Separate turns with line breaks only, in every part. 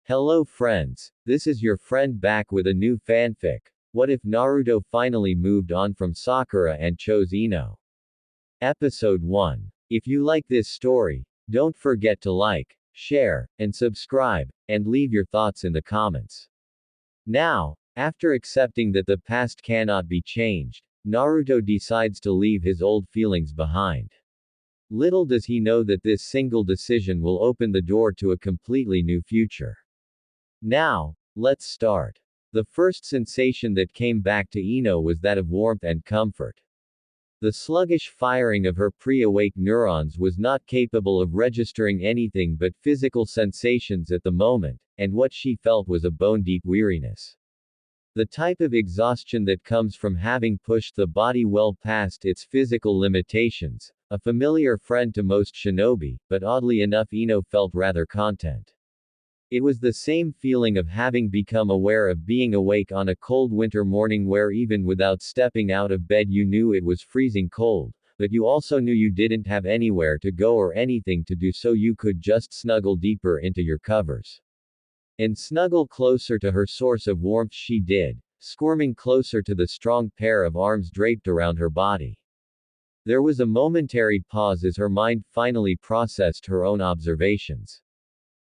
Hello friends, this is your friend back with a new fanfic. What if Naruto finally moved on from Sakura and chose Ino? Episode 1. If you like this story, don't forget to like, share, and subscribe, and leave your thoughts in the comments. Now, after accepting that the past cannot be changed, Naruto decides to leave his old feelings behind. Little does he know that this single decision will open the door to a completely new future. Now, let's start. The first sensation that came back to Ino was that of warmth and comfort. The sluggish firing of her pre-awake neurons was not capable of registering anything but physical sensations at the moment, and what she felt was a bone-deep weariness. The type of exhaustion that comes from having pushed the body well past its physical limitations, a familiar friend to most shinobi, but oddly enough Ino felt rather content. It was the same feeling of having become aware of being awake on a cold winter morning where even without stepping out of bed you knew it was freezing cold, but you also knew you didn't have anywhere to go or anything to do, so you could just snuggle deeper into your covers. And snuggle closer to her source of warmth she did, squirming closer to the strong pair of arms draped around her body. There was a momentary pause as her mind finally processed her own observations.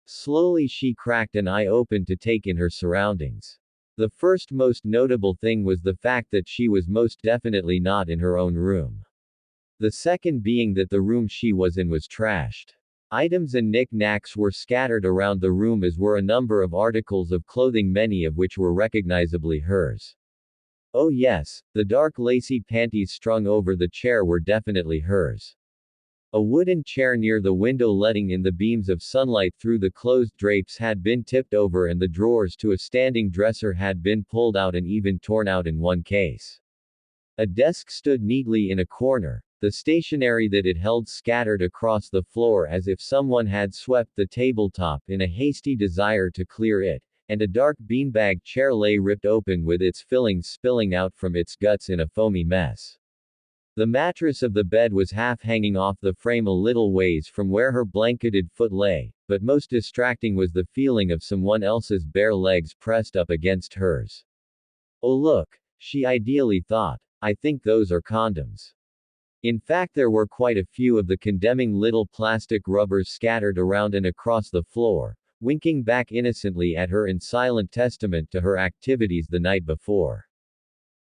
Slowly she cracked an eye open to take in her surroundings. The first most notable thing was the fact that she was most definitely not in her own room. The second being that the room she was in was trashed. Items and knick-knacks were scattered around the room, as were a number of articles of clothing, many of which were recognizably hers. Oh yes, the dark lacy panties strung over the chair were definitely hers. A wooden chair near the window letting in the beams of sunlight through the closed drapes had been tipped over, and the drawers to a standing dresser had been pulled out and even torn out in one case. A desk stood neatly in a corner, the stationery that it held scattered across the floor as if someone had swept the tabletop in a hasty desire to clear it, and a dark beanbag chair lay ripped open with its fillings spilling out from its guts in a foamy mess. The mattress of the bed was half hanging off the frame a little ways from where her blanketed foot lay, but most distracting was the feeling of someone else's bare legs pressed up against hers. Oh look, she ideally thought, I think those are condoms. In fact, there were quite a few of the condemning little plastic rubbers scattered around and across the floor, winking back innocently at her in silent testament to her activities the night before.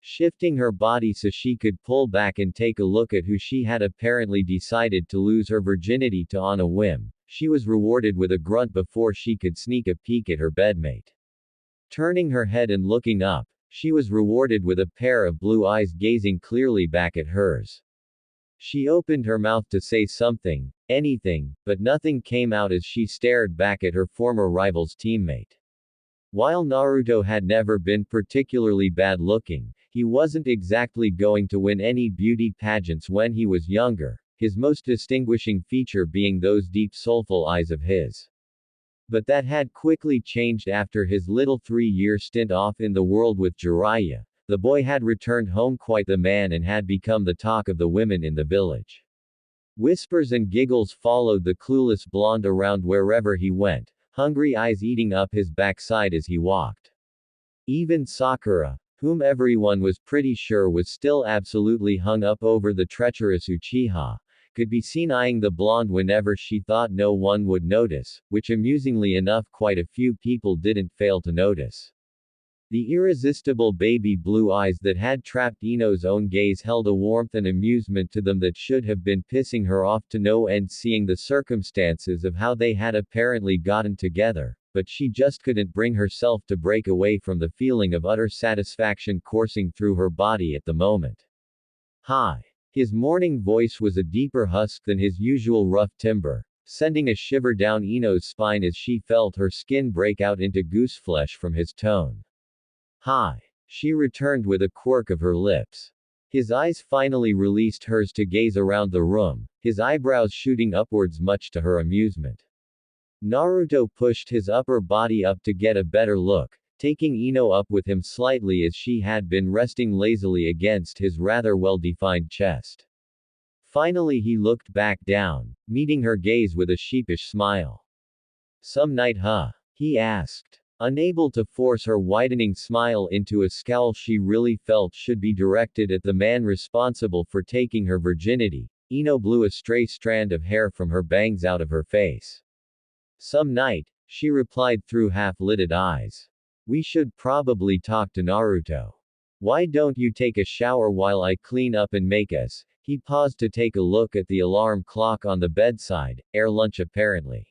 Shifting her body so she could pull back and take a look at who she had apparently decided to lose her virginity to on a whim, she was rewarded with a grunt before she could sneak a peek at her bedmate. Turning her head and looking up, she was rewarded with a pair of blue eyes gazing clearly back at hers. She opened her mouth to say something, anything, but nothing came out as she stared back at her former rival's teammate. While Naruto had never been particularly bad-looking, he wasn't exactly going to win any beauty pageants when he was younger, his most distinguishing feature being those deep soulful eyes of his. But that had quickly changed after his little 3-year stint off in the world with Jiraiya. The boy had returned home quite the man and had become the talk of the women in the village. Whispers and giggles followed the clueless blonde around wherever he went, hungry eyes eating up his backside as he walked. Even Sakura, whom everyone was pretty sure was still absolutely hung up over the treacherous Uchiha, could be seen eyeing the blonde whenever she thought no one would notice, which amusingly enough quite a few people didn't fail to notice. The irresistible baby blue eyes that had trapped Ino's own gaze held a warmth and amusement to them that should have been pissing her off to no end, seeing the circumstances of how they had apparently gotten together, but she just couldn't bring herself to break away from the feeling of utter satisfaction coursing through her body at the moment. Hi. His morning voice was a deeper husk than his usual rough timbre, sending a shiver down Ino's spine as she felt her skin break out into gooseflesh from his tone. Hi. She returned with a quirk of her lips. His eyes finally released hers to gaze around the room, his eyebrows shooting upwards much to her amusement. Naruto pushed his upper body up to get a better look, taking Ino up with him slightly as she had been resting lazily against his rather well-defined chest. Finally he looked back down, meeting her gaze with a sheepish smile. Some night huh? he asked. Unable to force her widening smile into a scowl she really felt should be directed at the man responsible for taking her virginity, Ino blew a stray strand of hair from her bangs out of her face. Some night, she replied through half-lidded eyes. We should probably talk to Naruto. Why don't you take a shower while I clean up and make us? He paused to take a look at the alarm clock on the bedside, air lunch apparently.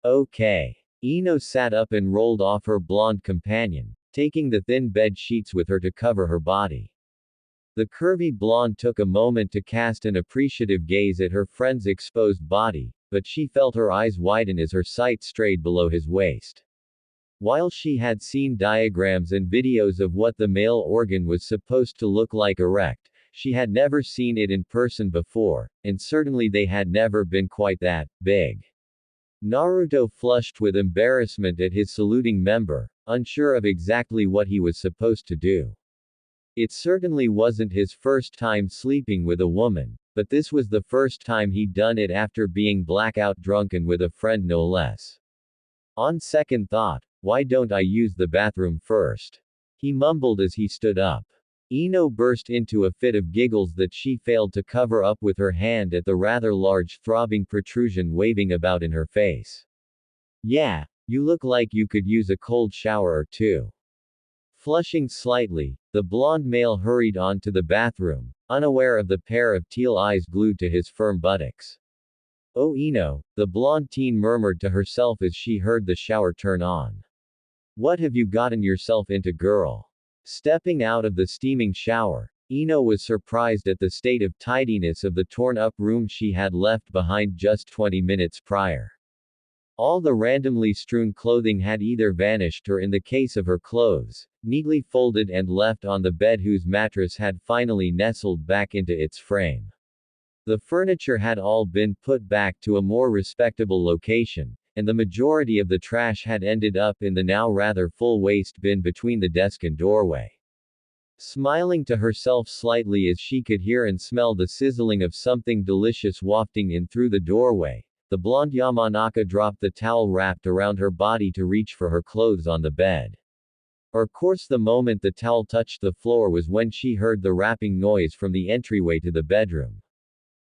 Okay. Ino sat up and rolled off her blonde companion, taking the thin bed sheets with her to cover her body. The curvy blonde took a moment to cast an appreciative gaze at her friend's exposed body, but she felt her eyes widen as her sight strayed below his waist. While she had seen diagrams and videos of what the male organ was supposed to look like erect, she had never seen it in person before, and certainly they had never been quite that big. Naruto flushed with embarrassment at his saluting member, unsure of exactly what he was supposed to do. It certainly wasn't his first time sleeping with a woman, but this was the first time he'd done it after being blackout drunken with a friend no less. On second thought, why don't I use the bathroom first? He mumbled as he stood up. Ino burst into a fit of giggles that she failed to cover up with her hand at the rather large throbbing protrusion waving about in her face. Yeah, you look like you could use a cold shower or two. Flushing slightly, the blonde male hurried on to the bathroom, unaware of the pair of teal eyes glued to his firm buttocks. Oh Ino, the blonde teen murmured to herself as she heard the shower turn on. What have you gotten yourself into, girl? Stepping out of the steaming shower, Ino was surprised at the state of tidiness of the torn-up room she had left behind just 20 minutes prior. All the randomly strewn clothing had either vanished or, in the case of her clothes, neatly folded and left on the bed whose mattress had finally nestled back into its frame. The furniture had all been put back to a more respectable location, and the majority of the trash had ended up in the now rather full waste bin between the desk and doorway. Smiling to herself slightly as she could hear and smell the sizzling of something delicious wafting in through the doorway, the blonde Yamanaka dropped the towel wrapped around her body to reach for her clothes on the bed. Of course, the moment the towel touched the floor was when she heard the rapping noise from the entryway to the bedroom.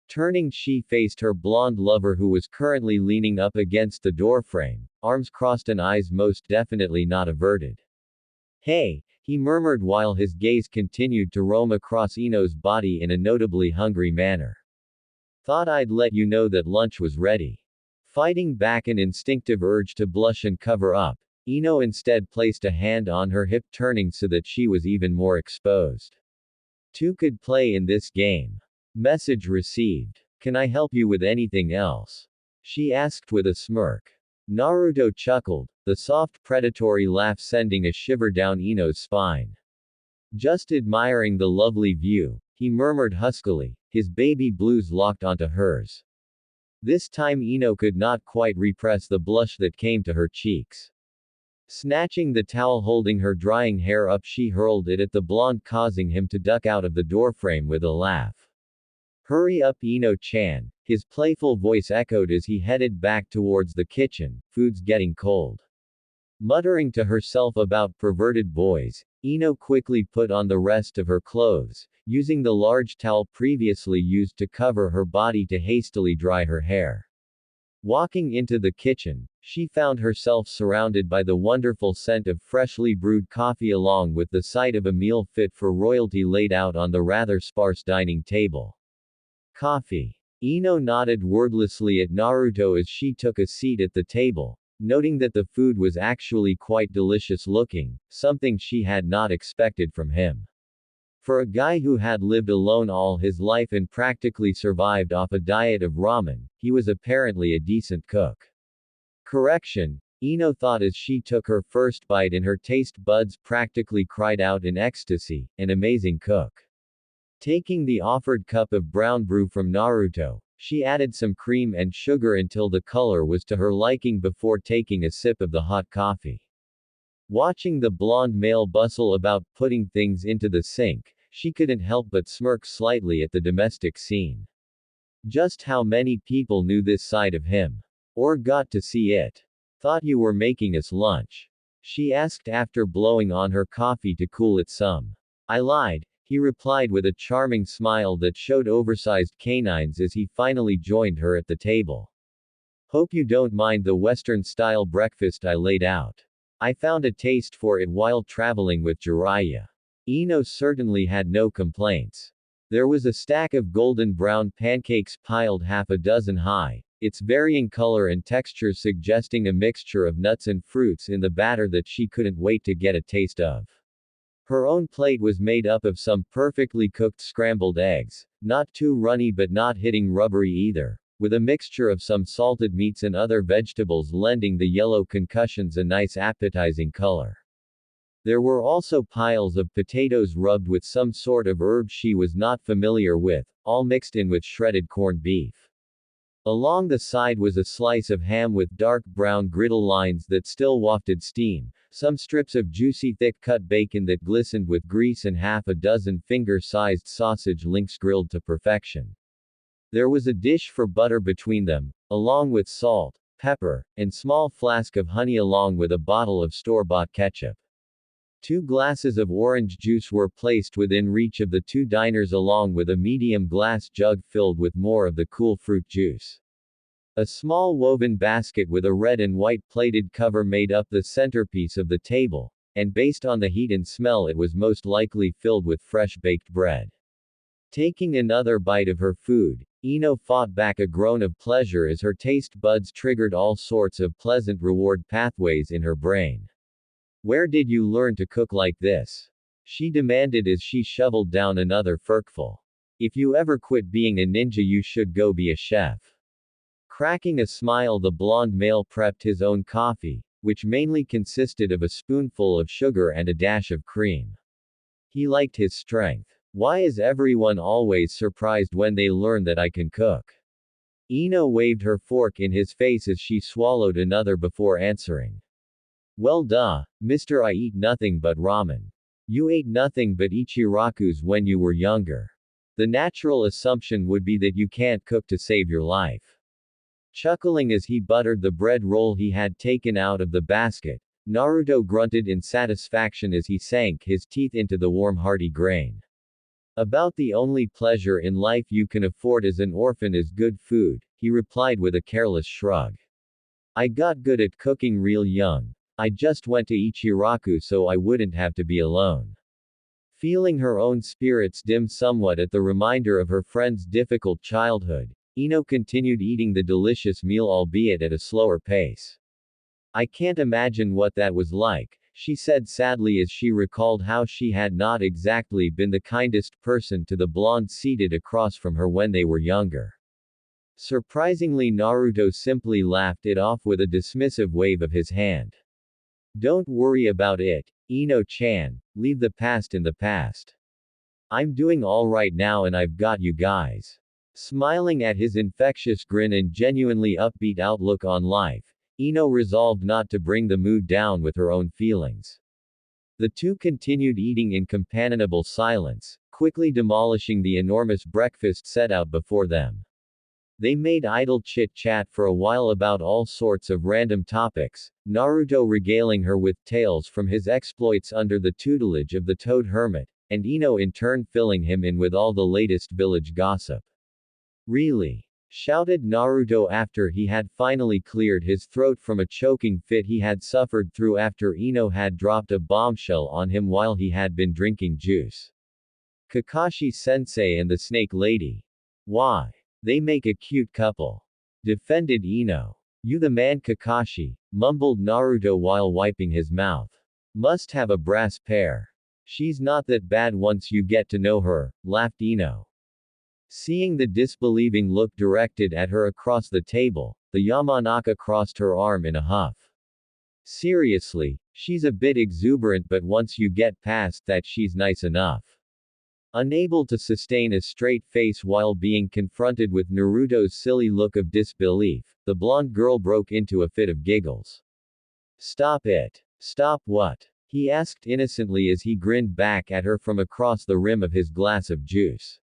Turning, she faced her blonde lover who was currently leaning up against the doorframe, arms crossed and eyes most definitely not averted. Hey, he murmured while his gaze continued to roam across Ino's body in a notably hungry manner. Thought I'd let you know that lunch was ready. Fighting back an instinctive urge to blush and cover up, Ino instead placed a hand on her hip, turning so that she was even more exposed. Two could play in this game. Message received. Can I help you with anything else? She asked with a smirk. Naruto chuckled, the soft predatory laugh sending a shiver down Ino's spine. Just admiring the lovely view, he murmured huskily, his baby blues locked onto hers. This time Ino could not quite repress the blush that came to her cheeks. Snatching the towel holding her drying hair up, she hurled it at the blonde, causing him to duck out of the doorframe with a laugh. Hurry up, Ino-chan, his playful voice echoed as he headed back towards the kitchen, food's getting cold. Muttering to herself about perverted boys, Ino quickly put on the rest of her clothes, using the large towel previously used to cover her body to hastily dry her hair. Walking into the kitchen, she found herself surrounded by the wonderful scent of freshly brewed coffee along with the sight of a meal fit for royalty laid out on the rather sparse dining table. Coffee. Ino nodded wordlessly at Naruto as she took a seat at the table, noting that the food was actually quite delicious looking, something she had not expected from him. For a guy who had lived alone all his life and practically survived off a diet of ramen, he was apparently a decent cook. Correction, Ino thought as she took her first bite and her taste buds practically cried out in ecstasy, an amazing cook. Taking the offered cup of brown brew from Naruto, she added some cream and sugar until the color was to her liking before taking a sip of the hot coffee. Watching the blonde male bustle about putting things into the sink, she couldn't help but smirk slightly at the domestic scene. Just how many people knew this side of him? Or got to see it? Thought you were making us lunch. She asked after blowing on her coffee to cool it some. I lied, he replied with a charming smile that showed oversized canines as he finally joined her at the table. Hope you don't mind the Western-style breakfast I laid out. I found a taste for it while traveling with Jiraiya. Ino certainly had no complaints. There was a stack of golden brown pancakes piled half a dozen high, its varying color and texture suggesting a mixture of nuts and fruits in the batter that she couldn't wait to get a taste of. Her own plate was made up of some perfectly cooked scrambled eggs, not too runny but not hitting rubbery either, with a mixture of some salted meats and other vegetables lending the yellow concussions a nice appetizing color. There were also piles of potatoes rubbed with some sort of herb she was not familiar with, all mixed in with shredded corned beef. Along the side was a slice of ham with dark brown griddle lines that still wafted steam, some strips of juicy thick-cut bacon that glistened with grease and half a dozen finger-sized sausage links grilled to perfection. There was a dish for butter between them, along with salt, pepper, and small flask of honey along with a bottle of store-bought ketchup. 2 glasses of orange juice were placed within reach of the 2 diners along with a medium glass jug filled with more of the cool fruit juice. A small woven basket with a red and white plated cover made up the centerpiece of the table, and based on the heat and smell it was most likely filled with fresh baked bread. Taking another bite of her food, Ino fought back a groan of pleasure as her taste buds triggered all sorts of pleasant reward pathways in her brain. Where did you learn to cook like this? She demanded as she shoveled down another forkful. If you ever quit being a ninja you should go be a chef. Cracking a smile the blonde male prepped his own coffee, which mainly consisted of a spoonful of sugar and a dash of cream. He liked his strength. Why is everyone always surprised when they learn that I can cook? Ino waved her fork in his face as she swallowed another before answering. Well duh, mister, I eat nothing but ramen. You ate nothing but ichirakus when you were younger. The natural assumption would be that you can't cook to save your life. Chuckling as he buttered the bread roll he had taken out of the basket, Naruto grunted in satisfaction as he sank his teeth into the warm hearty grain. About the only pleasure in life you can afford as an orphan is good food, he replied with a careless shrug. I got good at cooking real young. I just went to Ichiraku so I wouldn't have to be alone. Feeling her own spirits dim somewhat at the reminder of her friend's difficult childhood, Ino continued eating the delicious meal albeit at a slower pace. I can't imagine what that was like, she said sadly as she recalled how she had not exactly been the kindest person to the blonde seated across from her when they were younger. Surprisingly, Naruto simply laughed it off with a dismissive wave of his hand. Don't worry about it, Ino-chan, leave the past in the past. I'm doing alright now and I've got you guys. Smiling at his infectious grin and genuinely upbeat outlook on life, Ino resolved not to bring the mood down with her own feelings. The two continued eating in companionable silence, quickly demolishing the enormous breakfast set out before them. They made idle chit-chat for a while about all sorts of random topics, Naruto regaling her with tales from his exploits under the tutelage of the Toad Hermit, and Ino in turn filling him in with all the latest village gossip. Really? Shouted Naruto after he had finally cleared his throat from a choking fit he had suffered through after Ino had dropped a bombshell on him while he had been drinking juice. Kakashi-sensei and the Snake Lady. Why? They make a cute couple. Defended Ino. You the man, Kakashi, mumbled Naruto while wiping his mouth. Must have a brass pair. She's not that bad once you get to know her, laughed Ino. Seeing the disbelieving look directed at her across the table, the Yamanaka crossed her arm in a huff. Seriously, she's a bit exuberant but once you get past that she's nice enough. Unable to sustain a straight face while being confronted with Naruto's silly look of disbelief, the blonde girl broke into a fit of giggles. Stop it. Stop what? He asked innocently as he grinned back at her from across the rim of his glass of juice.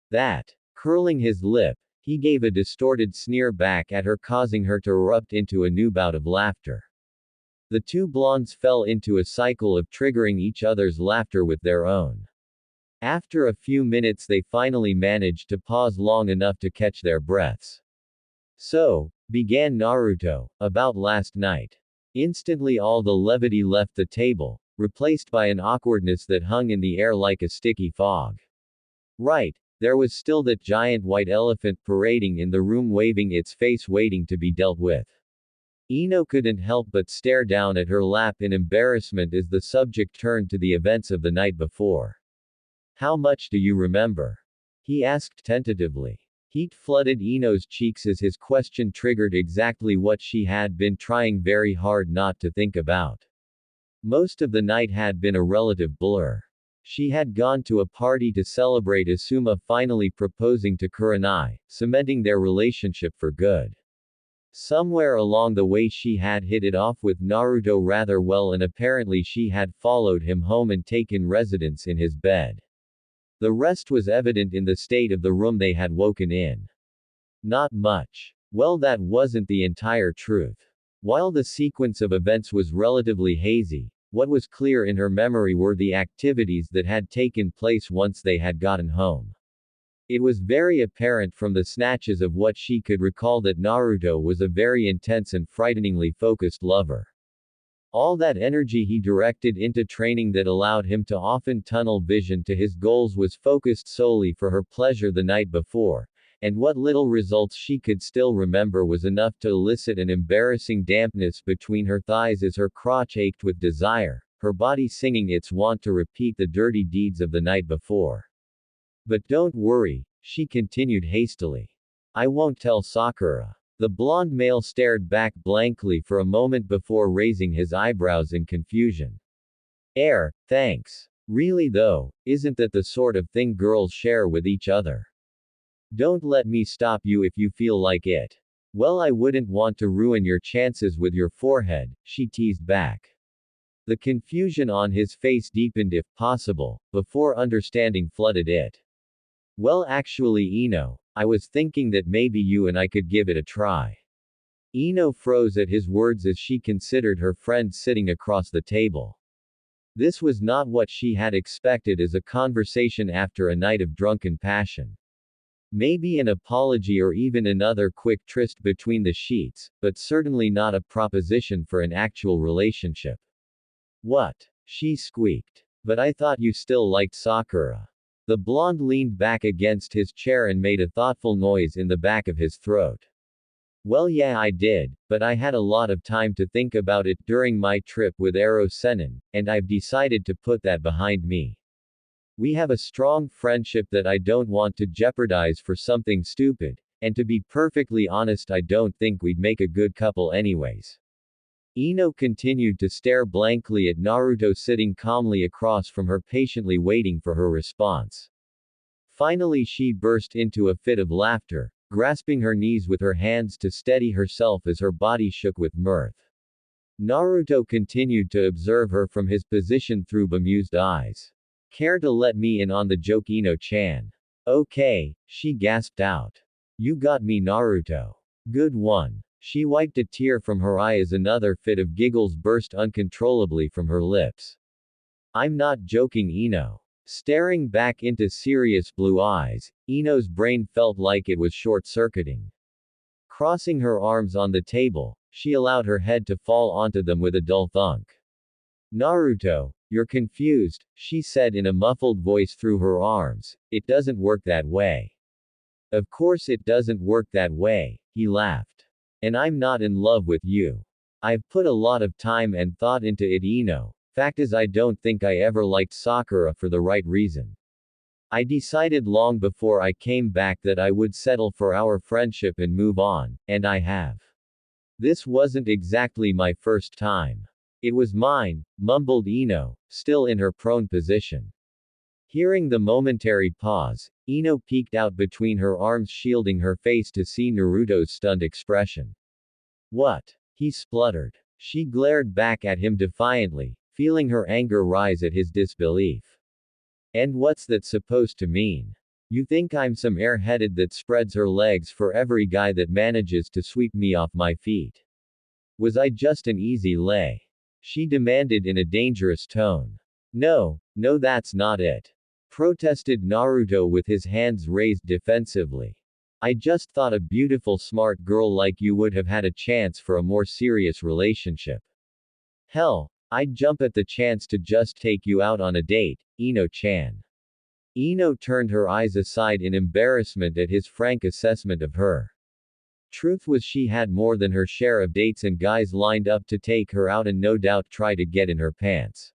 That. Curling his lip, He gave a distorted sneer back at her, causing her to erupt into a new bout of laughter. The two blondes fell into a cycle of triggering each other's laughter with their own. After a few minutes they finally managed to pause long enough to catch their breaths. "So," began Naruto, "about last night." Instantly all the levity left the table, replaced by an awkwardness that hung in the air like a sticky fog. Right. There was still that giant white elephant parading in the room, waving its face, waiting to be dealt with. Ino couldn't help but stare down at her lap in embarrassment as the subject turned to the events of the night before. "How much do you remember?" he asked tentatively. Heat flooded Ino's cheeks as his question triggered exactly what she had been trying very hard not to think about. Most of the night had been a relative blur. She had gone to a party to celebrate Asuma finally proposing to Kurenai, cementing their relationship for good. Somewhere along the way she had hit it off with Naruto rather well, and apparently she had followed him home and taken residence in his bed. The rest was evident in the state of the room they had woken in. Not much. Well, that wasn't the entire truth. While the sequence of events was relatively hazy, what was clear in her memory were the activities that had taken place once they had gotten home. It was very apparent from the snatches of what she could recall that Naruto was a very intense and frighteningly focused lover. All that energy he directed into training that allowed him to often tunnel vision to his goals was focused solely for her pleasure the night before, and what little results she could still remember was enough to elicit an embarrassing dampness between her thighs as her crotch ached with desire, her body singing its want to repeat the dirty deeds of the night before. "But don't worry," she continued hastily. "I won't tell Sakura." The blonde male stared back blankly for a moment before raising his eyebrows in confusion. Thanks. Really though, isn't that the sort of thing girls share with each other? Don't let me stop you if you feel like it. Well, I wouldn't want to ruin your chances with your forehead," she teased back. The confusion on his face deepened if possible, before understanding flooded it. "Well, actually, Ino, I was thinking that maybe you and I could give it a try." Ino froze at his words as she considered her friend sitting across the table. This was not what she had expected as a conversation after a night of drunken passion. Maybe an apology or even another quick tryst between the sheets, but certainly not a proposition for an actual relationship. "What?" she squeaked. "But I thought you still liked Sakura." The blonde leaned back against his chair and made a thoughtful noise in the back of his throat. "Well, yeah, I did, but I had a lot of time to think about it during my trip with Ero Sennin, and I've decided to put that behind me. We have a strong friendship that I don't want to jeopardize for something stupid, and to be perfectly honest, I don't think we'd make a good couple anyways." Ino continued to stare blankly at Naruto sitting calmly across from her, patiently waiting for her response. Finally she burst into a fit of laughter, grasping her knees with her hands to steady herself as her body shook with mirth. Naruto continued to observe her from his position through bemused eyes. "Care to let me in on the joke, Ino-chan?" "Okay," she gasped out. "You got me, Naruto. Good one." She wiped a tear from her eye as another fit of giggles burst uncontrollably from her lips. "I'm not joking, Ino." Staring back into serious blue eyes, Ino's brain felt like it was short-circuiting. Crossing her arms on the table, she allowed her head to fall onto them with a dull thunk. "Naruto, you're confused," she said in a muffled voice through her arms. "It doesn't work that way." "Of course it doesn't work that way," he laughed. "And I'm not in love with you. I've put a lot of time and thought into it, Ino. Fact is, I don't think I ever liked Sakura for the right reason. I decided long before I came back that I would settle for our friendship and move on, and I have. This wasn't exactly my first time. It was mine," mumbled Ino, still in her prone position. Hearing the momentary pause, Ino peeked out between her arms, shielding her face to see Naruto's stunned expression. "What?" he spluttered. She glared back at him defiantly, feeling her anger rise at his disbelief. "And what's that supposed to mean?" You think I'm some airheaded that spreads her legs for every guy that manages to sweep me off my feet? Was I just an easy lay? She demanded in a dangerous tone. No, no, that's not it, protested Naruto with his hands raised defensively. I just thought a beautiful smart girl like you would have had a chance for a more serious relationship. Hell, I'd jump at the chance to just take you out on a date, Ino-chan. Ino turned her eyes aside in embarrassment at his frank assessment of her. Truth was she had more than her share of dates and guys lined up to take her out and no doubt try to get in her pants.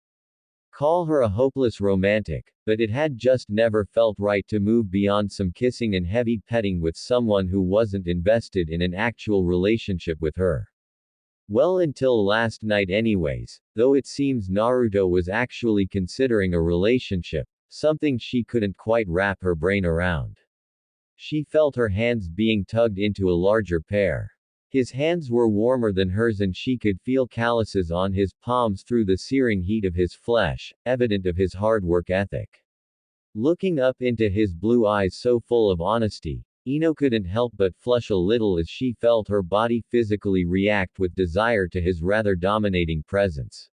Call her a hopeless romantic, but it had just never felt right to move beyond some kissing and heavy petting with someone who wasn't invested in an actual relationship with her. Well, until last night anyways, though it seems Naruto was actually considering a relationship, something she couldn't quite wrap her brain around. She felt her hands being tugged into a larger pair. His hands were warmer than hers and she could feel calluses on his palms through the searing heat of his flesh, evident of his hard work ethic. Looking up into his blue eyes so full of honesty, Ino couldn't help but flush a little as she felt her body physically react with desire to his rather dominating presence.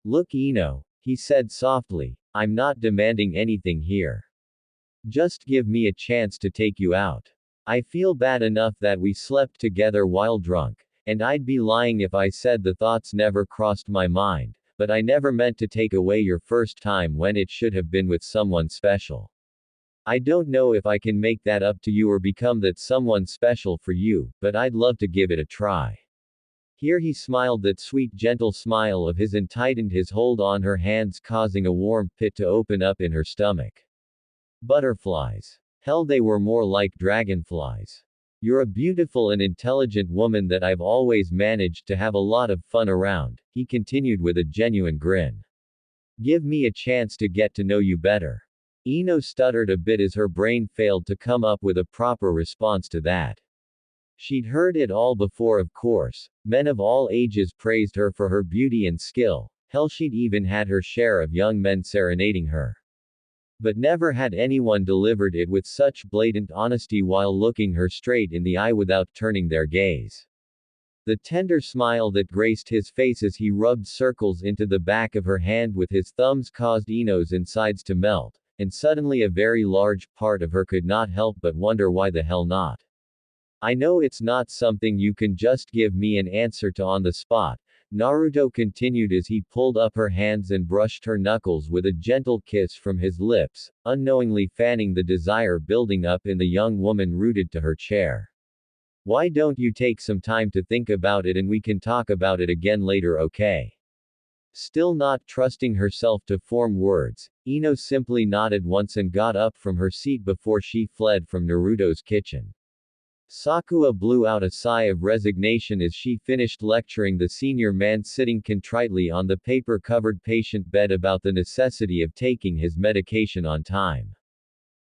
Look, Ino, he said softly, I'm not demanding anything here. Just give me a chance to take you out. I feel bad enough that we slept together while drunk, and I'd be lying if I said the thoughts never crossed my mind, but I never meant to take away your first time when it should have been with someone special. I don't know if I can make that up to you or become that someone special for you, but I'd love to give it a try. Here he smiled, that sweet gentle smile of his, and tightened his hold on her hands, causing a warm pit to open up in her stomach. Butterflies. Hell, they were more like dragonflies. You're a beautiful and intelligent woman that I've always managed to have a lot of fun around, he continued with a genuine grin. Give me a chance to get to know you better. Ino stuttered a bit as her brain failed to come up with a proper response to that. She'd heard it all before, of course. Men of all ages praised her for her beauty and skill. Hell, she'd even had her share of young men serenading her. But never had anyone delivered it with such blatant honesty while looking her straight in the eye without turning their gaze. The tender smile that graced his face as he rubbed circles into the back of her hand with his thumbs caused Ino's insides to melt, and suddenly a very large part of her could not help but wonder why the hell not. I know it's not something you can just give me an answer to on the spot, Naruto continued as he pulled up her hands and brushed her knuckles with a gentle kiss from his lips, unknowingly fanning the desire building up in the young woman rooted to her chair. Why don't you take some time to think about it and we can talk about it again later, okay? Still not trusting herself to form words, Ino simply nodded once and got up from her seat before she fled from Naruto's kitchen. Sakura blew out a sigh of resignation as she finished lecturing the senior man sitting contritely on the paper-covered patient bed about the necessity of taking his medication on time.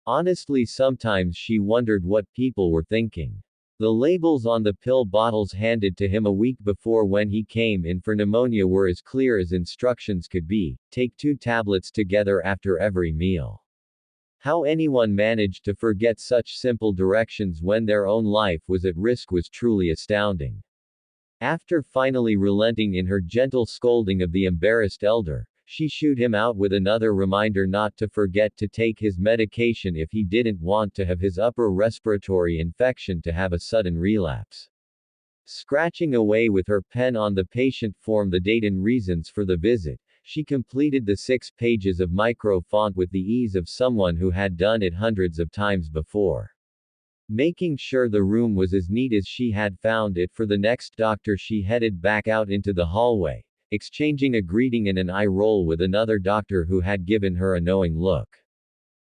Honestly, sometimes she wondered what people were thinking. The labels on the pill bottles handed to him a week before when he came in for pneumonia were as clear as instructions could be: take 2 tablets together after every meal. How anyone managed to forget such simple directions when their own life was at risk was truly astounding. After finally relenting in her gentle scolding of the embarrassed elder, she shooed him out with another reminder not to forget to take his medication if he didn't want to have his upper respiratory infection to have a sudden relapse. Scratching away with her pen on the patient form the date and reasons for the visit, she completed the 6 pages of micro font with the ease of someone who had done it hundreds of times before. Making sure the room was as neat as she had found it for the next doctor, she headed back out into the hallway, exchanging a greeting and an eye roll with another doctor who had given her a knowing look.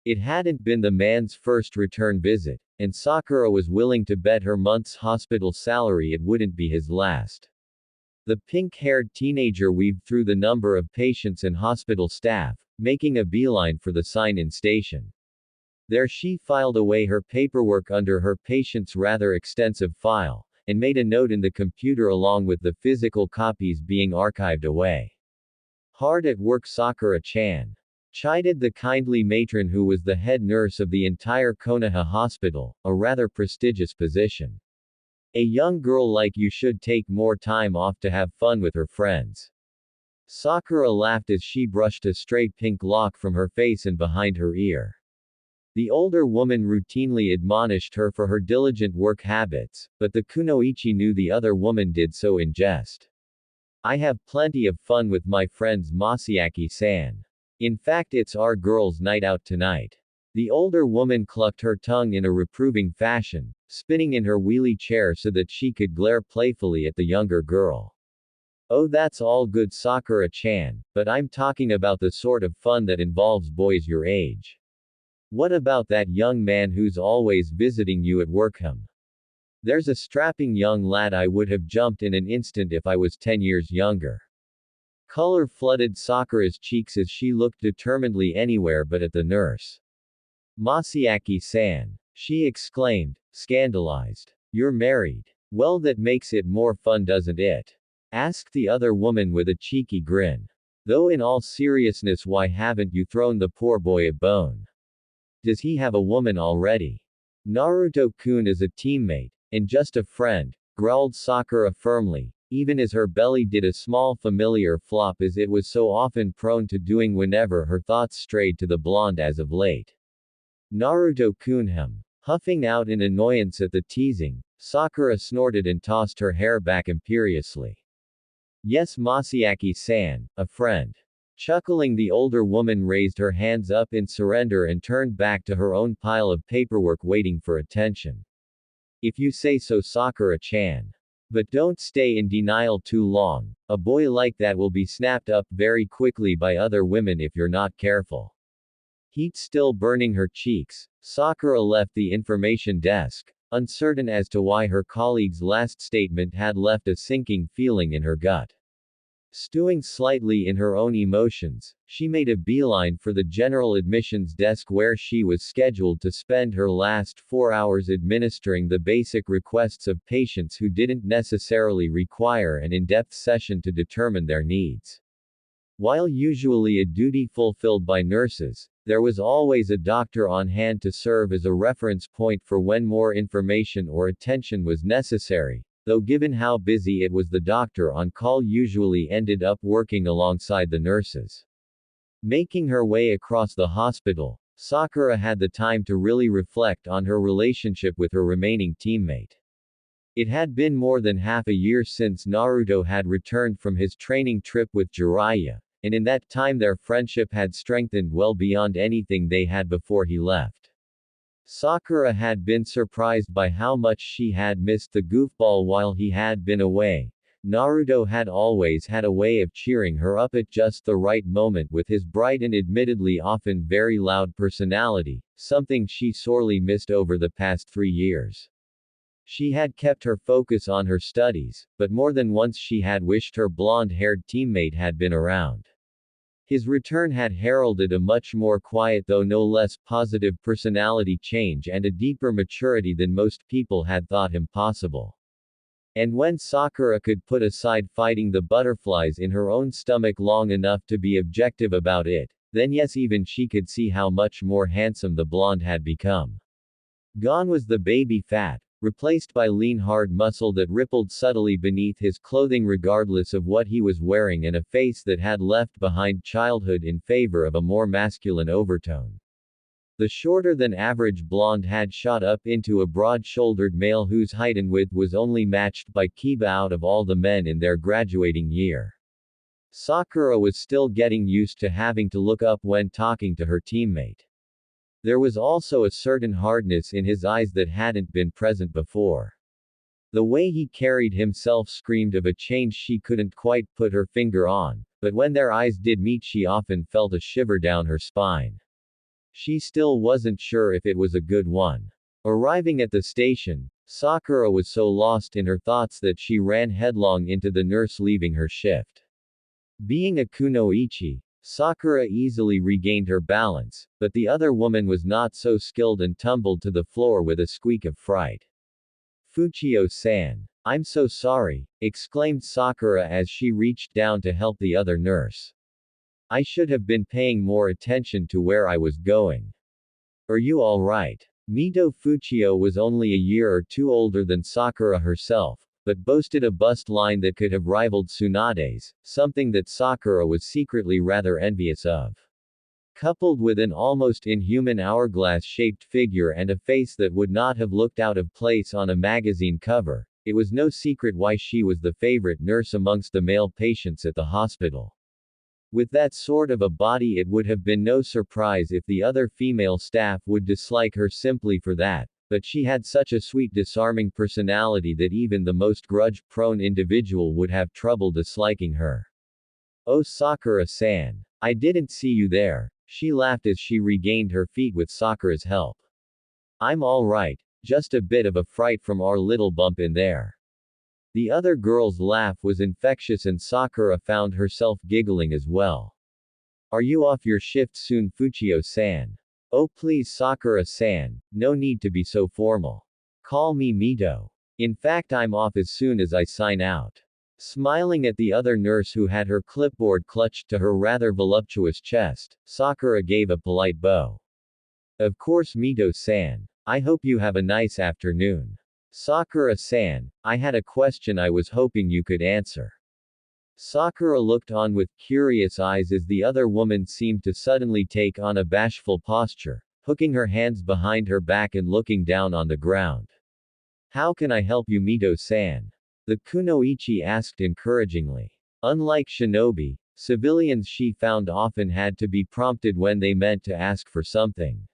It hadn't been the man's first return visit, and Sakura was willing to bet her month's hospital salary it wouldn't be his last. The pink-haired teenager weaved through the number of patients and hospital staff, making a beeline for the sign-in station. There she filed away her paperwork under her patient's rather extensive file, and made a note in the computer along with the physical copies being archived away. Hard at work, Sakura-chan. chided the kindly matron who was the head nurse of the entire Konoha hospital, a rather prestigious position. A young girl like you should take more time off to have fun with her friends. Sakura laughed as she brushed a straight pink lock from her face and behind her ear. The older woman routinely admonished her for her diligent work habits, but the kunoichi knew the other woman did so in jest. I have plenty of fun with my friends Masiaki-san. In fact, it's our girls' night out tonight. The older woman clucked her tongue in a reproving fashion, spinning in her wheelie chair so that she could glare playfully at the younger girl. Oh, that's all good, Sakura-chan, but I'm talking about the sort of fun that involves boys your age. What about that young man who's always visiting you at Workham? There's a strapping young lad I would have jumped in an instant if I was 10 years younger. Color flooded Sakura's cheeks as she looked determinedly anywhere but at the nurse. Masiaki-san, she exclaimed, scandalized. You're married. Well, that makes it more fun, doesn't it? Asked the other woman with a cheeky grin. Though in all seriousness, why haven't you thrown the poor boy a bone? Does he have a woman already? Naruto-kun is a teammate, and just a friend, growled Sakura firmly, even as her belly did a small familiar flop as it was so often prone to doing whenever her thoughts strayed to the blonde as of late. Naruto-kun. Huffing out in annoyance at the teasing, Sakura snorted and tossed her hair back imperiously. Yes, Masiaki-san, a friend. Chuckling, the older woman raised her hands up in surrender and turned back to her own pile of paperwork waiting for attention. If you say so, Sakura-chan. But don't stay in denial too long. A boy like that will be snapped up very quickly by other women if you're not careful. Heat still burning her cheeks, Sakura left the information desk, uncertain as to why her colleague's last statement had left a sinking feeling in her gut. Stewing slightly in her own emotions, she made a beeline for the general admissions desk where she was scheduled to spend her last 4 hours administering the basic requests of patients who didn't necessarily require an in-depth session to determine their needs. While usually a duty fulfilled by nurses, there was always a doctor on hand to serve as a reference point for when more information or attention was necessary. Though given how busy it was, the doctor on call usually ended up working alongside the nurses. Making her way across the hospital, Sakura had the time to really reflect on her relationship with her remaining teammate. It had been more than half a year since Naruto had returned from his training trip with Jiraiya, and in that time their friendship had strengthened well beyond anything they had before he left. Sakura had been surprised by how much she had missed the goofball while he had been away. Naruto had always had a way of cheering her up at just the right moment with his bright and admittedly often very loud personality, something she sorely missed over the past 3 years. She had kept her focus on her studies, but more than once she had wished her blonde-haired teammate had been around. His return had heralded a much more quiet though no less positive personality change and a deeper maturity than most people had thought him possible. And when Sakura could put aside fighting the butterflies in her own stomach long enough to be objective about it, then yes, even she could see how much more handsome the blonde had become. Gone was the baby fat, replaced by lean hard muscle that rippled subtly beneath his clothing regardless of what he was wearing, and a face that had left behind childhood in favor of a more masculine overtone. The shorter than average blonde had shot up into a broad-shouldered male whose height and width was only matched by Kiba out of all the men in their graduating year. Sakura was still getting used to having to look up when talking to her teammate. There was also a certain hardness in his eyes that hadn't been present before. The way he carried himself screamed of a change she couldn't quite put her finger on, but when their eyes did meet she often felt a shiver down her spine. She still wasn't sure if it was a good one. Arriving at the station, Sakura was so lost in her thoughts that she ran headlong into the nurse leaving her shift. Being a kunoichi, Sakura easily regained her balance, but the other woman was not so skilled and tumbled to the floor with a squeak of fright. Fuchio-san. I'm so sorry, exclaimed Sakura as she reached down to help the other nurse. I should have been paying more attention to where I was going. Are you alright? Mito Fuchio was only a year or two older than Sakura herself, but boasted a bust line that could have rivaled Tsunade's, something that Sakura was secretly rather envious of. Coupled with an almost inhuman hourglass-shaped figure and a face that would not have looked out of place on a magazine cover, it was no secret why she was the favorite nurse amongst the male patients at the hospital. With that sort of a body, it would have been no surprise if the other female staff would dislike her simply for that, but she had such a sweet, disarming personality that even the most grudge-prone individual would have trouble disliking her. "Oh, Sakura-san. I didn't see you there," she laughed as she regained her feet with Sakura's help. "I'm all right, just a bit of a fright from our little bump in there." The other girl's laugh was infectious and Sakura found herself giggling as well. "Are you off your shift soon, Fuchio-san?" "Oh please Sakura-san, no need to be so formal. Call me Mito. In fact I'm off as soon as I sign out." Smiling at the other nurse who had her clipboard clutched to her rather voluptuous chest, Sakura gave a polite bow. "Of course Mito-san. I hope you have a nice afternoon." "Sakura-san, I had a question I was hoping you could answer." Sakura looked on with curious eyes as the other woman seemed to suddenly take on a bashful posture, hooking her hands behind her back and looking down on the ground. "How can I help you, Mito-san?" the kunoichi asked encouragingly. Unlike Shinobi, civilians she found often had to be prompted when they meant to ask for something.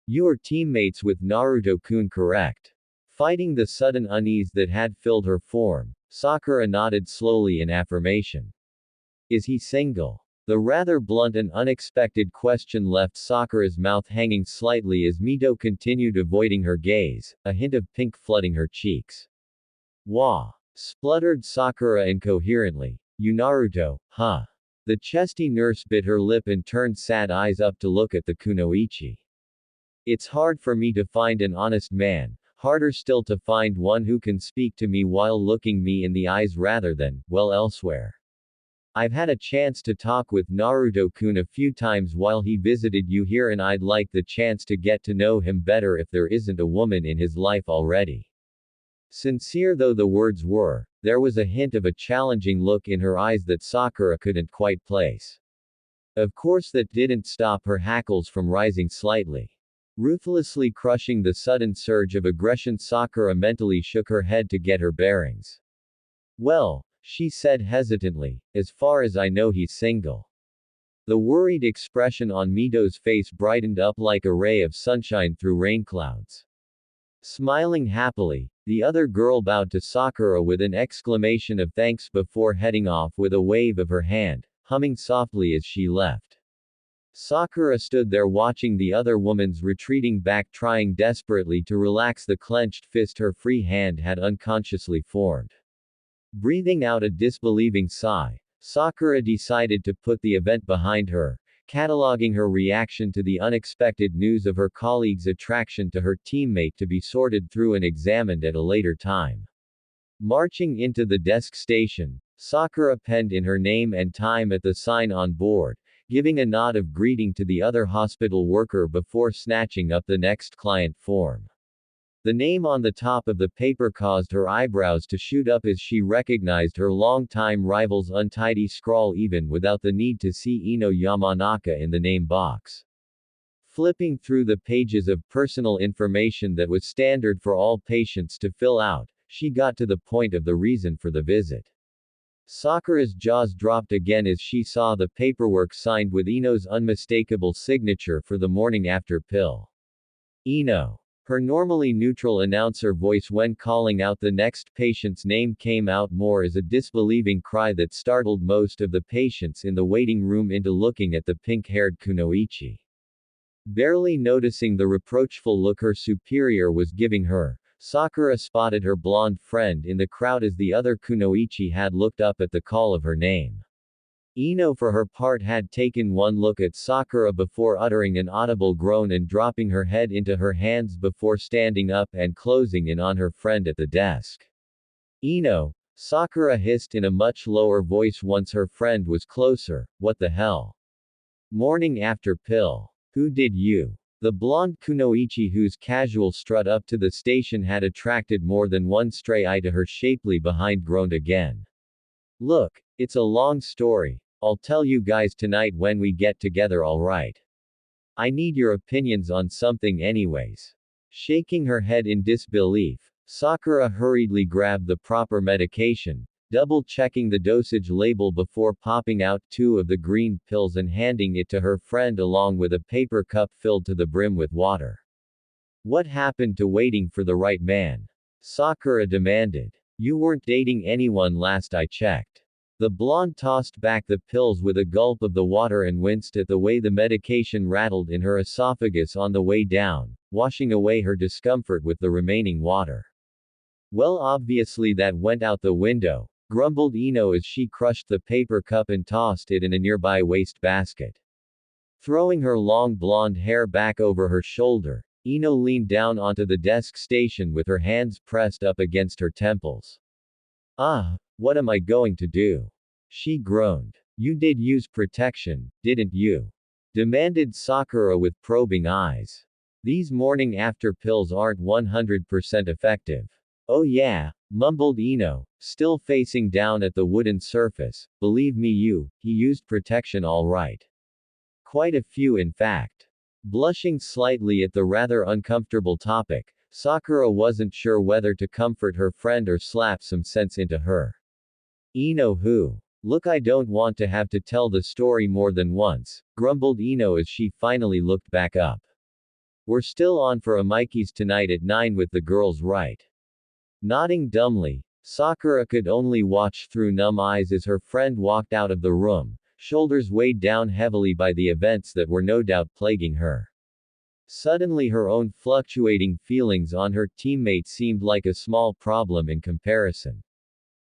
"You're teammates with Naruto-kun, correct?" Fighting the sudden unease that had filled her form, Sakura nodded slowly in affirmation. "Is he single?" The rather blunt and unexpected question left Sakura's mouth hanging slightly as Mito continued avoiding her gaze, a hint of pink flooding her cheeks. "Wah!" spluttered Sakura incoherently. "You Naruto, huh?" The chesty nurse bit her lip and turned sad eyes up to look at the kunoichi. "It's hard for me to find an honest man. Harder still to find one who can speak to me while looking me in the eyes rather than, well, elsewhere. I've had a chance to talk with Naruto-kun a few times while he visited you here and I'd like the chance to get to know him better if there isn't a woman in his life already." Sincere though the words were, there was a hint of a challenging look in her eyes that Sakura couldn't quite place. Of course that didn't stop her hackles from rising slightly. Ruthlessly crushing the sudden surge of aggression, Sakura mentally shook her head to get her bearings. "Well," she said hesitantly, "as far as I know he's single." The worried expression on Mito's face brightened up like a ray of sunshine through rain clouds. Smiling happily, the other girl bowed to Sakura with an exclamation of thanks before heading off with a wave of her hand, humming softly as she left. Sakura stood there watching the other woman's retreating back, trying desperately to relax the clenched fist her free hand had unconsciously formed. Breathing out a disbelieving sigh, Sakura decided to put the event behind her, cataloging her reaction to the unexpected news of her colleague's attraction to her teammate to be sorted through and examined at a later time. Marching into the desk station, Sakura penned in her name and time at the sign on board, giving a nod of greeting to the other hospital worker before snatching up the next client form. The name on the top of the paper caused her eyebrows to shoot up as she recognized her longtime rival's untidy scrawl even without the need to see Ino Yamanaka in the name box. Flipping through the pages of personal information that was standard for all patients to fill out, she got to the point of the reason for the visit. Sakura's jaws dropped again as she saw the paperwork signed with Ino's unmistakable signature for the morning after pill. "Ino." Her normally neutral announcer voice when calling out the next patient's name came out more as a disbelieving cry that startled most of the patients in the waiting room into looking at the pink-haired kunoichi. Barely noticing the reproachful look her superior was giving her, Sakura spotted her blonde friend in the crowd as the other kunoichi had looked up at the call of her name. Ino for her part had taken one look at Sakura before uttering an audible groan and dropping her head into her hands before standing up and closing in on her friend at the desk. "Ino," Sakura hissed in a much lower voice once her friend was closer, "what the hell? Morning after pill. Who did you? The blonde kunoichi whose casual strut up to the station had attracted more than one stray eye to her shapely behind groaned again. Look, it's a long story. I'll tell you guys tonight when we get together, alright? I need your opinions on something anyways. Shaking her head in disbelief, Sakura hurriedly grabbed the proper medication, double-checking the dosage label before popping out 2 of the green pills and handing it to her friend along with a paper cup filled to the brim with water. What happened to waiting for the right man? Sakura demanded. You weren't dating anyone last I checked. The blonde tossed back the pills with a gulp of the water and winced at the way the medication rattled in her esophagus on the way down, washing away her discomfort with the remaining water. Well, obviously that went out the window, grumbled Ino as she crushed the paper cup and tossed it in a nearby wastebasket. Throwing her long blonde hair back over her shoulder, Ino leaned down onto the desk station with her hands pressed up against her temples. Ah, what am I going to do? She groaned. You did use protection, didn't you? Demanded Sakura with probing eyes. These morning after pills aren't 100% effective. Oh yeah, mumbled Ino, still facing down at the wooden surface. Believe me he used protection all right. Quite a few in fact. Blushing slightly at the rather uncomfortable topic, Sakura wasn't sure whether to comfort her friend or slap some sense into her. Ino who? Look, I don't want to have to tell the story more than once, grumbled Ino as she finally looked back up. We're still on for Amiki's tonight at 9 with the girls, right? Nodding dumbly, Sakura could only watch through numb eyes as her friend walked out of the room, shoulders weighed down heavily by the events that were no doubt plaguing her. Suddenly her own fluctuating feelings on her teammate seemed like a small problem in comparison.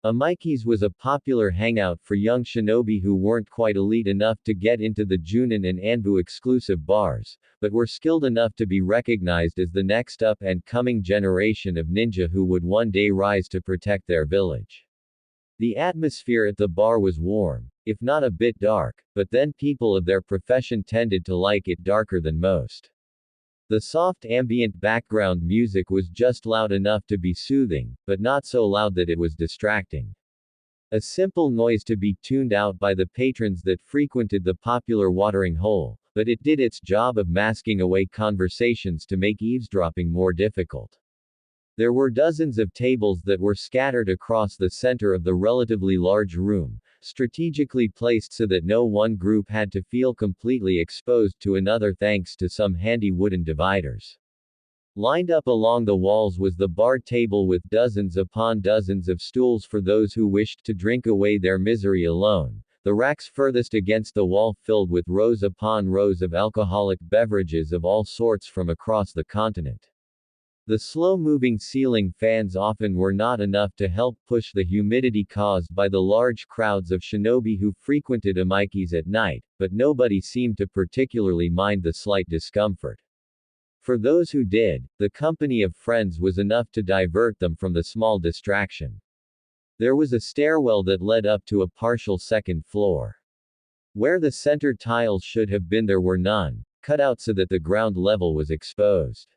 Amiki's was a popular hangout for young shinobi who weren't quite elite enough to get into the Junin and Anbu exclusive bars, but were skilled enough to be recognized as the next up and coming generation of ninja who would one day rise to protect their village. The atmosphere at the bar was warm, if not a bit dark, but then people of their profession tended to like it darker than most. The soft ambient background music was just loud enough to be soothing, but not so loud that it was distracting. A simple noise to be tuned out by the patrons that frequented the popular watering hole, but it did its job of masking away conversations to make eavesdropping more difficult. There were dozens of tables that were scattered across the center of the relatively large room, strategically placed so that no one group had to feel completely exposed to another thanks to some handy wooden dividers. Lined up along the walls was the bar table with dozens upon dozens of stools for those who wished to drink away their misery alone, the racks furthest against the wall filled with rows upon rows of alcoholic beverages of all sorts from across the continent. The slow-moving ceiling fans often were not enough to help push the humidity caused by the large crowds of shinobi who frequented Amiki's at night, but nobody seemed to particularly mind the slight discomfort. For those who did, the company of friends was enough to divert them from the small distraction. There was a stairwell that led up to a partial second floor. Where the center tiles should have been there were none, cut out so that the ground level was exposed.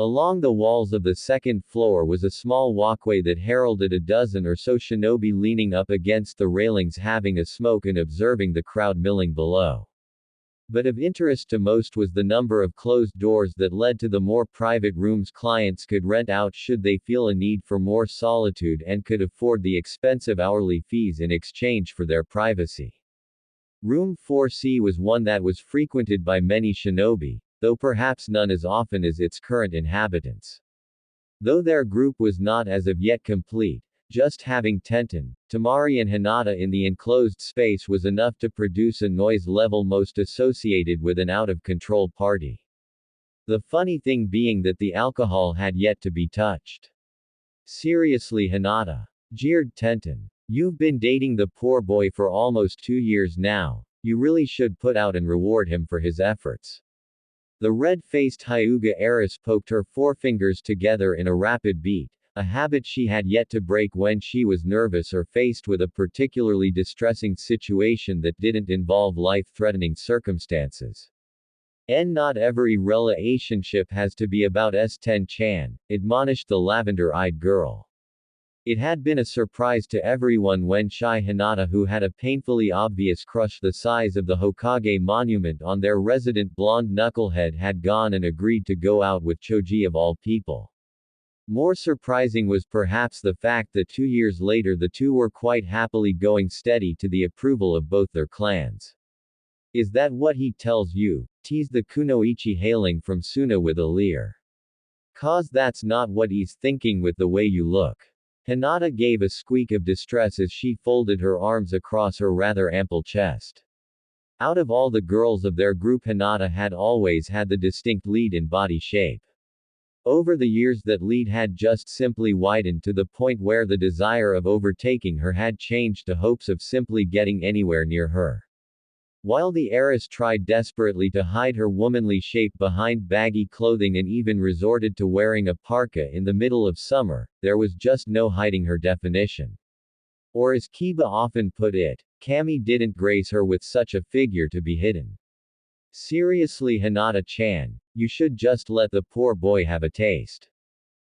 Along the walls of the second floor was a small walkway that heralded a dozen or so shinobi leaning up against the railings having a smoke and observing the crowd milling below. But of interest to most was the number of closed doors that led to the more private rooms clients could rent out should they feel a need for more solitude and could afford the expensive hourly fees in exchange for their privacy. Room 4C was one that was frequented by many shinobi, though perhaps none as often as its current inhabitants. Though their group was not as of yet complete, just having Tenten, Tamari and Hinata in the enclosed space was enough to produce a noise level most associated with an out-of-control party. The funny thing being that the alcohol had yet to be touched. Seriously, Hinata, jeered Tenten. You've been dating the poor boy for almost 2 years now. You really should put out and reward him for his efforts. The red-faced Hyuga heiress poked her forefingers together in a rapid beat, a habit she had yet to break when she was nervous or faced with a particularly distressing situation that didn't involve life-threatening circumstances. And not every relationship has to be about S10-chan, admonished the lavender-eyed girl. It had been a surprise to everyone when shy Hinata, who had a painfully obvious crush the size of the Hokage monument on their resident blonde knucklehead, had gone and agreed to go out with Choji of all people. More surprising was perhaps the fact that 2 years later the two were quite happily going steady to the approval of both their clans. Is that what he tells you? Teased the kunoichi hailing from Suna with a leer. Cause that's not what he's thinking with the way you look. Hinata gave a squeak of distress as she folded her arms across her rather ample chest. Out of all the girls of their group, Hinata had always had the distinct lead in body shape. Over the years that lead had just simply widened to the point where the desire of overtaking her had changed to hopes of simply getting anywhere near her. While the heiress tried desperately to hide her womanly shape behind baggy clothing and even resorted to wearing a parka in the middle of summer, there was just no hiding her definition. Or as Kiba often put it, Kami didn't grace her with such a figure to be hidden. Seriously, Hinata-chan, you should just let the poor boy have a taste.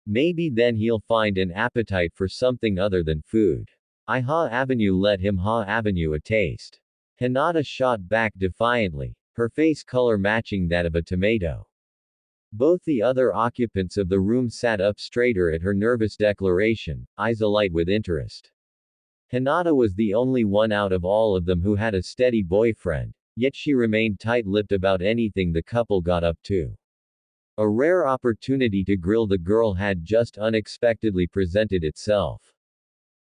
Maybe then he'll find an appetite for something other than food. Iha Avenue, let him Ha Avenue a taste. Hinata shot back defiantly, her face color matching that of a tomato. Both the other occupants of the room sat up straighter at her nervous declaration, eyes alight with interest. Hinata was the only one out of all of them who had a steady boyfriend, yet she remained tight-lipped about anything the couple got up to. A rare opportunity to grill the girl had just unexpectedly presented itself.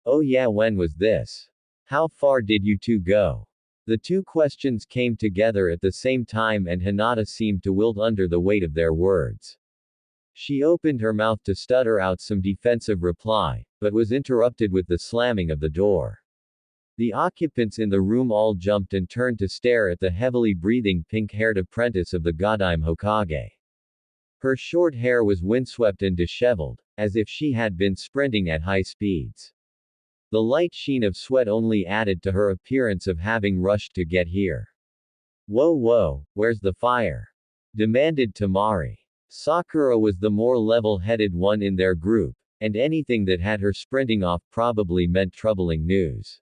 Oh yeah, when was this? How far did you two go? The two questions came together at the same time and Hinata seemed to wilt under the weight of their words. She opened her mouth to stutter out some defensive reply, but was interrupted with the slamming of the door. The occupants in the room all jumped and turned to stare at the heavily breathing pink-haired apprentice of the Godime Hokage. Her short hair was windswept and disheveled, as if she had been sprinting at high speeds. The light sheen of sweat only added to her appearance of having rushed to get here. Whoa, where's the fire? Demanded Tamari. Sakura was the more level-headed one in their group, and anything that had her sprinting off probably meant troubling news.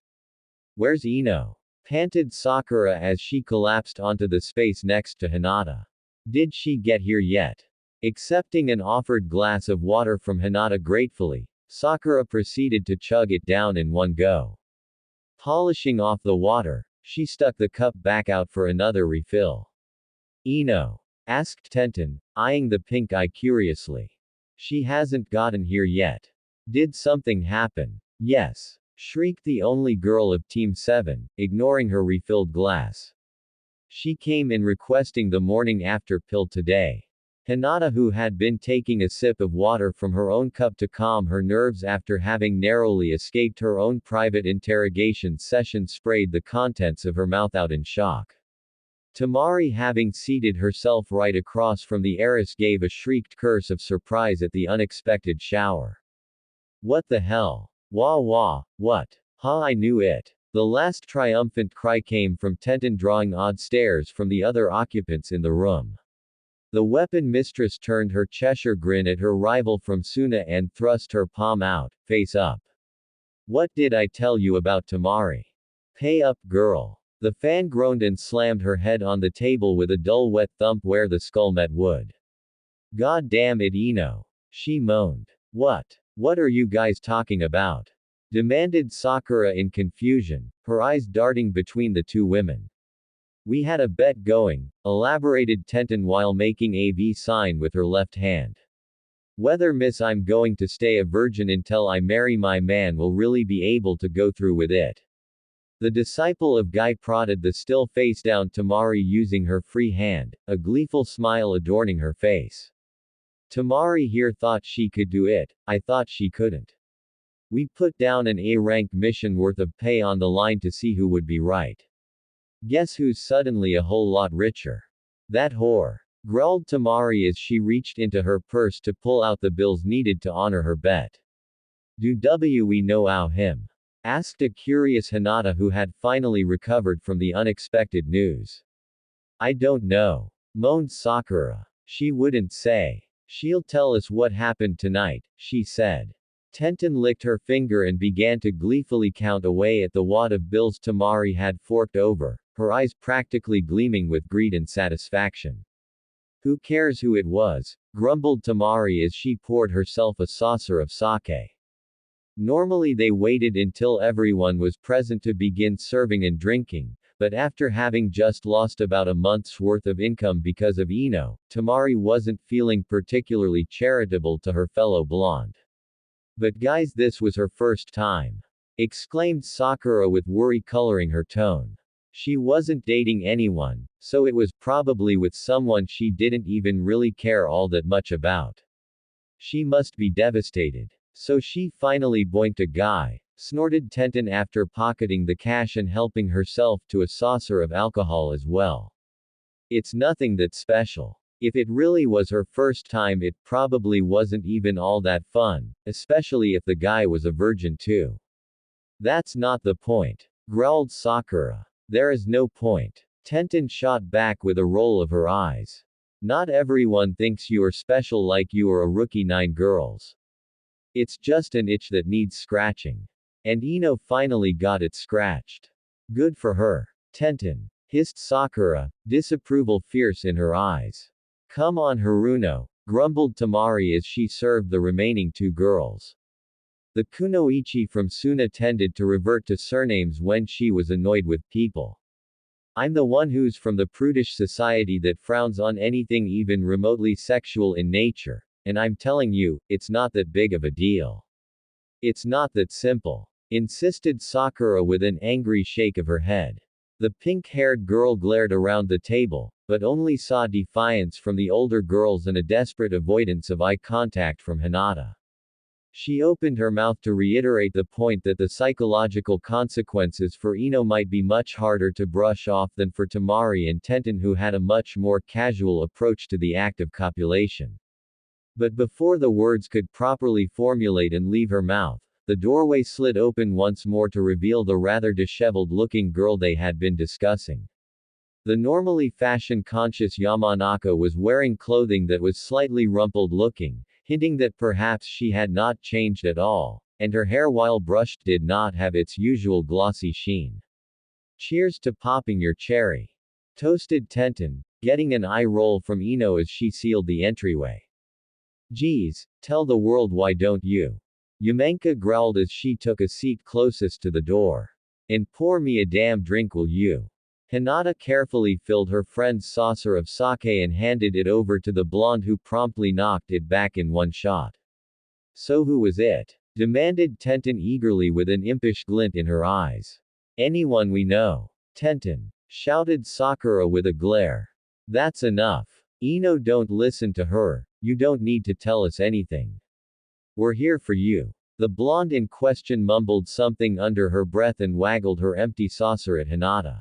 Where's Ino? Panted Sakura as she collapsed onto the space next to Hinata. Did she get here yet? Accepting an offered glass of water from Hinata gratefully, Sakura proceeded to chug it down in one go. Polishing off the water, she stuck the cup back out for another refill. Ino? Asked Tenten, eyeing the pink eye curiously. She hasn't gotten here yet. Did something happen? Yes, shrieked the only girl of Team 7, ignoring her refilled glass. She came in requesting the morning after pill today. Hinata, who had been taking a sip of water from her own cup to calm her nerves after having narrowly escaped her own private interrogation session, sprayed the contents of her mouth out in shock. Tamari, having seated herself right across from the heiress, gave a shrieked curse of surprise at the unexpected shower. What the hell? Wah, what? Ha, I knew it. The last triumphant cry came from Tenten, drawing odd stares from the other occupants in the room. The weapon mistress turned her Cheshire grin at her rival from Suna and thrust her palm out, face up. What did I tell you about Tamari? Pay up, girl. The fan groaned and slammed her head on the table with a dull wet thump where the skull met wood. God damn it, Ino. She moaned. What are you guys talking about? Demanded Sakura in confusion, her eyes darting between the two women. We had a bet going, elaborated Tenten while making a V sign with her left hand. Whether miss I'm going to stay a virgin until I marry my man will really be able to go through with it. The disciple of Guy prodded the still face down Tamari using her free hand, a gleeful smile adorning her face. Tamari here thought she could do it, I thought she couldn't. We put down an A-rank mission worth of pay on the line to see who would be right. Guess who's suddenly a whole lot richer? That whore. Growled Tamari as she reached into her purse to pull out the bills needed to honor her bet. Do we know him? Asked a curious Hinata who had finally recovered from the unexpected news. I don't know. Moaned Sakura. She wouldn't say. She'll tell us what happened tonight, she said. Tenten licked her finger and began to gleefully count away at the wad of bills Tamari had forked over, her eyes practically gleaming with greed and satisfaction. Who cares who it was? Grumbled Tamari as she poured herself a saucer of sake. Normally they waited until everyone was present to begin serving and drinking, but after having just lost about a month's worth of income because of Ino, Tamari wasn't feeling particularly charitable to her fellow blonde. But guys, this was her first time. Exclaimed Sakura with worry coloring her tone. She wasn't dating anyone, so it was probably with someone she didn't even really care all that much about. She must be devastated. So she finally boinked a guy, snorted Tenten after pocketing the cash and helping herself to a saucer of alcohol as well. It's nothing that special. If it really was her first time, it probably wasn't even all that fun, especially if the guy was a virgin too. That's not the point. Growled Sakura. There is no point. Tenten shot back with a roll of her eyes. Not everyone thinks you are special like you are a rookie 9 girls. It's just an itch that needs scratching. And Ino finally got it scratched. Good for her. Tenten. Hissed Sakura, disapproval fierce in her eyes. Come on Haruno, grumbled Tamari as she served the remaining 2 girls. The kunoichi from Suna tended to revert to surnames when she was annoyed with people. I'm the one who's from the prudish society that frowns on anything even remotely sexual in nature. And I'm telling you, it's not that big of a deal. It's not that simple. Insisted Sakura with an angry shake of her head. The pink-haired girl glared around the table, but only saw defiance from the older girls and a desperate avoidance of eye contact from Hinata. She opened her mouth to reiterate the point that the psychological consequences for Ino might be much harder to brush off than for Tamari and Tenten, who had a much more casual approach to the act of copulation. But before the words could properly formulate and leave her mouth, the doorway slid open once more to reveal the rather disheveled-looking girl they had been discussing. The normally fashion-conscious Yamanaka was wearing clothing that was slightly rumpled-looking, hinting that perhaps she had not changed at all, and her hair, while brushed, did not have its usual glossy sheen. Cheers to popping your cherry. Toasted Tenten, getting an eye roll from Ino as she sealed the entryway. Geez, tell the world why don't you? Yamenka growled as she took a seat closest to the door. And pour me a damn drink, will you? Hinata carefully filled her friend's saucer of sake and handed it over to the blonde, who promptly knocked it back in one shot. So who was it? Demanded Tenten eagerly with an impish glint in her eyes. Anyone we know. Tenten. Shouted Sakura with a glare. That's enough. Ino, don't listen to her, you don't need to tell us anything. We're here for you. The blonde in question mumbled something under her breath and waggled her empty saucer at Hinata.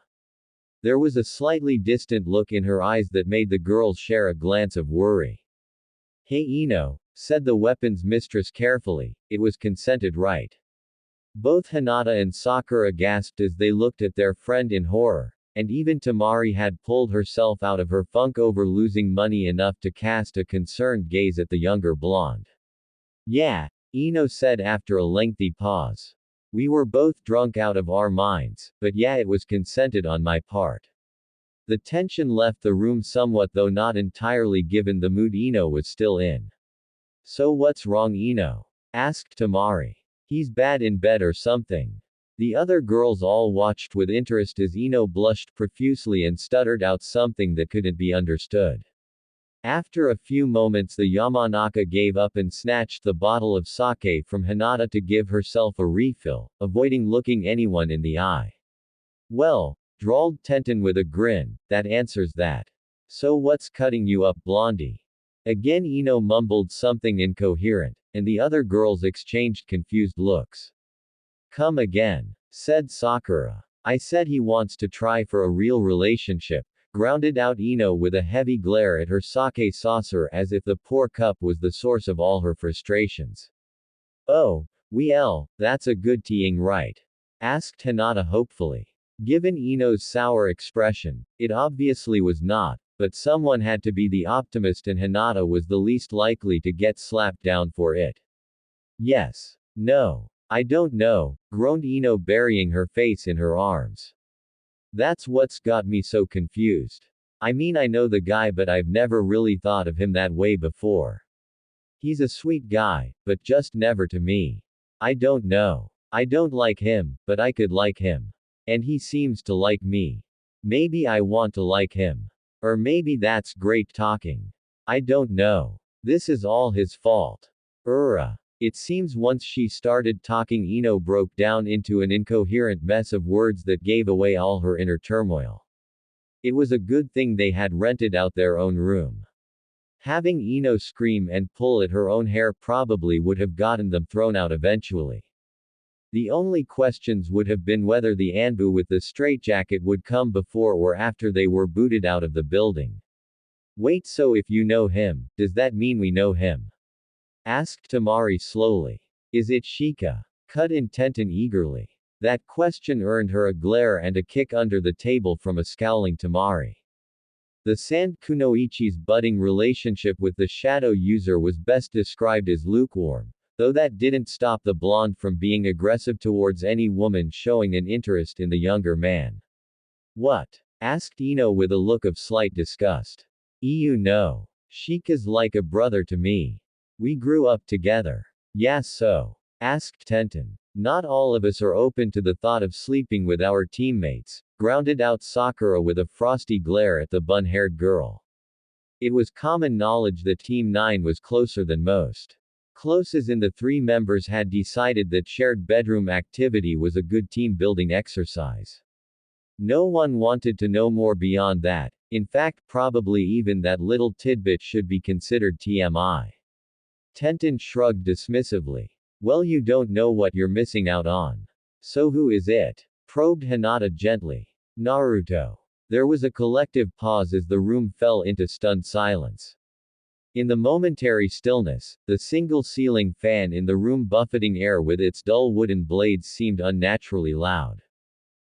There was a slightly distant look in her eyes that made the girls share a glance of worry. Hey Ino, said the weapons mistress carefully, it was consented, right? Both Hinata and Sakura gasped as they looked at their friend in horror. And even Tamari had pulled herself out of her funk over losing money enough to cast a concerned gaze at the younger blonde. Yeah, Ino said after a lengthy pause. We were both drunk out of our minds, but yeah, it was consented on my part. The tension left the room somewhat, though not entirely, given the mood Ino was still in. So what's wrong, Ino? Asked Tamari. He's bad in bed or something. The other girls all watched with interest as Ino blushed profusely and stuttered out something that couldn't be understood. After a few moments, the Yamanaka gave up and snatched the bottle of sake from Hinata to give herself a refill, avoiding looking anyone in the eye. Well, drawled Tenten with a grin, that answers that. So what's cutting you up, blondie? Again Ino mumbled something incoherent, and the other girls exchanged confused looks. Come again, said Sakura. I said he wants to try for a real relationship, grounded out Ino with a heavy glare at her sake saucer as if the poor cup was the source of all her frustrations. Oh, Well, that's a good teeing right. Asked Hinata hopefully. Given Ino's sour expression, it obviously was not, but someone had to be the optimist and Hinata was the least likely to get slapped down for it. Yes. No. I don't know, groaned Ino burying her face in her arms. That's what's got me so confused. I mean I know the guy but I've never really thought of him that way before. He's a sweet guy, but just never to me. I don't know. I don't like him, but I could like him. And he seems to like me. Maybe I want to like him. Or maybe that's great talking. I don't know. This is all his fault. It seems once she started talking Ino broke down into an incoherent mess of words that gave away all her inner turmoil. It was a good thing they had rented out their own room. Having Ino scream and pull at her own hair probably would have gotten them thrown out eventually. The only questions would have been whether the Anbu with the straitjacket would come before or after they were booted out of the building. Wait, so if you know him, does that mean we know him? Asked Tamari slowly. Is it Shika? Cut in Tenten eagerly. That question earned her a glare and a kick under the table from a scowling Tamari. The Sand Kunoichi's budding relationship with the shadow user was best described as lukewarm, though that didn't stop the blonde from being aggressive towards any woman showing an interest in the younger man. What? Asked Ino with a look of slight disgust. No. Shika's like a brother to me. We grew up together. Yeah, so? Asked Tenten. Not all of us are open to the thought of sleeping with our teammates, grounded out Sakura with a frosty glare at the bun-haired girl. It was common knowledge that Team 9 was closer than most. Close as in the three members had decided that shared bedroom activity was a good team-building exercise. No one wanted to know more beyond that, in fact probably even that little tidbit should be considered TMI. Tenten shrugged dismissively. Well, you don't know what you're missing out on. So who is it? Probed Hinata gently. Naruto. There was a collective pause as the room fell into stunned silence. In the momentary stillness, the single ceiling fan in the room buffeting air with its dull wooden blades seemed unnaturally loud.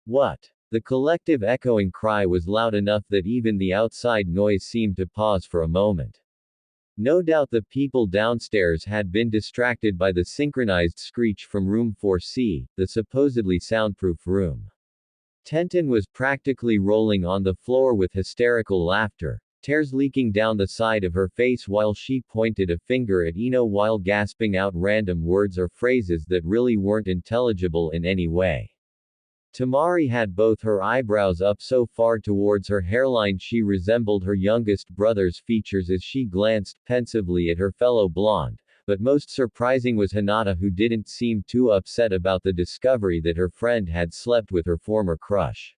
What? The collective echoing cry was loud enough that even the outside noise seemed to pause for a moment. No doubt the people downstairs had been distracted by the synchronized screech from room 4C, the supposedly soundproof room. Tenten was practically rolling on the floor with hysterical laughter, tears leaking down the side of her face while she pointed a finger at Ino while gasping out random words or phrases that really weren't intelligible in any way. Tamari had both her eyebrows up so far towards her hairline she resembled her youngest brother's features as she glanced pensively at her fellow blonde, but most surprising was Hinata, who didn't seem too upset about the discovery that her friend had slept with her former crush.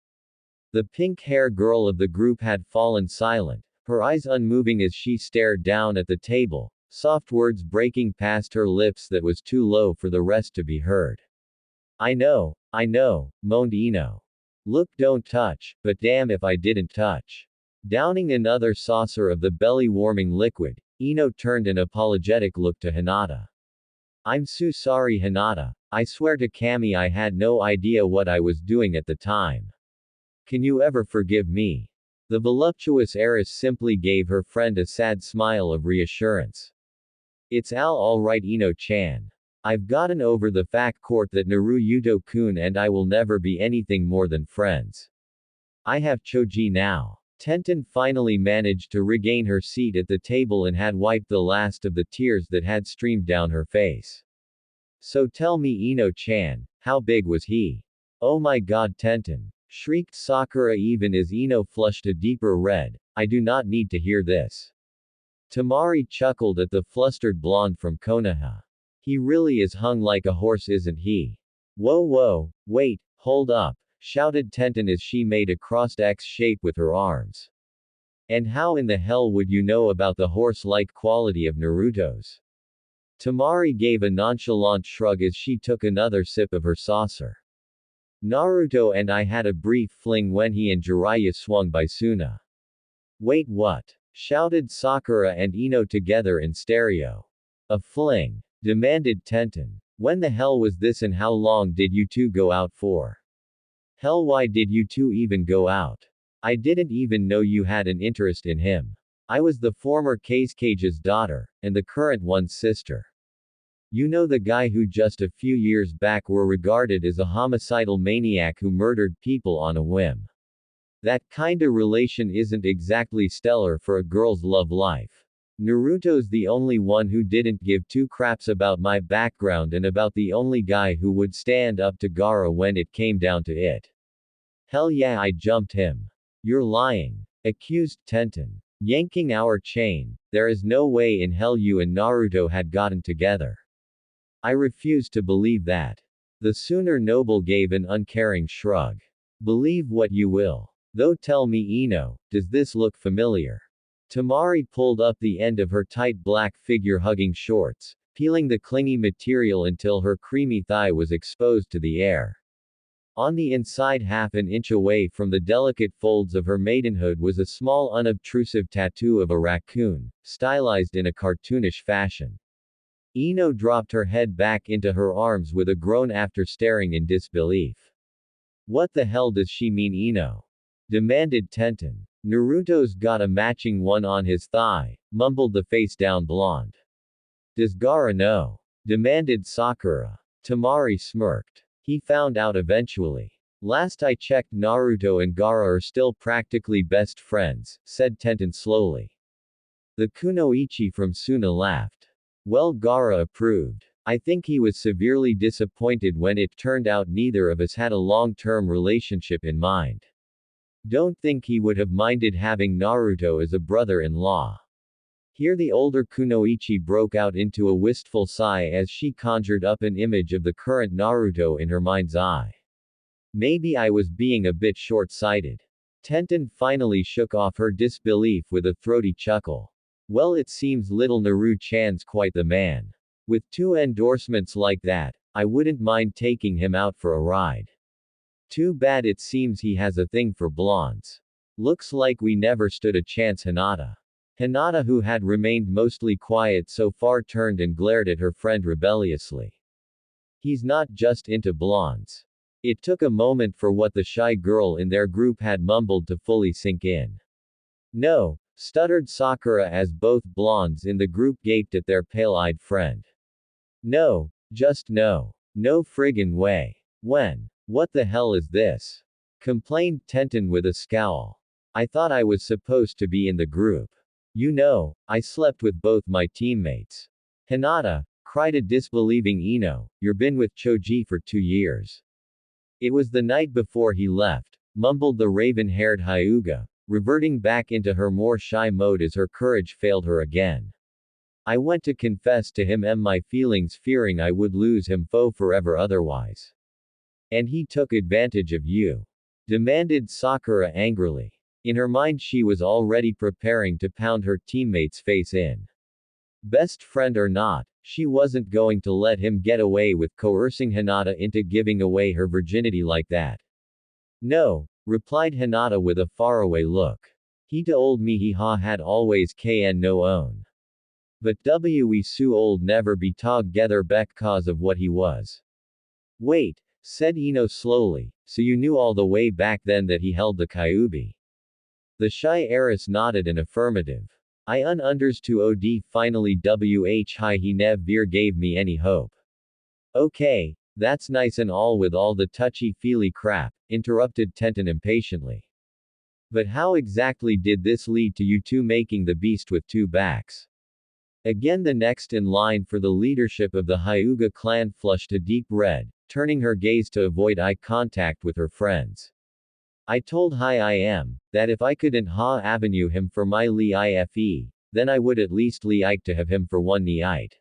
The pink-hair girl of the group had fallen silent, her eyes unmoving as she stared down at the table, soft words breaking past her lips that was too low for the rest to be heard. I know, moaned Ino. Look, don't touch, but damn if I didn't touch. Downing another saucer of the belly-warming liquid, Ino turned an apologetic look to Hinata. I'm so sorry, Hinata. I swear to Kami I had no idea what I was doing at the time. Can you ever forgive me? The voluptuous heiress simply gave her friend a sad smile of reassurance. It's all right, Ino-chan. I've gotten over the fact court that Naruto-kun and I will never be anything more than friends. I have Choji now. Tenten finally managed to regain her seat at the table and had wiped the last of the tears that had streamed down her face. So tell me, Ino-chan, how big was he? Oh my god, Tenten! Shrieked Sakura even as Ino flushed a deeper red. I do not need to hear this. Tamari chuckled at the flustered blonde from Konoha. He really is hung like a horse, isn't he? Whoa, wait, hold up, shouted Tenten as she made a crossed X shape with her arms. And how in the hell would you know about the horse-like quality of Naruto's? Tamari gave a nonchalant shrug as she took another sip of her saucer. Naruto and I had a brief fling when he and Jiraiya swung by Suna. Wait, what? Shouted Sakura and Ino together in stereo. A fling? Demanded Tenten. When the hell was this and how long did you two go out for? Hell, why did you two even go out? I didn't even know you had an interest in him. I was the former Cage's daughter, and the current one's sister. You know, the guy who just a few years back were regarded as a homicidal maniac who murdered people on a whim. That kinda relation isn't exactly stellar for a girl's love life. Naruto's the only one who didn't give two craps about my background and about the only guy who would stand up to Gaara when it came down to it. Hell yeah, I jumped him. You're lying, accused Tenten. Yanking our chain. There is no way in hell you and Naruto had gotten together. I refuse to believe that. The Sooner Noble gave an uncaring shrug. Believe what you will. Though tell me, Ino, does this look familiar? Tamari pulled up the end of her tight black figure-hugging shorts, peeling the clingy material until her creamy thigh was exposed to the air. On the inside, half an inch away from the delicate folds of her maidenhood, was a small unobtrusive tattoo of a raccoon, stylized in a cartoonish fashion. Ino dropped her head back into her arms with a groan after staring in disbelief. What the hell does she mean, Ino? Demanded Tenten. Naruto's got a matching one on his thigh, mumbled the face-down blonde. Does Gaara know? Demanded Sakura. Tamari smirked. He found out eventually. Last I checked, Naruto and Gaara are still practically best friends, said Tenten slowly. The kunoichi from Suna laughed. Well, Gaara approved. I think he was severely disappointed when it turned out neither of us had a long-term relationship in mind. Don't think he would have minded having Naruto as a brother-in-law. Here the older kunoichi broke out into a wistful sigh as she conjured up an image of the current Naruto in her mind's eye. Maybe I was being a bit short-sighted. Tenten finally shook off her disbelief with a throaty chuckle. Well, it seems little Naru-chan's quite the man. With two endorsements like that, I wouldn't mind taking him out for a ride. Too bad it seems he has a thing for blondes. Looks like we never stood a chance. Hinata. Hinata, who had remained mostly quiet so far, turned and glared at her friend rebelliously. He's not just into blondes. It took a moment for what the shy girl in their group had mumbled to fully sink in. No, stuttered Sakura as both blondes in the group gaped at their pale-eyed friend. No, just no. No friggin' way. When? What the hell is this? Complained Tenten with a scowl. I thought I was supposed to be in the group. You know, I slept with both my teammates. Hinata, cried a disbelieving Ino, you've been with Choji for 2 years. It was the night before he left, mumbled the raven-haired Hyuga, reverting back into her more shy mode as her courage failed her again. I went to confess to him my feelings, fearing I would lose him forever otherwise. And he took advantage of you? Demanded Sakura angrily. In her mind she was already preparing to pound her teammate's face in. Best friend or not, she wasn't going to let him get away with coercing Hinata into giving away her virginity like that. No, replied Hinata with a faraway look. He told me he had always kn no own. But we su old never be together cause of what he was. Wait, said Ino slowly, so you knew all the way back then that he held the Kyuubi. The shy heiress nodded an affirmative. I understood. Finally he never gave me any hope. Okay, that's nice and all with all the touchy-feely crap, interrupted Tenten impatiently. But how exactly did this lead to you two making the beast with two backs? Again the next in line for the leadership of the Hyuga clan flushed a deep red, turning her gaze to avoid eye contact with her friends. I told I am, that if I couldn't avenue him for my Li Ife, then I would at least Li Ike to have him for one night.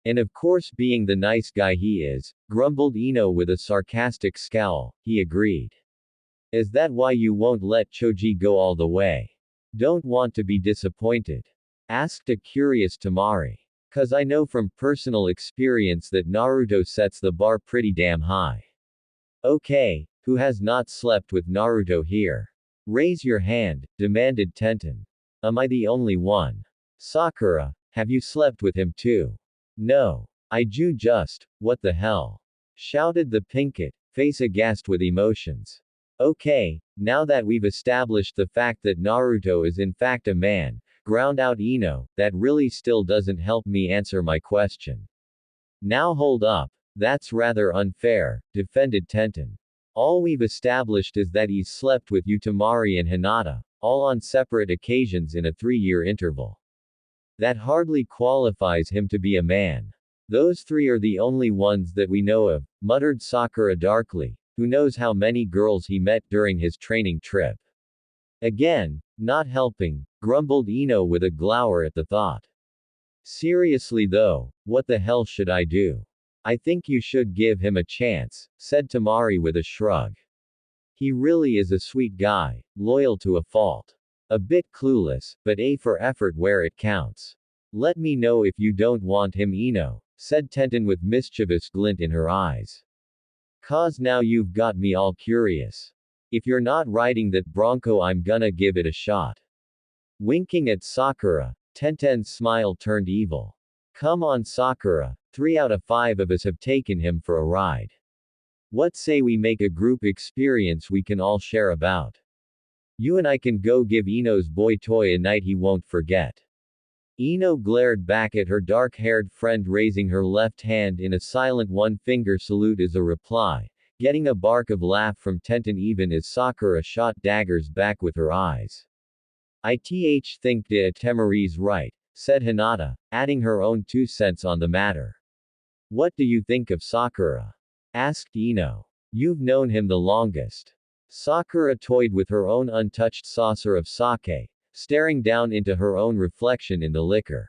And of course, being the nice guy he is, grumbled Ino with a sarcastic scowl, he agreed. Is that why you won't let Choji go all the way? Don't want to be disappointed? Asked a curious Tamari. Cause I know from personal experience that Naruto sets the bar pretty damn high. Okay, who has not slept with Naruto here? Raise your hand, demanded Tenten. Am I the only one? Sakura, have you slept with him too? No. What the hell? Shouted the pinkett, face aghast with emotions. Okay, now that we've established the fact that Naruto is in fact a man, ground out Ino, that really still doesn't help me answer my question. Now hold up. That's rather unfair, defended Tenten. All we've established is that he's slept with Utamari and Hinata, all on separate occasions in a 3-year interval. That hardly qualifies him to be a man. Those 3 are the only ones that we know of, muttered Sakura darkly. Who knows how many girls he met during his training trip. Again, not helping, grumbled Ino with a glower at the thought. Seriously though, what the hell should I do? I think you should give him a chance, said Tamari with a shrug. He really is a sweet guy, loyal to a fault. A bit clueless, but A for effort where it counts. Let me know if you don't want him, Ino, said Tenten with mischievous glint in her eyes. 'Cause now you've got me all curious. If you're not riding that bronco, I'm gonna give it a shot. Winking at Sakura, Tenten's smile turned evil. Come on Sakura, 3 out of 5 of us have taken him for a ride. What say we make a group experience we can all share about? You and I can go give Ino's boy toy a night he won't forget. Ino glared back at her dark-haired friend, raising her left hand in a silent one-finger salute as a reply, getting a bark of laugh from Tenten even as Sakura shot daggers back with her eyes. I think de Temari's right, said Hinata, adding her own 2 cents on the matter. What do you think of Sakura? Asked Ino. You've known him the longest. Sakura toyed with her own untouched saucer of sake, staring down into her own reflection in the liquor.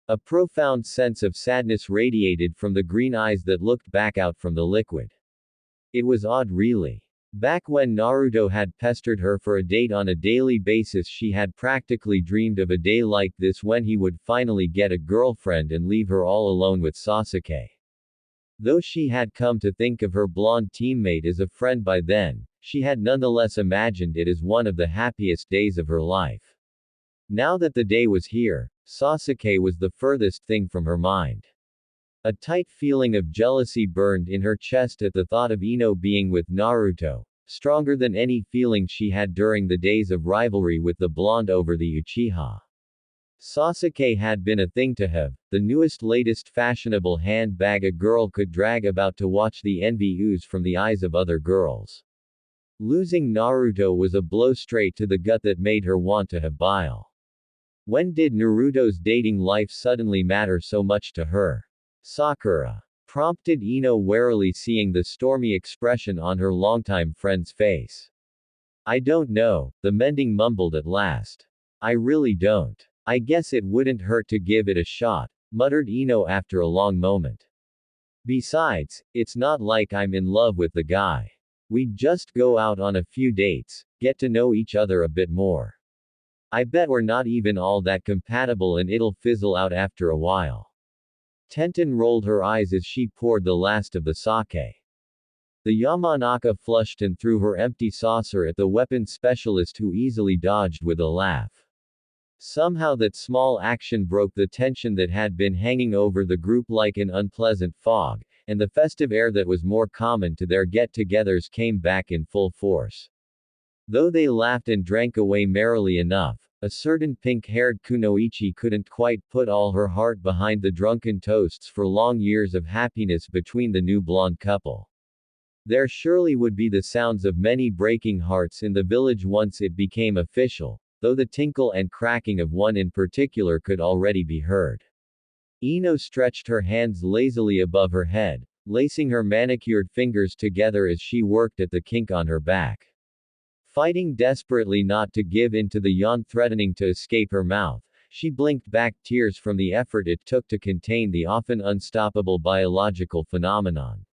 A profound sense of sadness radiated from the green eyes that looked back out from the liquid. It was odd really. Back when Naruto had pestered her for a date on a daily basis, she had practically dreamed of a day like this when he would finally get a girlfriend and leave her all alone with Sasuke. Though she had come to think of her blonde teammate as a friend by then, she had nonetheless imagined it as one of the happiest days of her life. Now that the day was here, Sasuke was the furthest thing from her mind. A tight feeling of jealousy burned in her chest at the thought of Ino being with Naruto, stronger than any feeling she had during the days of rivalry with the blonde over the Uchiha. Sasuke had been a thing to have, the newest latest fashionable handbag a girl could drag about to watch the envy ooze from the eyes of other girls. Losing Naruto was a blow straight to the gut that made her want to have bile. When did Naruto's dating life suddenly matter so much to her? Sakura. Prompted Ino, warily seeing the stormy expression on her longtime friend's face. I don't know, the mending mumbled at last. I really don't. I guess it wouldn't hurt to give it a shot, muttered Ino after a long moment. Besides, it's not like I'm in love with the guy. We'd just go out on a few dates, get to know each other a bit more. I bet we're not even all that compatible and it'll fizzle out after a while. Tenten rolled her eyes as she poured the last of the sake. The Yamanaka flushed and threw her empty saucer at the weapons specialist, who easily dodged with a laugh. Somehow that small action broke the tension that had been hanging over the group like an unpleasant fog, and the festive air that was more common to their get-togethers came back in full force. Though they laughed and drank away merrily enough, a certain pink-haired kunoichi couldn't quite put all her heart behind the drunken toasts for long years of happiness between the new blonde couple. There surely would be the sounds of many breaking hearts in the village once it became official, though the tinkle and cracking of one in particular could already be heard. Ino stretched her hands lazily above her head, lacing her manicured fingers together as she worked at the kink on her back. Fighting desperately not to give in to the yawn threatening to escape her mouth, she blinked back tears from the effort it took to contain the often unstoppable biological phenomenon.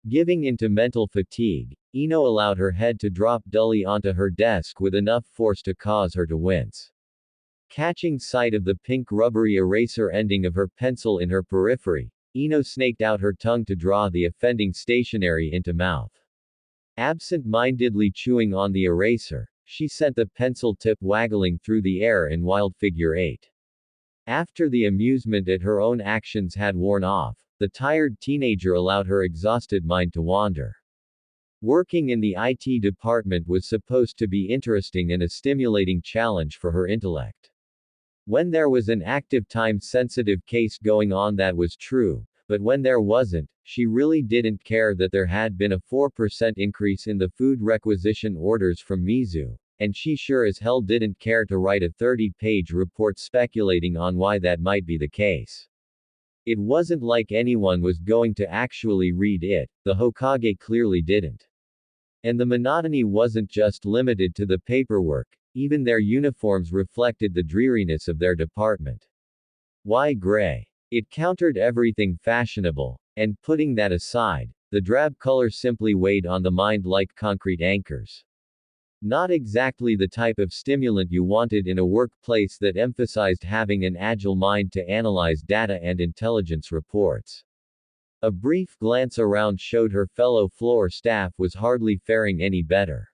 Giving into mental fatigue, Ino allowed her head to drop dully onto her desk with enough force to cause her to wince. Catching sight of the pink rubbery eraser ending of her pencil in her periphery, Ino snaked out her tongue to draw the offending stationery into mouth. Absent-mindedly chewing on the eraser, she sent the pencil tip waggling through the air in wild figure 8. After the amusement at her own actions had worn off, the tired teenager allowed her exhausted mind to wander. Working in the IT department was supposed to be interesting and a stimulating challenge for her intellect. When there was an active time-sensitive case going on, that was true, but when there wasn't, she really didn't care that there had been a 4% increase in the food requisition orders from Mizu, and she sure as hell didn't care to write a 30-page report speculating on why that might be the case. It wasn't like anyone was going to actually read it, the Hokage clearly didn't. And the monotony wasn't just limited to the paperwork, even their uniforms reflected the dreariness of their department. Why gray? It countered everything fashionable, and putting that aside, the drab color simply weighed on the mind like concrete anchors. Not exactly the type of stimulant you wanted in a workplace that emphasized having an agile mind to analyze data and intelligence reports. A brief glance around showed her fellow floor staff was hardly faring any better.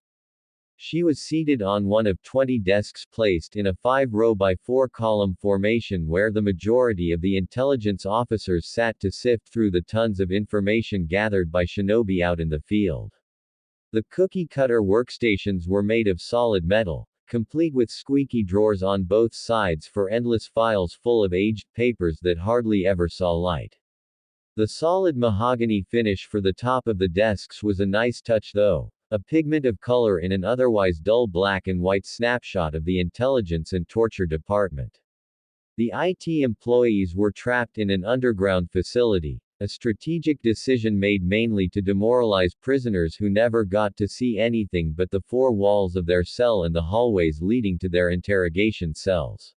She was seated on one of 20 desks placed in a 5-row by 4-column formation where the majority of the intelligence officers sat to sift through the tons of information gathered by Shinobi out in the field. The cookie-cutter workstations were made of solid metal, complete with squeaky drawers on both sides for endless files full of aged papers that hardly ever saw light. The solid mahogany finish for the top of the desks was a nice touch though, a pigment of color in an otherwise dull black and white snapshot of the intelligence and torture department. The IT employees were trapped in an underground facility, a strategic decision made mainly to demoralize prisoners who never got to see anything but the 4 walls of their cell and the hallways leading to their interrogation cells.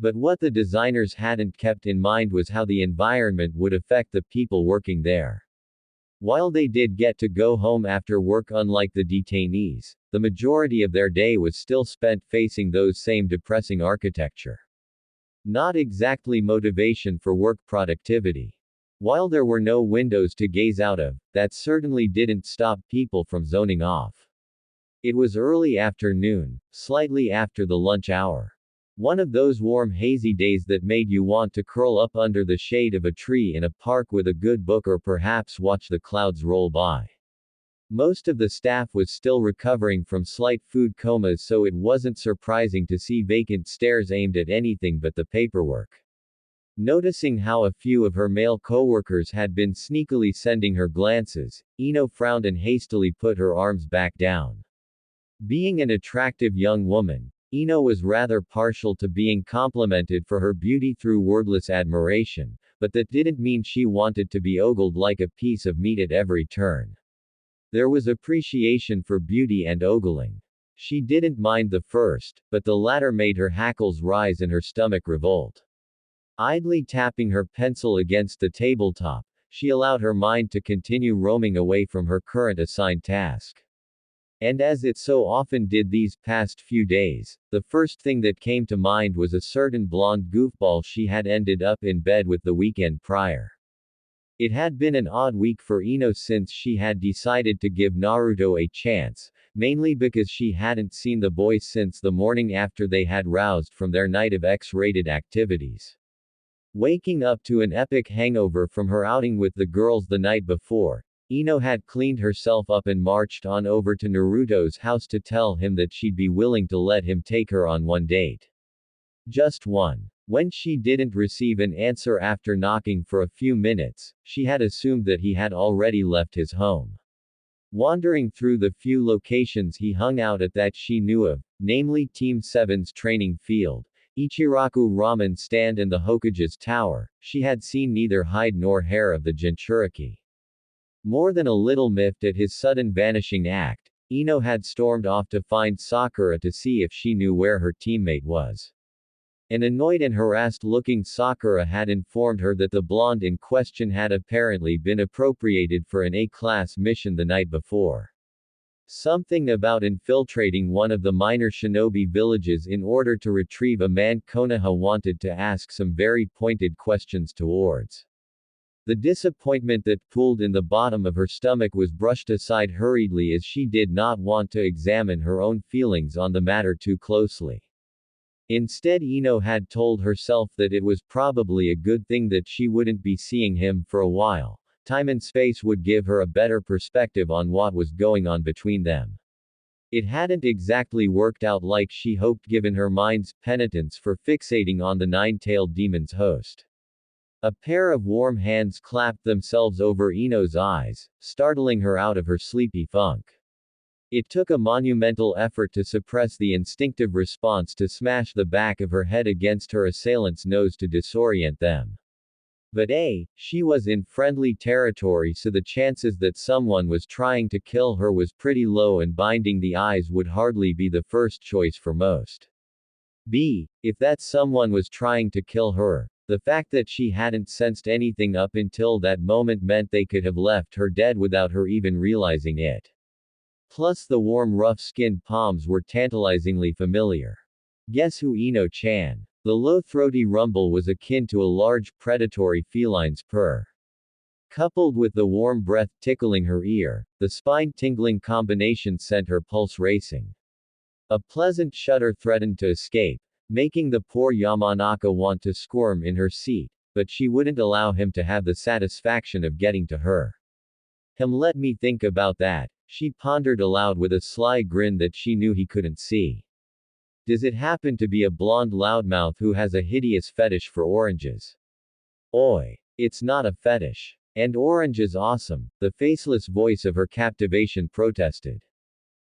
But what the designers hadn't kept in mind was how the environment would affect the people working there. While they did get to go home after work, unlike the detainees, the majority of their day was still spent facing those same depressing architecture. Not exactly motivation for work productivity. While there were no windows to gaze out of, that certainly didn't stop people from zoning off. It was early afternoon, slightly after the lunch hour. One of those warm hazy days that made you want to curl up under the shade of a tree in a park with a good book or perhaps watch the clouds roll by. Most of the staff was still recovering from slight food comas, so it wasn't surprising to see vacant stares aimed at anything but the paperwork. Noticing how a few of her male coworkers had been sneakily sending her glances, Ino frowned and hastily put her arms back down. Being an attractive young woman, Ino was rather partial to being complimented for her beauty through wordless admiration, but that didn't mean she wanted to be ogled like a piece of meat at every turn. There was appreciation for beauty and ogling. She didn't mind the first, but the latter made her hackles rise and her stomach revolt. Idly tapping her pencil against the tabletop, she allowed her mind to continue roaming away from her current assigned task. And as it so often did these past few days, the first thing that came to mind was a certain blonde goofball she had ended up in bed with the weekend prior. It had been an odd week for Ino since she had decided to give Naruto a chance, mainly because she hadn't seen the boy since the morning after they had roused from their night of X-rated activities. Waking up to an epic hangover from her outing with the girls the night before, Ino had cleaned herself up and marched on over to Naruto's house to tell him that she'd be willing to let him take her on one date. Just one. When she didn't receive an answer after knocking for a few minutes, she had assumed that he had already left his home. Wandering through the few locations he hung out at that she knew of, namely Team 7's training field, Ichiraku Ramen Stand and the Hokage's Tower, she had seen neither hide nor hair of the Jinchuriki. More than a little miffed at his sudden vanishing act, Ino had stormed off to find Sakura to see if she knew where her teammate was. An annoyed and harassed-looking Sakura had informed her that the blonde in question had apparently been appropriated for an A-class mission the night before. Something about infiltrating one of the minor shinobi villages in order to retrieve a man Konoha wanted to ask some very pointed questions towards. The disappointment that pooled in the bottom of her stomach was brushed aside hurriedly as she did not want to examine her own feelings on the matter too closely. Instead, Ino had told herself that it was probably a good thing that she wouldn't be seeing him for a while. Time and space would give her a better perspective on what was going on between them. It hadn't exactly worked out like she hoped given her mind's penitence for fixating on the nine-tailed demon's host. A pair of warm hands clapped themselves over Ino's eyes, startling her out of her sleepy funk. It took a monumental effort to suppress the instinctive response to smash the back of her head against her assailant's nose to disorient them. But she was in friendly territory, so the chances that someone was trying to kill her was pretty low, and binding the eyes would hardly be the first choice for most. If that someone was trying to kill her, the fact that she hadn't sensed anything up until that moment meant they could have left her dead without her even realizing it. Plus the warm rough-skinned palms were tantalizingly familiar. Guess who, Ino-chan? The low throaty rumble was akin to a large predatory feline's purr. Coupled with the warm breath tickling her ear, the spine-tingling combination sent her pulse racing. A pleasant shudder threatened to escape, making the poor Yamanaka want to squirm in her seat, but she wouldn't allow him to have the satisfaction of getting to her. Let me think about that, she pondered aloud with a sly grin that she knew he couldn't see. Does it happen to be a blonde loudmouth who has a hideous fetish for oranges? Oi! It's not a fetish. And orange is awesome, the faceless voice of her captivation protested.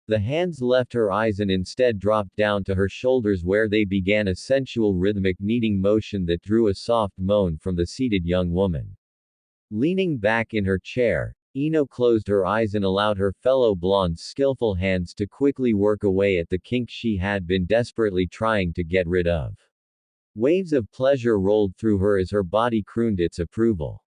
The hands left her eyes and instead dropped down to her shoulders, where they began a sensual rhythmic kneading motion that drew a soft moan from the seated young woman. Leaning back in her chair, Ino closed her eyes and allowed her fellow blonde's skillful hands to quickly work away at the kink she had been desperately trying to get rid of. Waves of pleasure rolled through her as her body crooned its approval.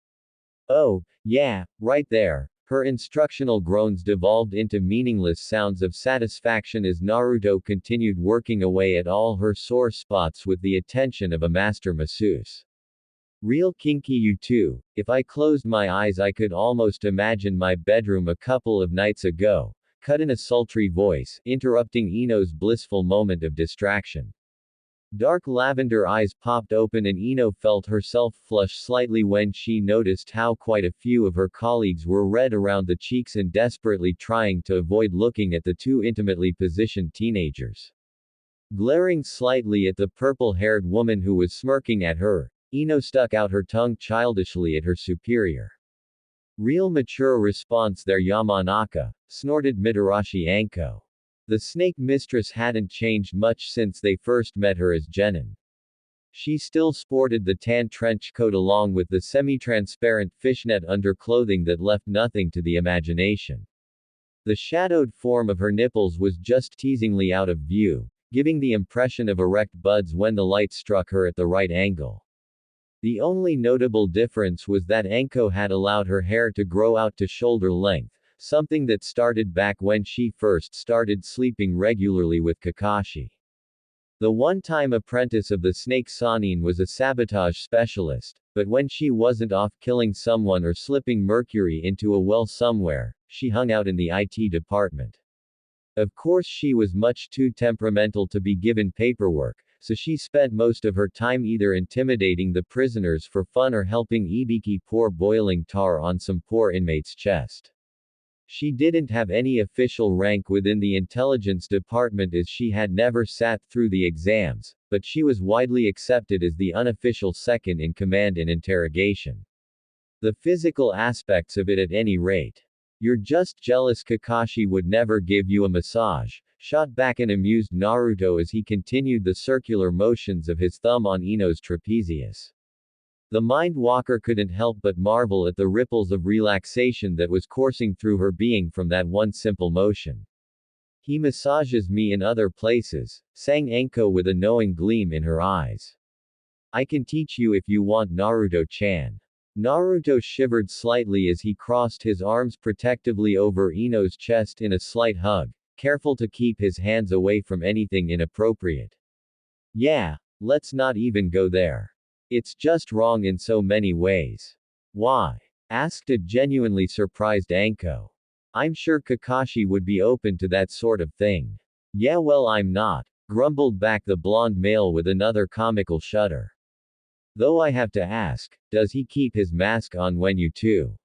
Oh, yeah, right there. Her instructional groans devolved into meaningless sounds of satisfaction as Naruto continued working away at all her sore spots with the attention of a master masseuse. Real kinky you too. If I closed my eyes I could almost imagine my bedroom a couple of nights ago, cut in a sultry voice, interrupting Ino's blissful moment of distraction. Dark lavender eyes popped open and Ino felt herself flush slightly when she noticed how quite a few of her colleagues were red around the cheeks and desperately trying to avoid looking at the two intimately positioned teenagers. Glaring slightly at the purple-haired woman who was smirking at her, Ino stuck out her tongue childishly at her superior. Real mature response there, Yamanaka, snorted Mitarashi Anko. The snake mistress hadn't changed much since they first met her as Genin. She still sported the tan trench coat along with the semi-transparent fishnet underclothing that left nothing to the imagination. The shadowed form of her nipples was just teasingly out of view, giving the impression of erect buds when the light struck her at the right angle. The only notable difference was that Anko had allowed her hair to grow out to shoulder length, something that started back when she first started sleeping regularly with Kakashi. The one-time apprentice of the Snake Sanin was a sabotage specialist, but when she wasn't off killing someone or slipping mercury into a well somewhere, she hung out in the IT department. Of course she was much too temperamental to be given paperwork, so she spent most of her time either intimidating the prisoners for fun or helping Ibiki pour boiling tar on some poor inmate's chest. She didn't have any official rank within the intelligence department as she had never sat through the exams, but she was widely accepted as the unofficial second in command in interrogation. The physical aspects of it at any rate. You're just jealous Kakashi would never give you a massage, shot back an amused Naruto as he continued the circular motions of his thumb on Ino's trapezius. The Mind Walker couldn't help but marvel at the ripples of relaxation that was coursing through her being from that one simple motion. He massages me in other places, sang Anko with a knowing gleam in her eyes. I can teach you if you want, Naruto-chan. Naruto shivered slightly as he crossed his arms protectively over Ino's chest in a slight hug, careful to keep his hands away from anything inappropriate. Yeah, let's not even go there. It's just wrong in so many ways. Why? Asked a genuinely surprised Anko. I'm sure Kakashi would be open to that sort of thing. Yeah, well, I'm not. grumbled back the blonde male with another comical shudder. Though I have to ask, does he keep his mask on when you two?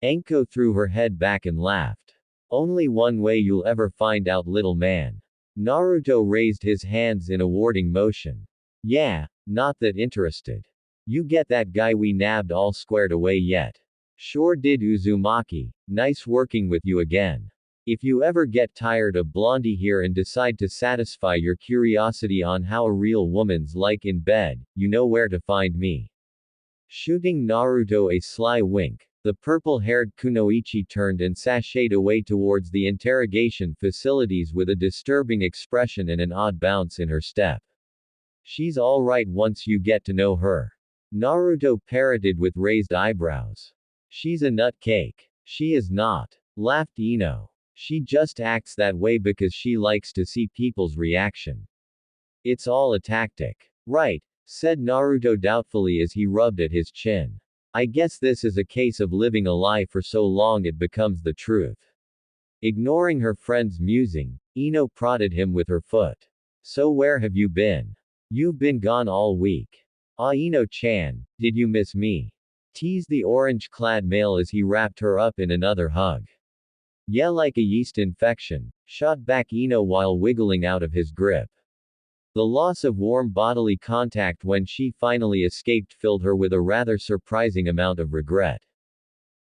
Enko threw her head back and laughed. Only one way you'll ever find out, little man. Naruto raised his hands in a warding motion. Yeah, not that interested. You get that guy we nabbed all squared away yet? Sure did, Uzumaki. Nice working with you again. If you ever get tired of Blondie here and decide to satisfy your curiosity on how a real woman's like in bed, you know where to find me. Shooting Naruto a sly wink, the purple-haired Kunoichi turned and sashayed away towards the interrogation facilities with a disturbing expression and an odd bounce in her step. She's all right once you get to know her. Naruto parroted with raised eyebrows. She's a nutcake. She is not, laughed Ino. She just acts that way because she likes to see people's reaction. It's all a tactic. Right, said Naruto doubtfully as he rubbed at his chin. I guess this is a case of living a lie for so long it becomes the truth. Ignoring her friend's musing, Ino prodded him with her foot. So where have you been? You've been gone all week. Ah, Ino-chan, did you miss me? Teased the orange-clad male as he wrapped her up in another hug. Yeah, like a yeast infection, shot back Ino while wiggling out of his grip. The loss of warm bodily contact when she finally escaped filled her with a rather surprising amount of regret.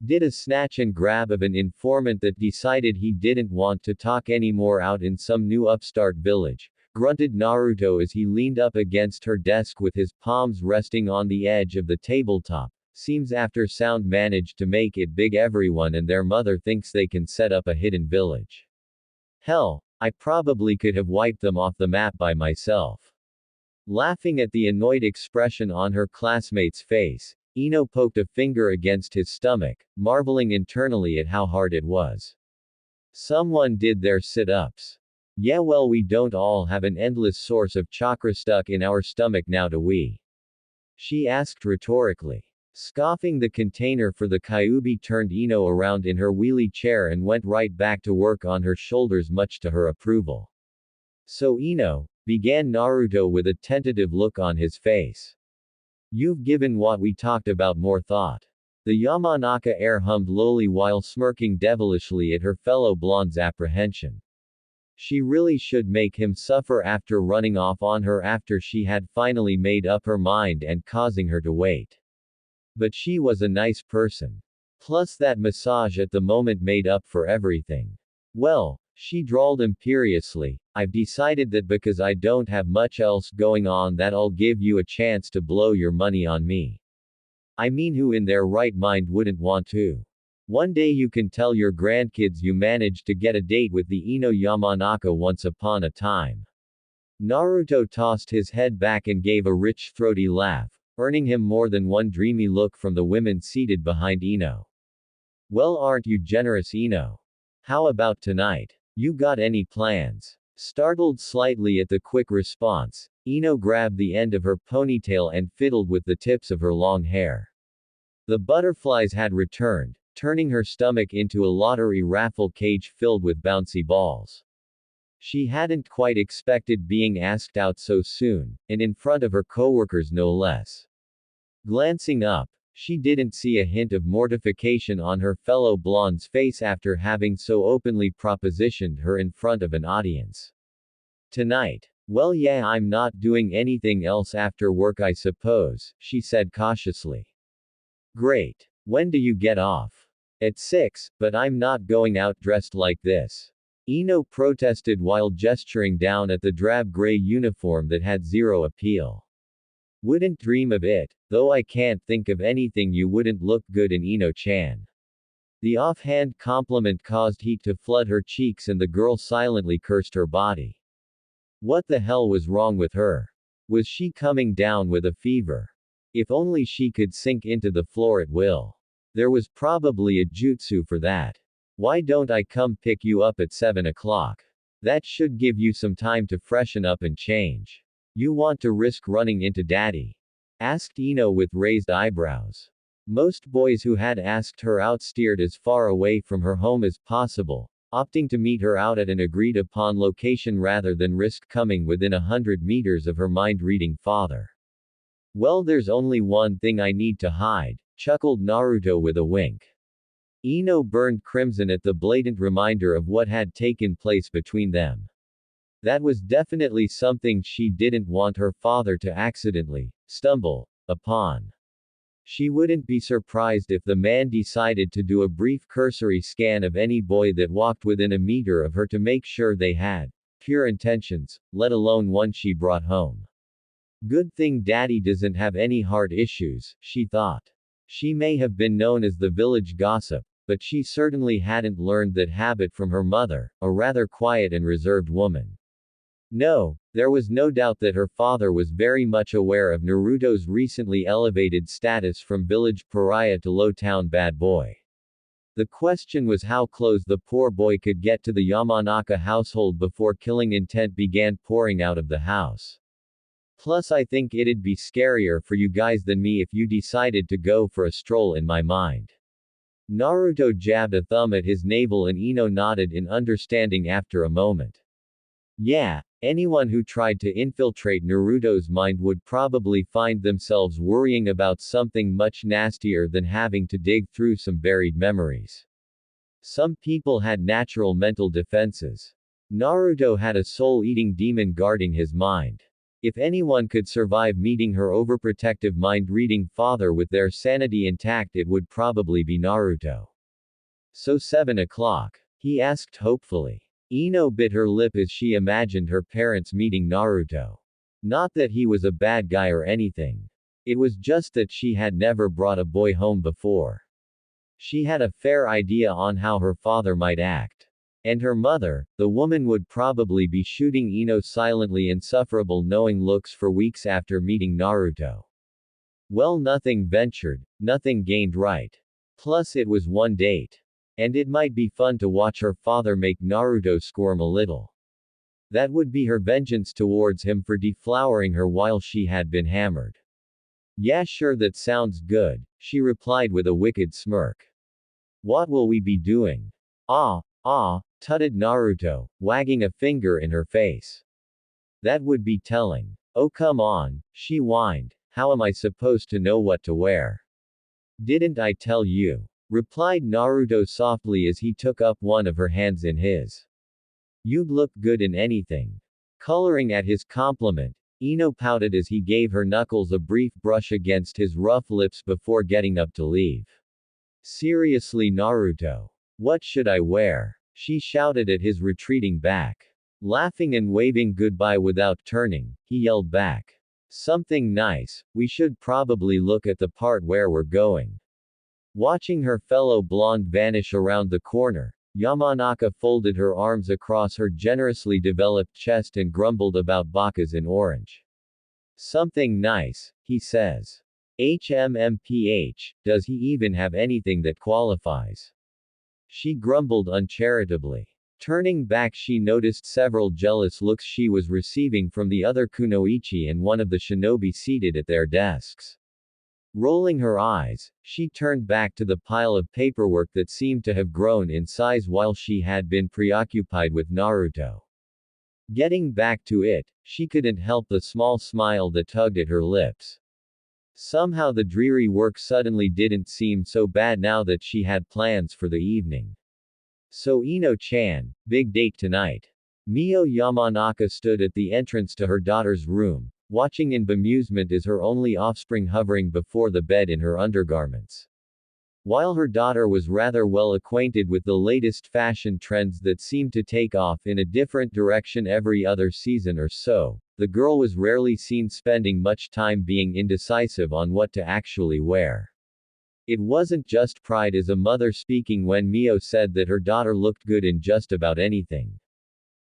Did a snatch and grab of an informant that decided he didn't want to talk anymore out in some new upstart village, grunted Naruto as he leaned up against her desk with his palms resting on the edge of the tabletop. Seems after sound managed to make it big, everyone and their mother thinks they can set up a hidden village. Hell, I probably could have wiped them off the map by myself. Laughing at the annoyed expression on her classmate's face, Ino poked a finger against his stomach, marveling internally at how hard it was. Someone did their sit-ups. Yeah, well, we don't all have an endless source of chakra stuck in our stomach now, do we? She asked rhetorically. Scoffing, the container for the Kyuubi turned Ino around in her wheelie chair and went right back to work on her shoulders, much to her approval. So Ino, began Naruto with a tentative look on his face. You've given what we talked about more thought. The Yamanaka heir hummed lowly while smirking devilishly at her fellow blonde's apprehension. She really should make him suffer after running off on her after she had finally made up her mind and causing her to wait. But she was a nice person. Plus that massage at the moment made up for everything. Well, she drawled imperiously, I've decided that because I don't have much else going on that I'll give you a chance to blow your money on me. I mean, who in their right mind wouldn't want to? One day you can tell your grandkids you managed to get a date with the Ino Yamanaka once upon a time. Naruto tossed his head back and gave a rich throaty laugh, earning him more than one dreamy look from the women seated behind Ino. Well, aren't you generous, Ino? How about tonight? You got any plans? Startled slightly at the quick response, Ino grabbed the end of her ponytail and fiddled with the tips of her long hair. The butterflies had returned, turning her stomach into a lottery raffle cage filled with bouncy balls. She hadn't quite expected being asked out so soon, and in front of her coworkers no less. Glancing up, she didn't see a hint of mortification on her fellow blonde's face after having so openly propositioned her in front of an audience. Tonight? Well, yeah, I'm not doing anything else after work, I suppose, she said cautiously. Great. When do you get off? At 6, but I'm not going out dressed like this. Ino protested while gesturing down at the drab gray uniform that had zero appeal. Wouldn't dream of it, though I can't think of anything you wouldn't look good in, Ino-chan. The offhand compliment caused heat to flood her cheeks and the girl silently cursed her body. What the hell was wrong with her? Was she coming down with a fever? If only she could sink into the floor at will. There was probably a jutsu for that. Why don't I come pick you up at 7 o'clock? That should give you some time to freshen up and change. You want to risk running into daddy? Asked Ino with raised eyebrows. Most boys who had asked her out steered as far away from her home as possible, opting to meet her out at an agreed-upon location rather than risk coming within 100 meters of her mind-reading father. Well, there's only one thing I need to hide, chuckled Naruto with a wink. Ino burned crimson at the blatant reminder of what had taken place between them. That was definitely something she didn't want her father to accidentally stumble upon. She wouldn't be surprised if the man decided to do a brief cursory scan of any boy that walked within a meter of her to make sure they had pure intentions, let alone one she brought home. Good thing daddy doesn't have any heart issues, she thought. She may have been known as the village gossip, but she certainly hadn't learned that habit from her mother, a rather quiet and reserved woman. No, there was no doubt that her father was very much aware of Naruto's recently elevated status from village pariah to low-town bad boy. The question was how close the poor boy could get to the Yamanaka household before killing intent began pouring out of the house. Plus, I think it'd be scarier for you guys than me if you decided to go for a stroll in my mind. Naruto jabbed a thumb at his navel and Ino nodded in understanding after a moment. Yeah, anyone who tried to infiltrate Naruto's mind would probably find themselves worrying about something much nastier than having to dig through some buried memories. Some people had natural mental defenses. Naruto had a soul-eating demon guarding his mind. If anyone could survive meeting her overprotective mind-reading father with their sanity intact, it would probably be Naruto. So 7 o'clock? He asked hopefully. Ino bit her lip as she imagined her parents meeting Naruto. Not that he was a bad guy or anything. It was just that she had never brought a boy home before. She had a fair idea on how her father might act. And her mother, the woman, would probably be shooting Ino silently insufferable knowing looks for weeks after meeting Naruto. Well, nothing ventured, nothing gained, right? Plus it was one date. And it might be fun to watch her father make Naruto squirm a little. That would be her vengeance towards him for deflowering her while she had been hammered. Yeah, sure, that sounds good, she replied with a wicked smirk. What will we be doing? Tutted Naruto, wagging a finger in her face. That would be telling. Oh come on, she whined, how am I supposed to know what to wear? Didn't I tell you? Replied Naruto softly as he took up one of her hands in his. You'd look good in anything. Coloring at his compliment, Ino pouted as he gave her knuckles a brief brush against his rough lips before getting up to leave. Seriously, Naruto. What should I wear? She shouted at his retreating back. Laughing and waving goodbye without turning, he yelled back. Something nice, we should probably look at the part where we're going. Watching her fellow blonde vanish around the corner, Yamanaka folded her arms across her generously developed chest and grumbled about bakas in orange. Something nice, he says. HMMPH, does he even have anything that qualifies? She grumbled uncharitably. Turning back, she noticed several jealous looks she was receiving from the other kunoichi and one of the shinobi seated at their desks. Rolling her eyes, she turned back to the pile of paperwork that seemed to have grown in size while she had been preoccupied with Naruto. Getting back to it, she couldn't help the small smile that tugged at her lips. Somehow the dreary work suddenly didn't seem so bad now that she had plans for the evening. So Ino-chan, big date tonight. Mio Yamanaka stood at the entrance to her daughter's room, watching in bemusement as her only offspring hovering before the bed in her undergarments. While her daughter was rather well acquainted with the latest fashion trends that seemed to take off in a different direction every other season or so, the girl was rarely seen spending much time being indecisive on what to actually wear. It wasn't just pride as a mother speaking when Mio said that her daughter looked good in just about anything.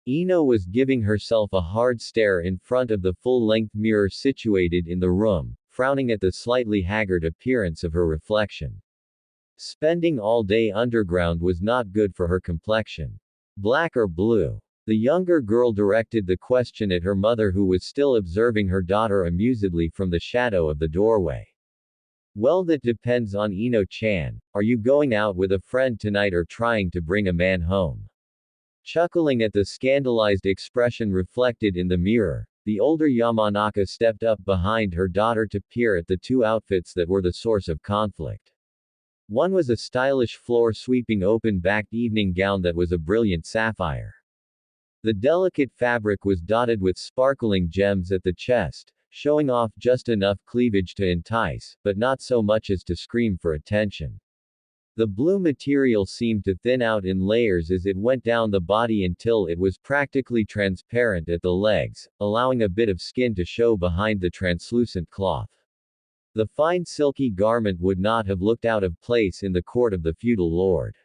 Ino was giving herself a hard stare in front of the full-length mirror situated in the room, frowning at the slightly haggard appearance of her reflection. Spending all day underground was not good for her complexion. Black or blue? The younger girl directed the question at her mother, who was still observing her daughter amusedly from the shadow of the doorway. Well, that depends on Ino-chan. Are you going out with a friend tonight or trying to bring a man home? Chuckling at the scandalized expression reflected in the mirror, the older Yamanaka stepped up behind her daughter to peer at the two outfits that were the source of conflict. One was a stylish floor-sweeping open-backed evening gown that was a brilliant sapphire. The delicate fabric was dotted with sparkling gems at the chest, showing off just enough cleavage to entice, but not so much as to scream for attention. The blue material seemed to thin out in layers as it went down the body until it was practically transparent at the legs, allowing a bit of skin to show behind the translucent cloth. The fine silky garment would not have looked out of place in the court of the feudal lord.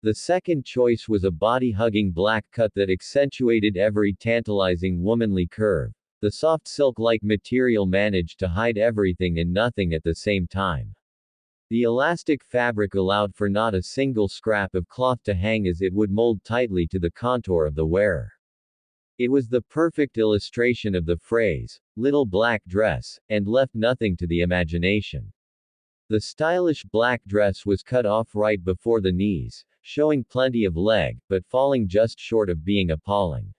The second choice was a body-hugging black cut that accentuated every tantalizing womanly curve. The soft silk-like material managed to hide everything and nothing at the same time. The elastic fabric allowed for not a single scrap of cloth to hang as it would mold tightly to the contour of the wearer. It was the perfect illustration of the phrase, "little black dress," and left nothing to the imagination. The stylish black dress was cut off right before the knees, showing plenty of leg, but falling just short of being appalling.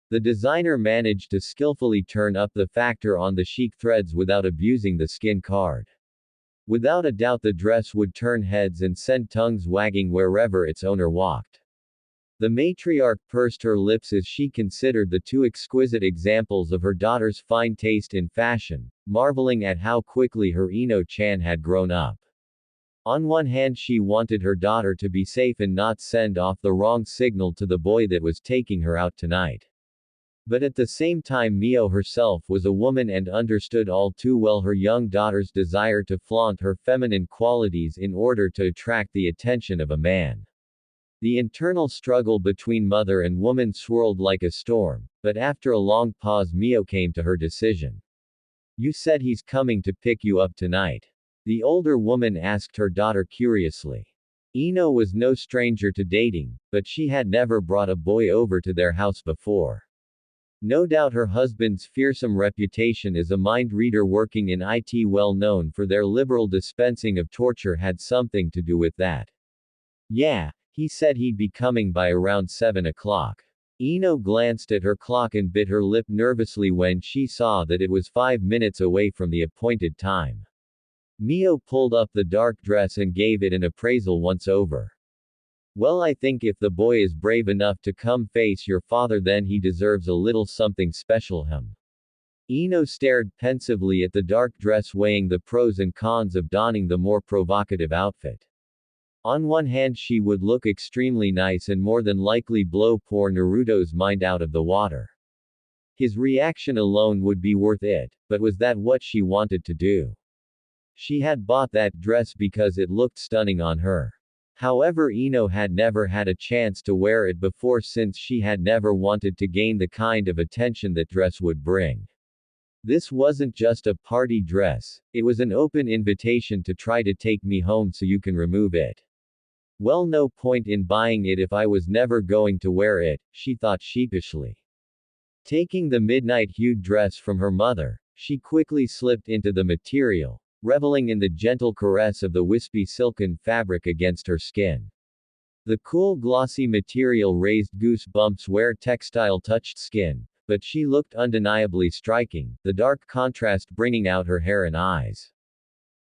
The designer managed to skillfully turn up the factor on the chic threads without abusing the skin card. Without a doubt the dress would turn heads and send tongues wagging wherever its owner walked. The matriarch pursed her lips as she considered the two exquisite examples of her daughter's fine taste in fashion, marveling at how quickly her Ino-chan had grown up. On one hand she wanted her daughter to be safe and not send off the wrong signal to the boy that was taking her out tonight. But at the same time Mio herself was a woman and understood all too well her young daughter's desire to flaunt her feminine qualities in order to attract the attention of a man. The internal struggle between mother and woman swirled like a storm, but after a long pause Mio came to her decision. "You said he's coming to pick you up tonight?" The older woman asked her daughter curiously. Ino was no stranger to dating, but she had never brought a boy over to their house before. No doubt her husband's fearsome reputation as a mind reader working in IT, well known for their liberal dispensing of torture, had something to do with that. "Yeah, he said he'd be coming by around 7 o'clock. Ino glanced at her clock and bit her lip nervously when she saw that it was 5 minutes away from the appointed time. Mio pulled up the dark dress and gave it an appraisal once over. "Well, I think if the boy is brave enough to come face your father, then he deserves a little something special." Ino stared pensively at the dark dress, weighing the pros and cons of donning the more provocative outfit. On one hand she would look extremely nice and more than likely blow poor Naruto's mind out of the water. His reaction alone would be worth it, but was that what she wanted to do? She had bought that dress because it looked stunning on her. However, Ino had never had a chance to wear it before since she had never wanted to gain the kind of attention that dress would bring. This wasn't just a party dress, it was an open invitation to try to take me home so you can remove it. Well, no point in buying it if I was never going to wear it, she thought sheepishly. Taking the midnight hued dress from her mother, she quickly slipped into the material, reveling in the gentle caress of the wispy silken fabric against her skin. The cool glossy material raised goosebumps where textile touched skin, but she looked undeniably striking, the dark contrast bringing out her hair and eyes.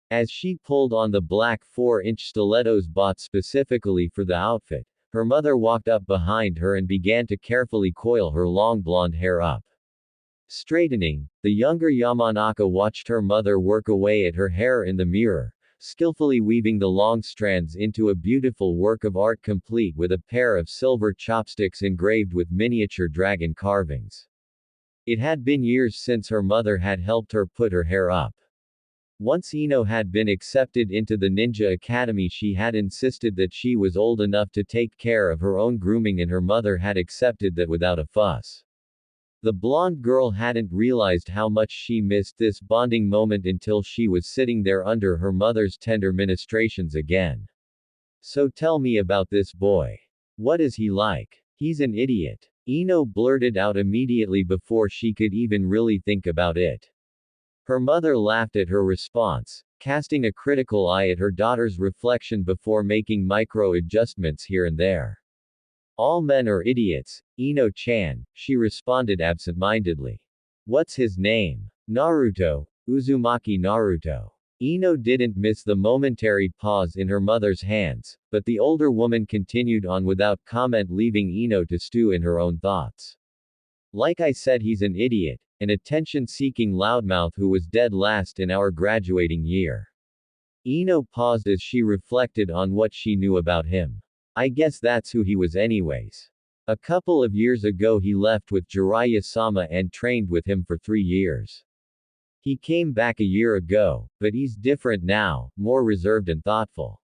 As she pulled on the black 4-inch stilettos bought specifically for the outfit, her mother walked up behind her and began to carefully coil her long blonde hair up. Straightening, the younger Yamanaka watched her mother work away at her hair in the mirror, skillfully weaving the long strands into a beautiful work of art complete with a pair of silver chopsticks engraved with miniature dragon carvings. It had been years since her mother had helped her put her hair up. Once Ino had been accepted into the ninja academy, she had insisted that she was old enough to take care of her own grooming, and her mother had accepted that without a fuss. The blonde girl hadn't realized how much she missed this bonding moment until she was sitting there under her mother's tender ministrations again. "So tell me about this boy. What is he like?" "He's an idiot," Ino blurted out immediately before she could even really think about it. Her mother laughed at her response, casting a critical eye at her daughter's reflection before making micro adjustments here and there. All men are idiots, Ino-chan, she responded absent-mindedly. What's his name? Naruto, Uzumaki Naruto. Ino didn't miss the momentary pause in her mother's hands, but the older woman continued on without comment, leaving Ino to stew in her own thoughts. Like I said, he's an idiot, an attention-seeking loudmouth who was dead last in our graduating year. Ino paused as she reflected on what she knew about him. I guess that's who he was anyways. A couple of years ago he left with Jiraiya-sama and trained with him for 3 years. He came back a year ago, but he's different now, more reserved and thoughtful.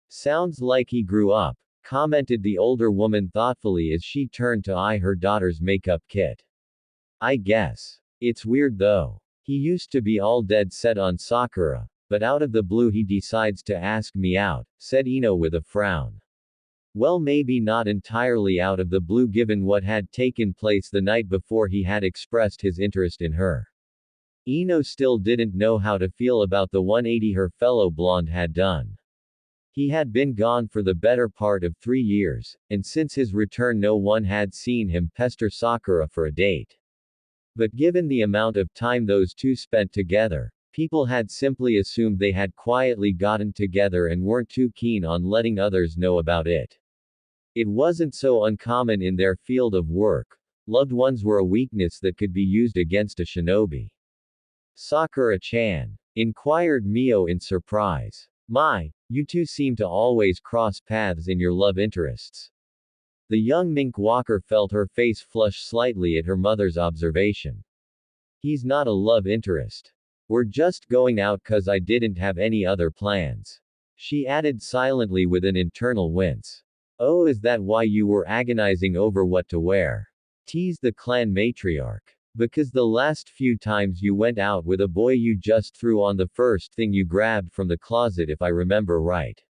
Sounds like he grew up, commented the older woman thoughtfully as she turned to eye her daughter's makeup kit. I guess. It's weird though. He used to be all dead set on Sakura, but out of the blue he decides to ask me out, said Ino with a frown. Well, maybe not entirely out of the blue given what had taken place the night before he had expressed his interest in her. Ino still didn't know how to feel about the 180 her fellow blonde had done. He had been gone for the better part of 3 years, and since his return no one had seen him pester Sakura for a date. But given the amount of time those two spent together, people had simply assumed they had quietly gotten together and weren't too keen on letting others know about it. It wasn't so uncommon in their field of work. Loved ones were a weakness that could be used against a shinobi. Sakura-chan? Inquired Mio in surprise. My, you two seem to always cross paths in your love interests. The young mink walker felt her face flush slightly at her mother's observation. He's not a love interest. We're just going out 'cause I didn't have any other plans. She added silently with an internal wince. Oh, is that why you were agonizing over what to wear? Teased the clan matriarch. Because the last few times you went out with a boy you just threw on the first thing you grabbed from the closet if I remember right.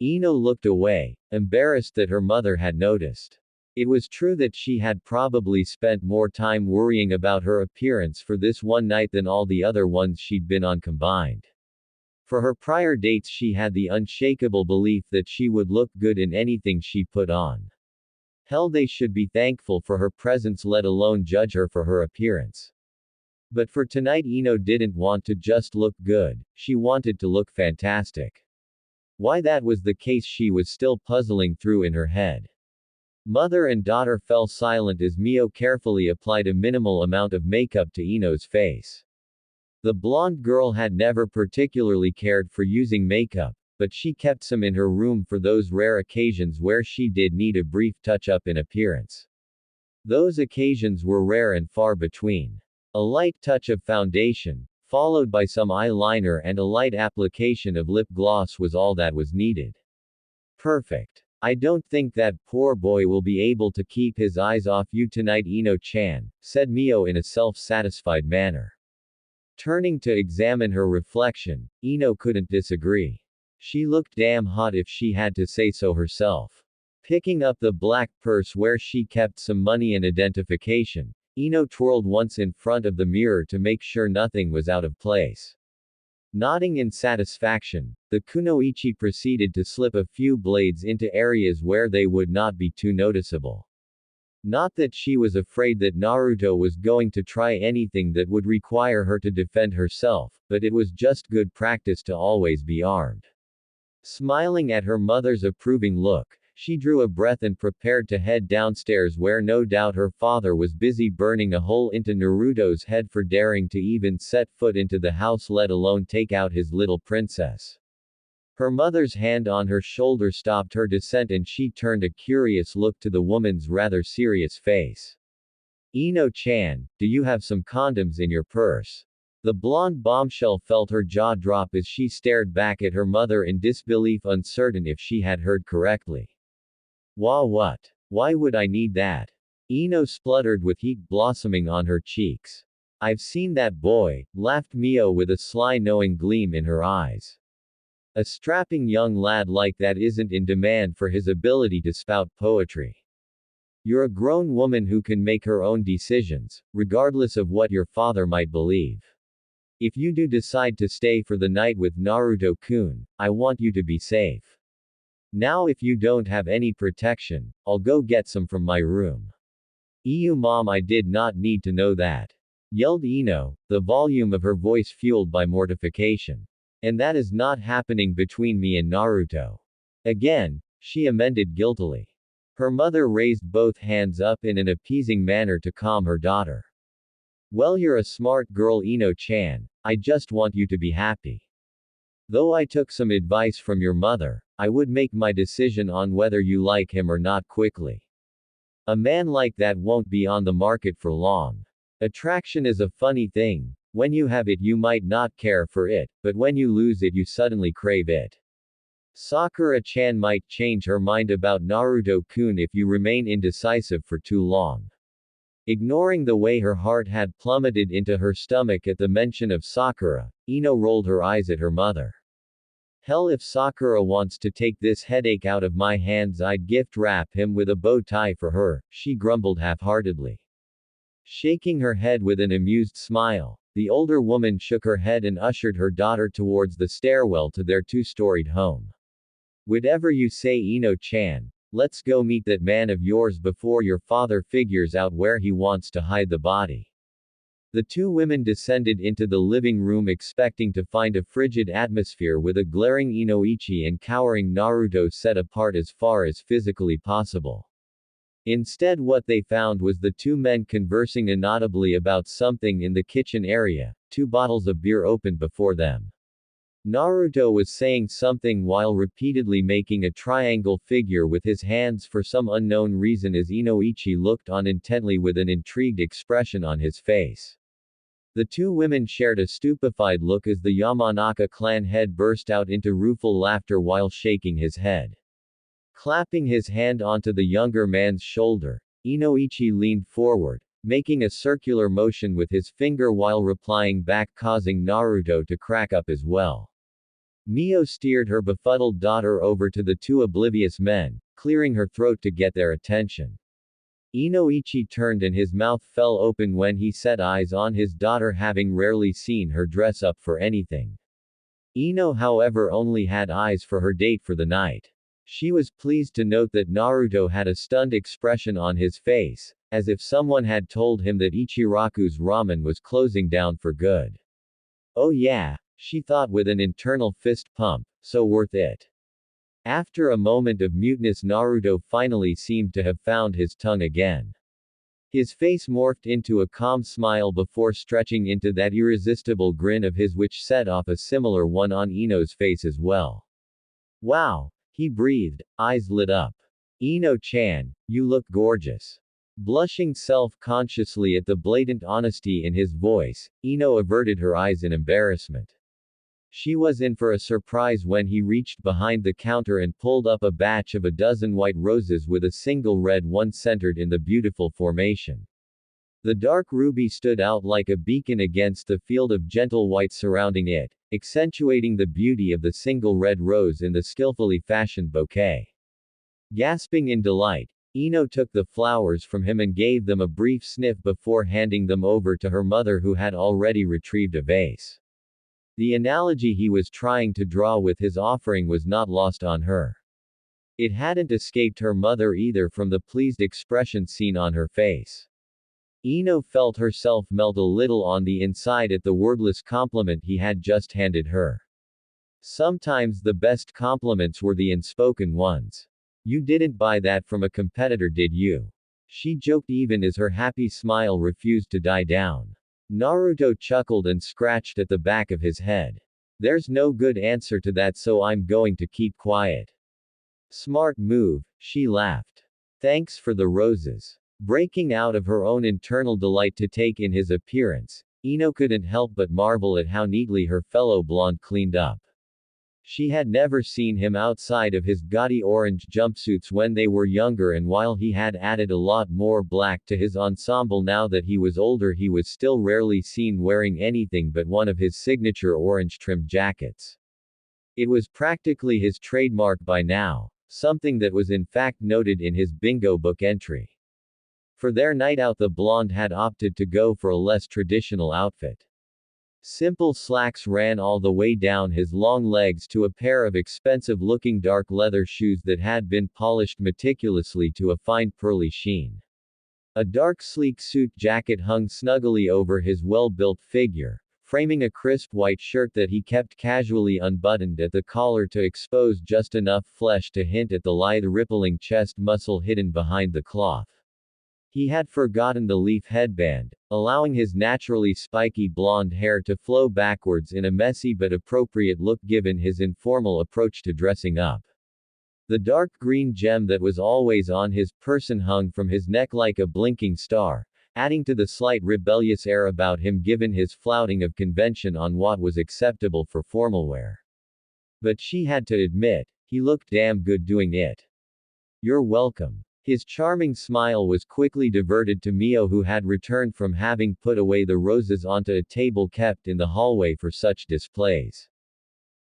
Ino looked away, embarrassed that her mother had noticed. It was true that she had probably spent more time worrying about her appearance for this one night than all the other ones she'd been on combined. For her prior dates she had the unshakable belief that she would look good in anything she put on. Hell, they should be thankful for her presence, let alone judge her for her appearance. But for tonight Ino didn't want to just look good, she wanted to look fantastic. Why that was the case she was still puzzling through in her head. Mother and daughter fell silent as Mio carefully applied a minimal amount of makeup to Ino's face. The blonde girl had never particularly cared for using makeup, but she kept some in her room for those rare occasions where she did need a brief touch-up in appearance. Those occasions were rare and far between. A light touch of foundation, followed by some eyeliner and a light application of lip gloss was all that was needed. Perfect. I don't think that poor boy will be able to keep his eyes off you tonight, Ino-chan, said Mio in a self-satisfied manner. Turning to examine her reflection, Ino couldn't disagree. She looked damn hot if she had to say so herself. Picking up the black purse where she kept some money and identification, Ino twirled once in front of the mirror to make sure nothing was out of place. Nodding in satisfaction, the kunoichi proceeded to slip a few blades into areas where they would not be too noticeable. Not that she was afraid that Naruto was going to try anything that would require her to defend herself, but it was just good practice to always be armed. Smiling at her mother's approving look, she drew a breath and prepared to head downstairs where no doubt her father was busy burning a hole into Naruto's head for daring to even set foot into the house, let alone take out his little princess. Her mother's hand on her shoulder stopped her descent and she turned a curious look to the woman's rather serious face. Ino-chan, do you have some condoms in your purse? The blonde bombshell felt her jaw drop as she stared back at her mother in disbelief, uncertain if she had heard correctly. What? Why would I need that? Ino spluttered with heat blossoming on her cheeks. I've seen that boy, laughed Mio with a sly knowing gleam in her eyes. A strapping young lad like that isn't in demand for his ability to spout poetry. You're a grown woman who can make her own decisions, regardless of what your father might believe. If you do decide to stay for the night with Naruto-kun, I want you to be safe. Now if you don't have any protection, I'll go get some from my room. Ew mom, I did not need to know that. Yelled Ino, the volume of her voice fueled by mortification. And that is not happening between me and Naruto. Again, she amended guiltily. Her mother raised both hands up in an appeasing manner to calm her daughter. Well, you're a smart girl, Ino-chan. I just want you to be happy. Though I took some advice from your mother, I would make my decision on whether you like him or not quickly. A man like that won't be on the market for long. Attraction is a funny thing. When you have it, you might not care for it, but when you lose it, you suddenly crave it. Sakura-chan might change her mind about Naruto-kun if you remain indecisive for too long. Ignoring the way her heart had plummeted into her stomach at the mention of Sakura, Ino rolled her eyes at her mother. Hell, if Sakura wants to take this headache out of my hands, I'd gift wrap him with a bow tie for her, she grumbled half-heartedly. Shaking her head with an amused smile, the older woman shook her head and ushered her daughter towards the stairwell to their two-storied home. Whatever you say, Ino-chan, let's go meet that man of yours before your father figures out where he wants to hide the body. The two women descended into the living room expecting to find a frigid atmosphere with a glaring Inoichi and cowering Naruto set apart as far as physically possible. Instead, what they found was the two men conversing inaudibly about something in the kitchen area, two bottles of beer opened before them. Naruto was saying something while repeatedly making a triangle figure with his hands for some unknown reason as Inoichi looked on intently with an intrigued expression on his face. The two women shared a stupefied look as the Yamanaka clan head burst out into rueful laughter while shaking his head. Clapping his hand onto the younger man's shoulder, Inoichi leaned forward, making a circular motion with his finger while replying back, causing Naruto to crack up as well. Mio steered her befuddled daughter over to the two oblivious men, clearing her throat to get their attention. Inoichi turned and his mouth fell open when he set eyes on his daughter, having rarely seen her dress up for anything. Ino, however, only had eyes for her date for the night. She was pleased to note that Naruto had a stunned expression on his face, as if someone had told him that Ichiraku's ramen was closing down for good. Oh yeah, she thought with an internal fist pump, so worth it. After a moment of muteness, Naruto finally seemed to have found his tongue again. His face morphed into a calm smile before stretching into that irresistible grin of his, which set off a similar one on Ino's face as well. Wow, he breathed, eyes lit up. Ino-chan, you look gorgeous. Blushing self-consciously at the blatant honesty in his voice, Ino averted her eyes in embarrassment. She was in for a surprise when he reached behind the counter and pulled up a batch of a dozen white roses with a single red one centered in the beautiful formation. The dark ruby stood out like a beacon against the field of gentle white surrounding it, accentuating the beauty of the single red rose in the skillfully fashioned bouquet. Gasping in delight, Ino took the flowers from him and gave them a brief sniff before handing them over to her mother, who had already retrieved a vase. The analogy he was trying to draw with his offering was not lost on her. It hadn't escaped her mother either from the pleased expression seen on her face. Ino felt herself melt a little on the inside at the wordless compliment he had just handed her. Sometimes the best compliments were the unspoken ones. You didn't buy that from a competitor, did you? She joked even as her happy smile refused to die down. Naruto chuckled and scratched at the back of his head. There's no good answer to that, so I'm going to keep quiet. Smart move, she laughed. Thanks for the roses. Breaking out of her own internal delight to take in his appearance, Ino couldn't help but marvel at how neatly her fellow blonde cleaned up. She had never seen him outside of his gaudy orange jumpsuits when they were younger, and while he had added a lot more black to his ensemble now that he was older, he was still rarely seen wearing anything but one of his signature orange-trimmed jackets. It was practically his trademark by now, something that was in fact noted in his bingo book entry. For their night out, the blonde had opted to go for a less traditional outfit. Simple slacks ran all the way down his long legs to a pair of expensive-looking dark leather shoes that had been polished meticulously to a fine pearly sheen. A dark sleek suit jacket hung snuggly over his well-built figure, framing a crisp white shirt that he kept casually unbuttoned at the collar to expose just enough flesh to hint at the lithe rippling chest muscle hidden behind the cloth. He had forgotten the leaf headband, allowing his naturally spiky blonde hair to flow backwards in a messy but appropriate look given his informal approach to dressing up. The dark green gem that was always on his person hung from his neck like a blinking star, adding to the slight rebellious air about him given his flouting of convention on what was acceptable for formal wear. But she had to admit, he looked damn good doing it. You're welcome. His charming smile was quickly diverted to Mio, who had returned from having put away the roses onto a table kept in the hallway for such displays.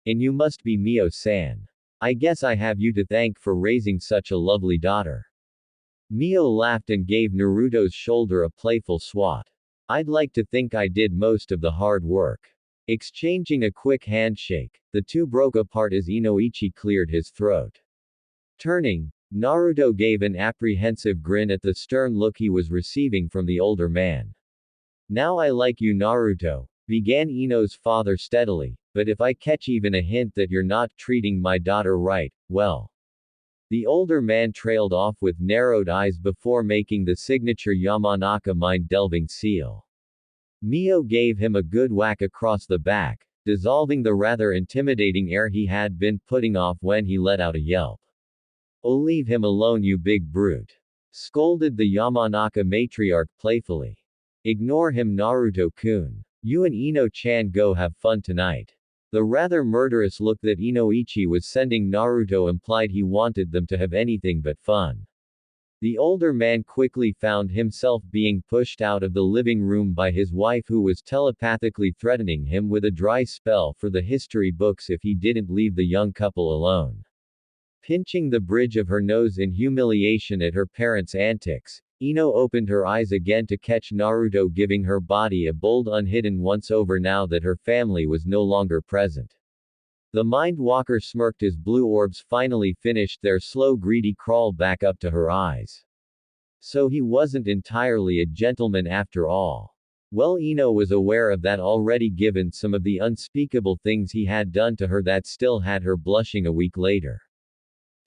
And you must be Mio-san. I guess I have you to thank for raising such a lovely daughter. Mio laughed and gave Naruto's shoulder a playful swat. I'd like to think I did most of the hard work. Exchanging a quick handshake, the two broke apart as Inoichi cleared his throat. Turning, Naruto gave an apprehensive grin at the stern look he was receiving from the older man. Now I like you, Naruto, began Ino's father steadily, but if I catch even a hint that you're not treating my daughter right, well. The older man trailed off with narrowed eyes before making the signature Yamanaka mind-delving seal. Mio gave him a good whack across the back, dissolving the rather intimidating air he had been putting off when he let out a yelp. Oh, leave him alone, you big brute, scolded the Yamanaka matriarch playfully. Ignore him, Naruto-kun. You and Ino-chan go have fun tonight. The rather murderous look that Inoichi was sending Naruto implied he wanted them to have anything but fun. The older man quickly found himself being pushed out of the living room by his wife, who was telepathically threatening him with a dry spell for the history books if he didn't leave the young couple alone. Pinching the bridge of her nose in humiliation at her parents' antics, Ino opened her eyes again to catch Naruto giving her body a bold unhidden once-over now that her family was no longer present. The Mind Walker smirked as blue orbs finally finished their slow greedy crawl back up to her eyes. So he wasn't entirely a gentleman after all. Well, Ino was aware of that already given some of the unspeakable things he had done to her that still had her blushing a week later.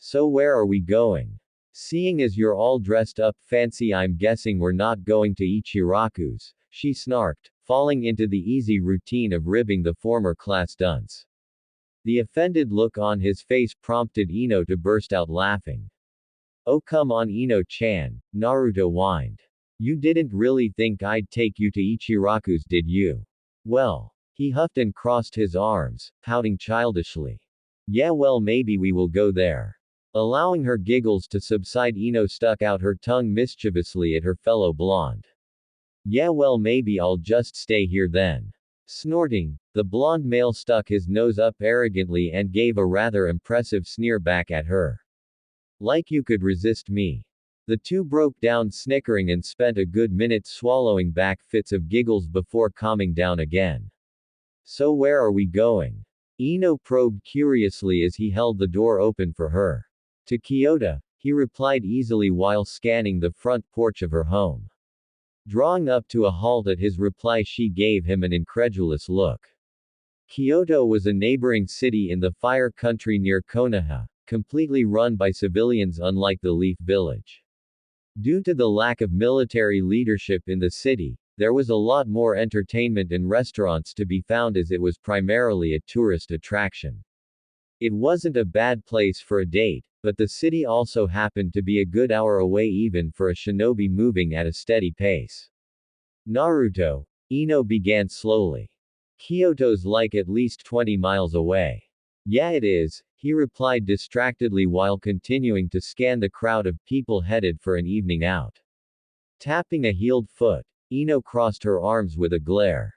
So where are we going? Seeing as you're all dressed up fancy, I'm guessing we're not going to Ichiraku's, she snarked, falling into the easy routine of ribbing the former class dunce. The offended look on his face prompted Ino to burst out laughing. Oh come on, Ino-chan, Naruto whined. You didn't really think I'd take you to Ichiraku's, did you? Well. He huffed and crossed his arms, pouting childishly. Yeah, well, maybe we will go there. Allowing her giggles to subside, Ino stuck out her tongue mischievously at her fellow blonde. Yeah, well, maybe I'll just stay here then. Snorting, the blonde male stuck his nose up arrogantly and gave a rather impressive sneer back at her. Like you could resist me. The two broke down snickering and spent a good minute swallowing back fits of giggles before calming down again. So where are we going? Ino probed curiously as he held the door open for her. To Kyoto, he replied easily while scanning the front porch of her home. Drawing up to a halt at his reply, she gave him an incredulous look. Kyoto was a neighboring city in the Fire Country near Konoha, completely run by civilians unlike the Leaf Village. Due to the lack of military leadership in the city, there was a lot more entertainment and restaurants to be found as it was primarily a tourist attraction. It wasn't a bad place for a date, but the city also happened to be a good hour away even for a shinobi moving at a steady pace. Naruto, Ino began slowly. Kyoto's like at least 20 miles away. Yeah, it is, he replied distractedly while continuing to scan the crowd of people headed for an evening out. Tapping a heeled foot, Ino crossed her arms with a glare.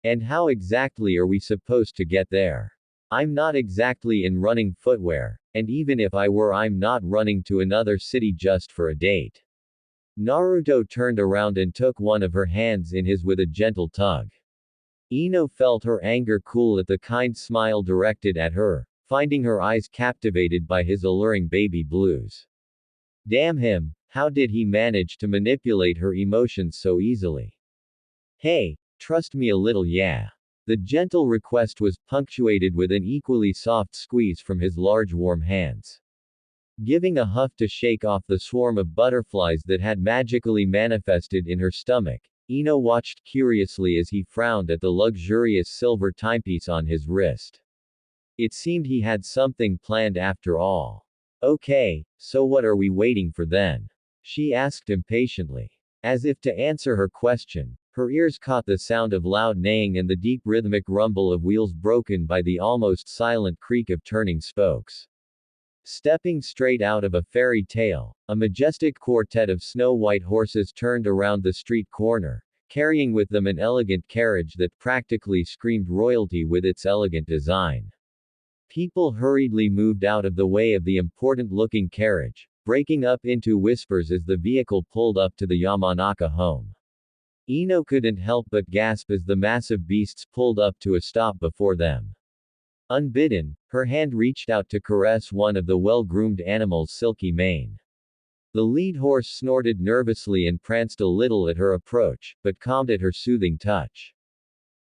And how exactly are we supposed to get there? I'm not exactly in running footwear, and even if I were, I'm not running to another city just for a date. Naruto turned around and took one of her hands in his with a gentle tug. Ino felt her anger cool at the kind smile directed at her, finding her eyes captivated by his alluring baby blues. Damn him, how did he manage to manipulate her emotions so easily? Hey, trust me a little, yeah. The gentle request was punctuated with an equally soft squeeze from his large warm hands. Giving a huff to shake off the swarm of butterflies that had magically manifested in her stomach, Ino watched curiously as he frowned at the luxurious silver timepiece on his wrist. It seemed he had something planned after all. Okay, so what are we waiting for then? She asked impatiently. As if to answer her question, her ears caught the sound of loud neighing and the deep rhythmic rumble of wheels broken by the almost silent creak of turning spokes. Stepping straight out of a fairy tale, a majestic quartet of snow-white horses turned around the street corner, carrying with them an elegant carriage that practically screamed royalty with its elegant design. People hurriedly moved out of the way of the important-looking carriage, breaking up into whispers as the vehicle pulled up to the Yamanaka home. Ino couldn't help but gasp as the massive beasts pulled up to a stop before them. Unbidden, her hand reached out to caress one of the well-groomed animal's silky mane. The lead horse snorted nervously and pranced a little at her approach, but calmed at her soothing touch.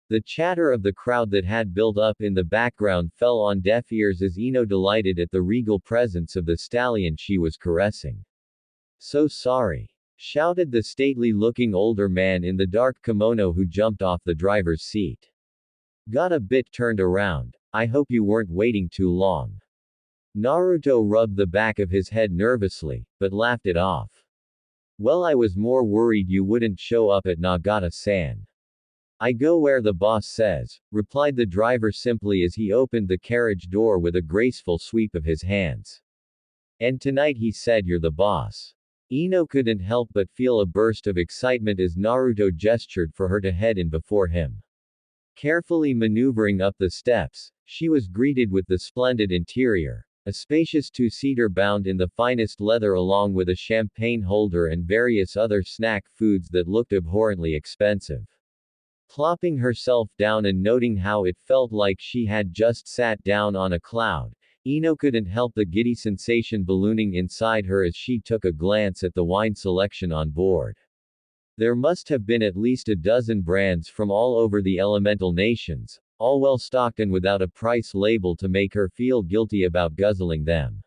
The chatter of the crowd that had built up in the background fell on deaf ears as Ino delighted at the regal presence of the stallion she was caressing. So sorry, shouted the stately-looking older man in the dark kimono who jumped off the driver's seat. Got a bit turned around. I hope you weren't waiting too long. Naruto rubbed the back of his head nervously, but laughed it off. Well, I was more worried you wouldn't show up at Nagata-san. I go where the boss says, replied the driver simply as he opened the carriage door with a graceful sweep of his hands. And tonight he said you're the boss. Ino couldn't help but feel a burst of excitement as Naruto gestured for her to head in before him. Carefully maneuvering up the steps, she was greeted with the splendid interior, a spacious two-seater bound in the finest leather along with a champagne holder and various other snack foods that looked abhorrently expensive. Plopping herself down and noting how it felt like she had just sat down on a cloud, Ino couldn't help the giddy sensation ballooning inside her as she took a glance at the wine selection on board. There must have been at least a dozen brands from all over the elemental nations, all well stocked and without a price label to make her feel guilty about guzzling them.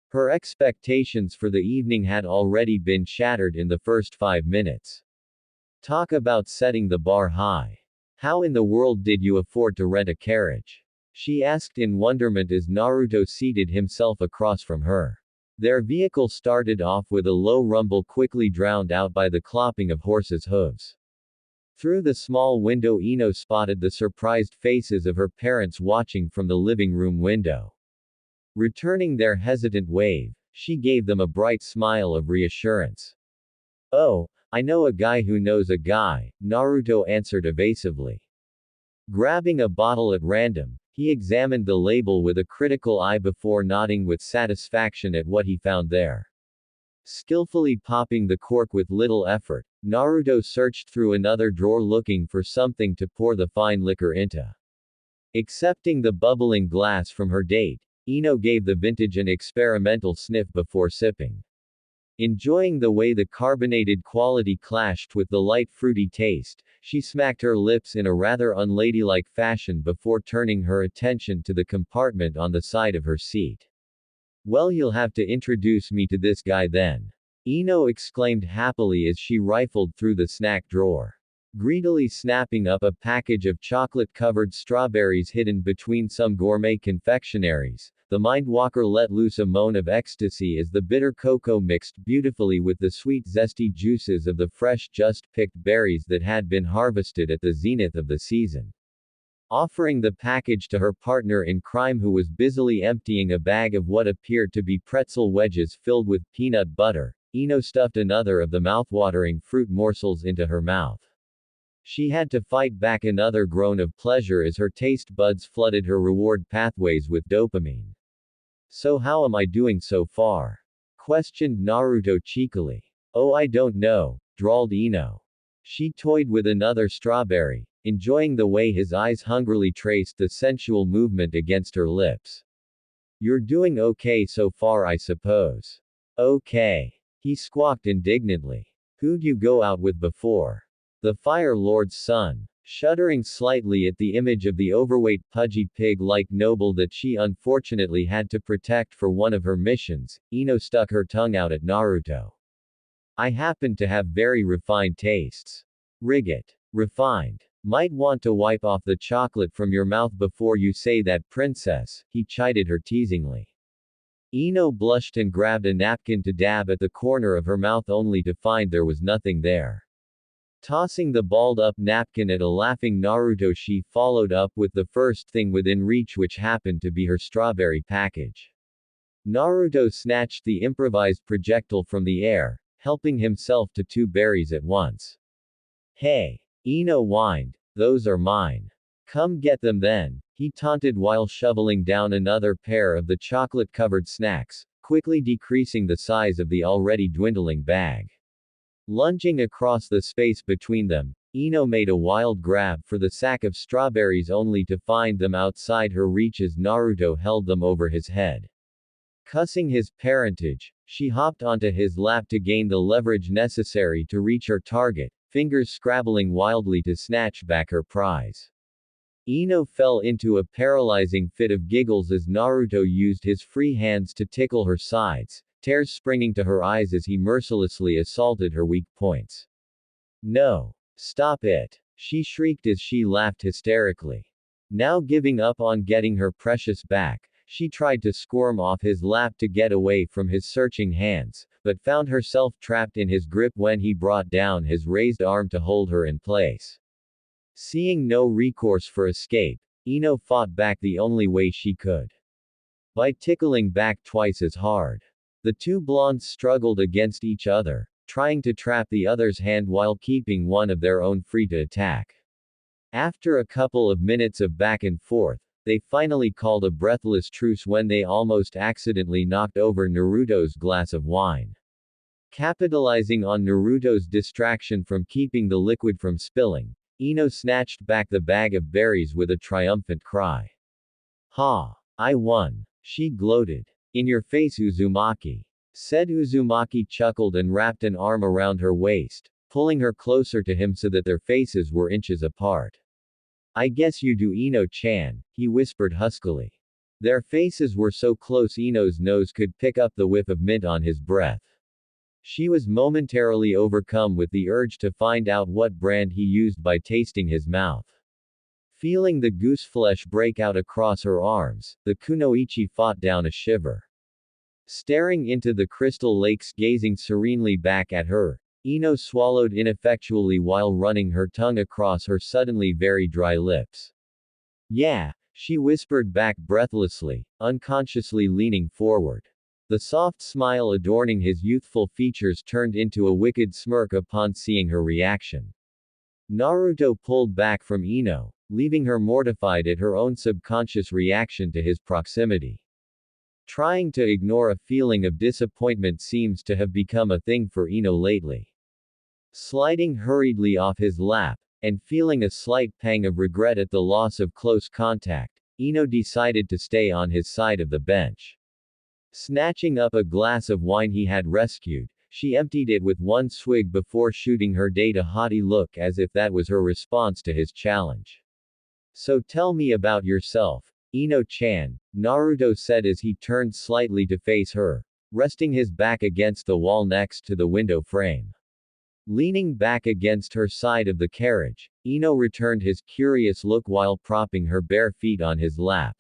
Her expectations for the evening had already been shattered in the first 5 minutes. Talk about setting the bar high. How in the world did you afford to rent a carriage? She asked in wonderment as Naruto seated himself across from her. Their vehicle started off with a low rumble quickly drowned out by the clopping of horses' hooves. Through the small window Ino spotted the surprised faces of her parents watching from the living room window. Returning their hesitant wave, she gave them a bright smile of reassurance. Oh, I know a guy who knows a guy, Naruto answered evasively. Grabbing a bottle at random, he examined the label with a critical eye before nodding with satisfaction at what he found there. Skillfully popping the cork with little effort, Naruto searched through another drawer looking for something to pour the fine liquor into. Accepting the bubbling glass from her date, Ino gave the vintage an experimental sniff before sipping. Enjoying the way the carbonated quality clashed with the light fruity taste, she smacked her lips in a rather unladylike fashion before turning her attention to the compartment on the side of her seat. Well, you'll have to introduce me to this guy then. Ino exclaimed happily as she rifled through the snack drawer. Greedily snapping up a package of chocolate-covered strawberries hidden between some gourmet confectionaries, the Mindwalker let loose a moan of ecstasy as the bitter cocoa mixed beautifully with the sweet zesty juices of the fresh just-picked berries that had been harvested at the zenith of the season. Offering the package to her partner in crime who was busily emptying a bag of what appeared to be pretzel wedges filled with peanut butter, Ino stuffed another of the mouthwatering fruit morsels into her mouth. She had to fight back another groan of pleasure as her taste buds flooded her reward pathways with dopamine. So how am I doing so far? Questioned Naruto cheekily. Oh, I don't know, drawled Ino. She toyed with another strawberry, enjoying the way his eyes hungrily traced the sensual movement against her lips. You're doing okay so far, I suppose. Okay. He squawked indignantly. Who'd you go out with before? The Fire Lord's son. Shuddering slightly at the image of the overweight pudgy pig-like noble that she unfortunately had to protect for one of her missions, Ino stuck her tongue out at Naruto. I happen to have very refined tastes. Rigget. Refined. Might want to wipe off the chocolate from your mouth before you say that, princess, he chided her teasingly. Ino blushed and grabbed a napkin to dab at the corner of her mouth only to find there was nothing there. Tossing the balled-up napkin at a laughing Naruto, she followed up with the first thing within reach, which happened to be her strawberry package. Naruto snatched the improvised projectile from the air, helping himself to 2 berries at once. Hey! Ino whined. Those are mine. Come get them then, he taunted while shoveling down another pair of the chocolate-covered snacks, quickly decreasing the size of the already dwindling bag. Lunging across the space between them, Ino made a wild grab for the sack of strawberries only to find them outside her reach as Naruto held them over his head. Cussing his parentage, she hopped onto his lap to gain the leverage necessary to reach her target, fingers scrabbling wildly to snatch back her prize. Ino fell into a paralyzing fit of giggles as Naruto used his free hands to tickle her sides, tears springing to her eyes as he mercilessly assaulted her weak points. No. Stop it. She shrieked as she laughed hysterically. Now giving up on getting her precious back, she tried to squirm off his lap to get away from his searching hands, but found herself trapped in his grip when he brought down his raised arm to hold her in place. Seeing no recourse for escape, Ino fought back the only way she could. By tickling back twice as hard. The 2 blondes struggled against each other, trying to trap the other's hand while keeping one of their own free to attack. After a couple of minutes of back and forth, they finally called a breathless truce when they almost accidentally knocked over Naruto's glass of wine. Capitalizing on Naruto's distraction from keeping the liquid from spilling, Ino snatched back the bag of berries with a triumphant cry. Ha! I won! She gloated. In your face, Uzumaki. Said Uzumaki chuckled and wrapped an arm around her waist, pulling her closer to him so that their faces were inches apart. I guess you do, Ino-chan, he whispered huskily. Their faces were so close Ino's nose could pick up the whiff of mint on his breath. She was momentarily overcome with the urge to find out what brand he used by tasting his mouth. Feeling the goose flesh break out across her arms, the kunoichi fought down a shiver. Staring into the crystal lakes, gazing serenely back at her, Ino swallowed ineffectually while running her tongue across her suddenly very dry lips. Yeah, she whispered back breathlessly, unconsciously leaning forward. The soft smile adorning his youthful features turned into a wicked smirk upon seeing her reaction. Naruto pulled back from Ino, leaving her mortified at her own subconscious reaction to his proximity. Trying to ignore a feeling of disappointment seems to have become a thing for Ino lately. Sliding hurriedly off his lap, and feeling a slight pang of regret at the loss of close contact, Ino decided to stay on his side of the bench. Snatching up a glass of wine he had rescued, she emptied it with one swig before shooting her date a haughty look as if that was her response to his challenge. So tell me about yourself, Ino-chan, Naruto said as he turned slightly to face her, resting his back against the wall next to the window frame. Leaning back against her side of the carriage, Ino returned his curious look while propping her bare feet on his lap.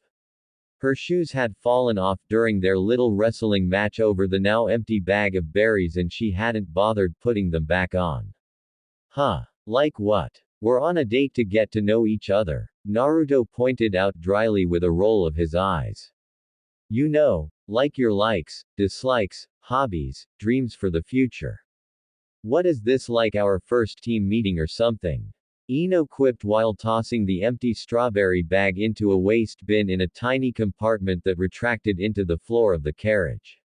Her shoes had fallen off during their little wrestling match over the now empty bag of berries and she hadn't bothered putting them back on. Huh. Like what? We're on a date to get to know each other, Naruto pointed out dryly with a roll of his eyes. You know, like your likes, dislikes, hobbies, dreams for the future. What is this, like our first team meeting or something? Ino quipped while tossing the empty strawberry bag into a waste bin in a tiny compartment that retracted into the floor of the carriage.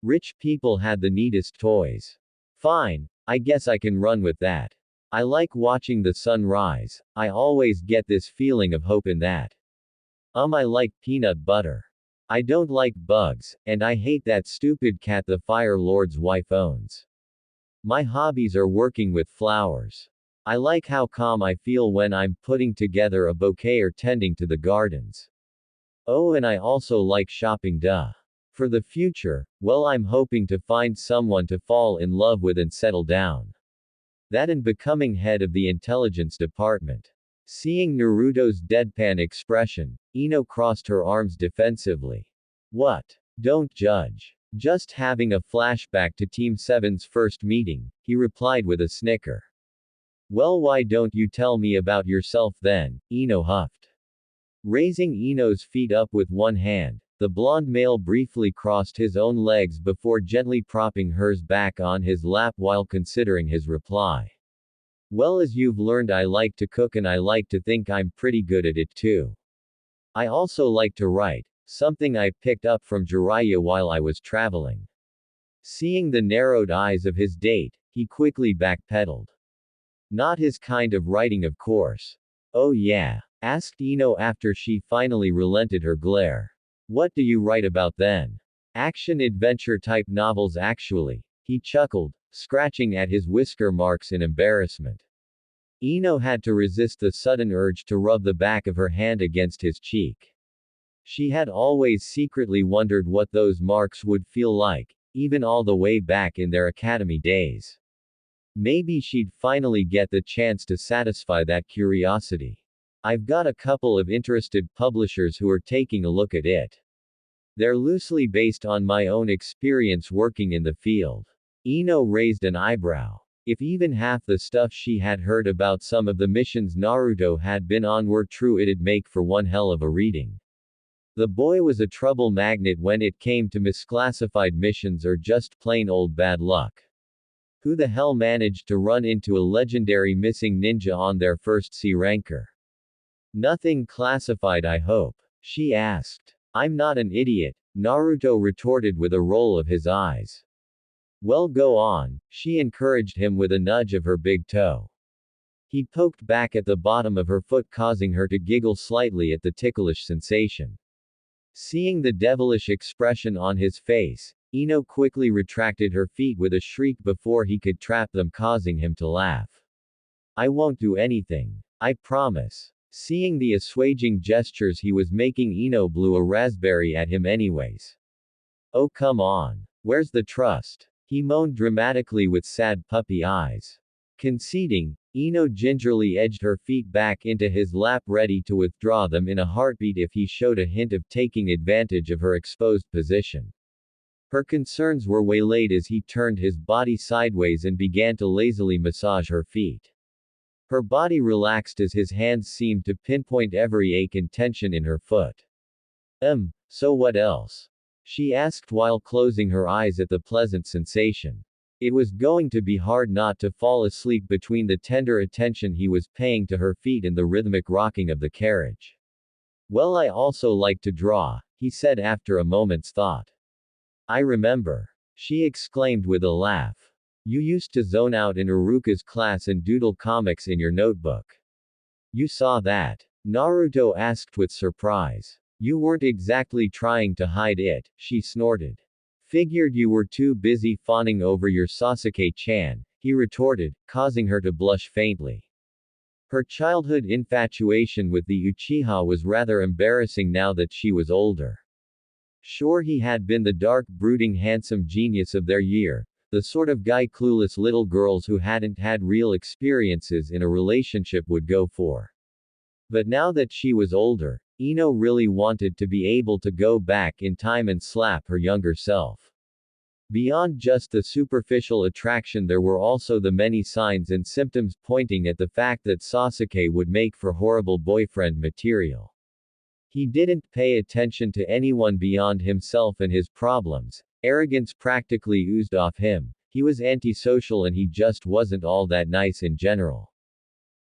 Rich people had the neatest toys. Fine, I guess I can run with that. I like watching the sun rise. I always get this feeling of hope in that. I like peanut butter. I don't like bugs, and I hate that stupid cat the Fire Lord's wife owns. My hobbies are working with flowers. I like how calm I feel when I'm putting together a bouquet or tending to the gardens. Oh, and I also like shopping, duh. For the future, well, I'm hoping to find someone to fall in love with and settle down. That and becoming head of the intelligence department. Seeing Naruto's deadpan expression, Ino crossed her arms defensively. What? Don't judge. Just having a flashback to Team 7's first meeting, he replied with a snicker. Well, why don't you tell me about yourself then? Ino huffed. Raising Ino's feet up with one hand, the blonde male briefly crossed his own legs before gently propping hers back on his lap while considering his reply. Well, as you've learned, I like to cook and I like to think I'm pretty good at it too. I also like to write, something I picked up from Jiraiya while I was traveling. Seeing the narrowed eyes of his date, he quickly backpedaled. Not his kind of writing, of course. Oh yeah? Asked Ino after she finally relented her glare. What do you write about then? Action-adventure type novels actually, he chuckled, scratching at his whisker marks in embarrassment. Ino had to resist the sudden urge to rub the back of her hand against his cheek. She had always secretly wondered what those marks would feel like, even all the way back in their academy days. Maybe she'd finally get the chance to satisfy that curiosity. I've got a couple of interested publishers who are taking a look at it. They're loosely based on my own experience working in the field. Ino raised an eyebrow. If even half the stuff she had heard about some of the missions Naruto had been on were true, it'd make for one hell of a reading. The boy was a trouble magnet when it came to misclassified missions or just plain old bad luck. Who the hell managed to run into a legendary missing ninja on their first C ranker? Nothing classified, I hope? She asked. I'm not an idiot, Naruto retorted with a roll of his eyes. Well, go on, she encouraged him with a nudge of her big toe. He poked back at the bottom of her foot, causing her to giggle slightly at the ticklish sensation. Seeing the devilish expression on his face, Ino quickly retracted her feet with a shriek before he could trap them, causing him to laugh. I won't do anything. I promise. Seeing the assuaging gestures he was making, Ino blew a raspberry at him anyways. Oh come on. Where's the trust? He moaned dramatically with sad puppy eyes. Conceding, Ino gingerly edged her feet back into his lap, ready to withdraw them in a heartbeat if he showed a hint of taking advantage of her exposed position. Her concerns were waylaid as he turned his body sideways and began to lazily massage her feet. Her body relaxed as his hands seemed to pinpoint every ache and tension in her foot. So what else? She asked while closing her eyes at the pleasant sensation. It was going to be hard not to fall asleep between the tender attention he was paying to her feet and the rhythmic rocking of the carriage. Well, I also like to draw, he said after a moment's thought. I remember. She exclaimed with a laugh. You used to zone out in Iruka's class and doodle comics in your notebook. You saw that? Naruto asked with surprise. You weren't exactly trying to hide it, she snorted. Figured you were too busy fawning over your Sasuke-chan, he retorted, causing her to blush faintly. Her childhood infatuation with the Uchiha was rather embarrassing now that she was older. Sure, he had been the dark, brooding, handsome genius of their year, the sort of guy clueless little girls who hadn't had real experiences in a relationship would go for. But now that she was older, Ino really wanted to be able to go back in time and slap her younger self. Beyond just the superficial attraction, there were also the many signs and symptoms pointing at the fact that Sasuke would make for horrible boyfriend material. He didn't pay attention to anyone beyond himself and his problems. Arrogance practically oozed off him. He was antisocial and he just wasn't all that nice in general.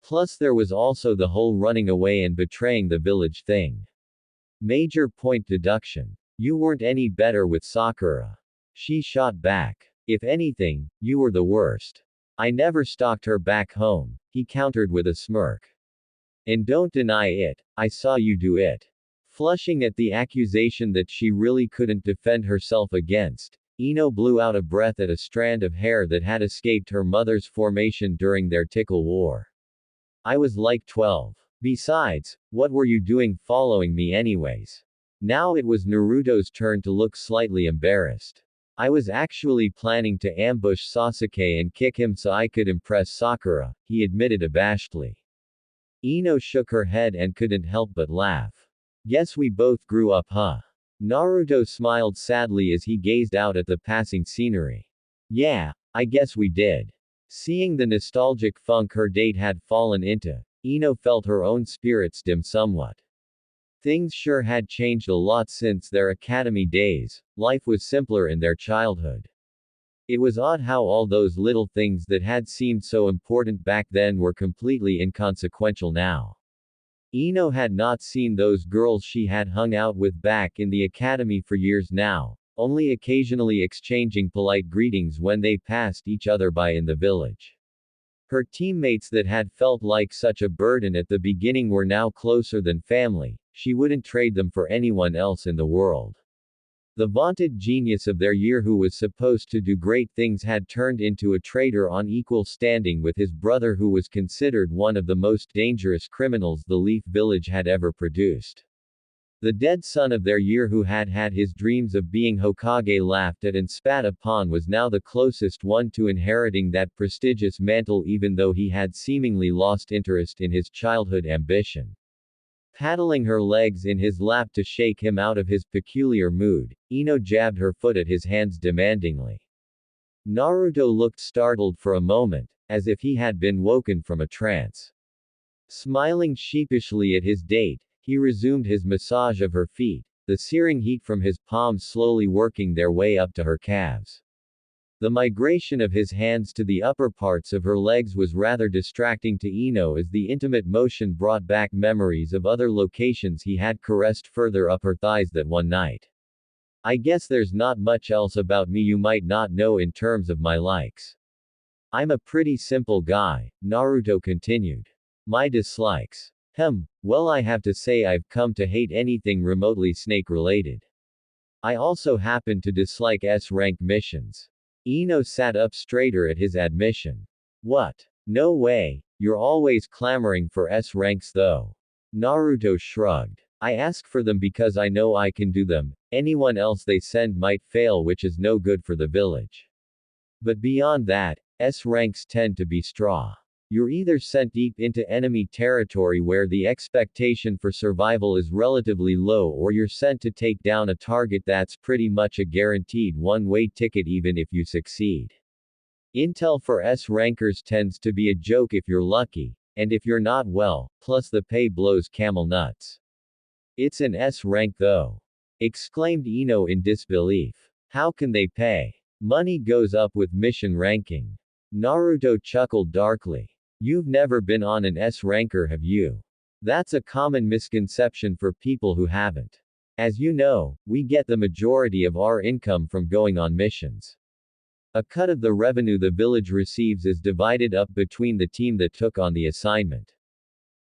Plus there was also the whole running away and betraying the village thing. Major point deduction. You weren't any better with Sakura. She shot back. If anything, you were the worst. I never stalked her back home, he countered with a smirk. And don't deny it, I saw you do it. Flushing at the accusation that she really couldn't defend herself against, Ino blew out a breath at a strand of hair that had escaped her mother's formation during their tickle war. I was like 12. Besides, what were you doing following me anyways? Now it was Naruto's turn to look slightly embarrassed. I was actually planning to ambush Sasuke and kick him so I could impress Sakura, he admitted abashedly. Ino shook her head and couldn't help but laugh. Guess we both grew up, huh? Naruto smiled sadly as he gazed out at the passing scenery. Yeah, I guess we did. Seeing the nostalgic funk her date had fallen into, Ino felt her own spirits dim somewhat. Things sure had changed a lot since their academy days. Life was simpler in their childhood. It was odd how all those little things that had seemed so important back then were completely inconsequential now. Ino had not seen those girls she had hung out with back in the academy for years now, only occasionally exchanging polite greetings when they passed each other by in the village. Her teammates that had felt like such a burden at the beginning were now closer than family, she wouldn't trade them for anyone else in the world. The vaunted genius of their year who was supposed to do great things had turned into a traitor on equal standing with his brother who was considered one of the most dangerous criminals the Leaf Village had ever produced. The dead son of their year who had had his dreams of being Hokage laughed at and spat upon was now the closest one to inheriting that prestigious mantle even though he had seemingly lost interest in his childhood ambition. Paddling her legs in his lap to shake him out of his peculiar mood, Ino jabbed her foot at his hands demandingly. Naruto looked startled for a moment, as if he had been woken from a trance. Smiling sheepishly at his date, he resumed his massage of her feet, the searing heat from his palms slowly working their way up to her calves. The migration of his hands to the upper parts of her legs was rather distracting to Ino as the intimate motion brought back memories of other locations he had caressed further up her thighs that one night. I guess there's not much else about me you might not know in terms of my likes. I'm a pretty simple guy, Naruto continued. My dislikes. Well, I have to say I've come to hate anything remotely snake-related. I also happen to dislike S-rank missions. Ino sat up straighter at his admission. What? No way, you're always clamoring for S ranks though. Naruto shrugged. I ask for them because I know I can do them, anyone else they send might fail which is no good for the village. But beyond that, S ranks tend to be straw. You're either sent deep into enemy territory where the expectation for survival is relatively low or you're sent to take down a target that's pretty much a guaranteed one-way ticket even if you succeed. Intel for S rankers tends to be a joke if you're lucky, and if you're not well, plus the pay blows camel nuts. It's an S rank though. Exclaimed Ino in disbelief. How can they pay? Money goes up with mission ranking. Naruto chuckled darkly. You've never been on an S ranker, have you? That's a common misconception for people who haven't. As you know, we get the majority of our income from going on missions. A cut of the revenue the village receives is divided up between the team that took on the assignment.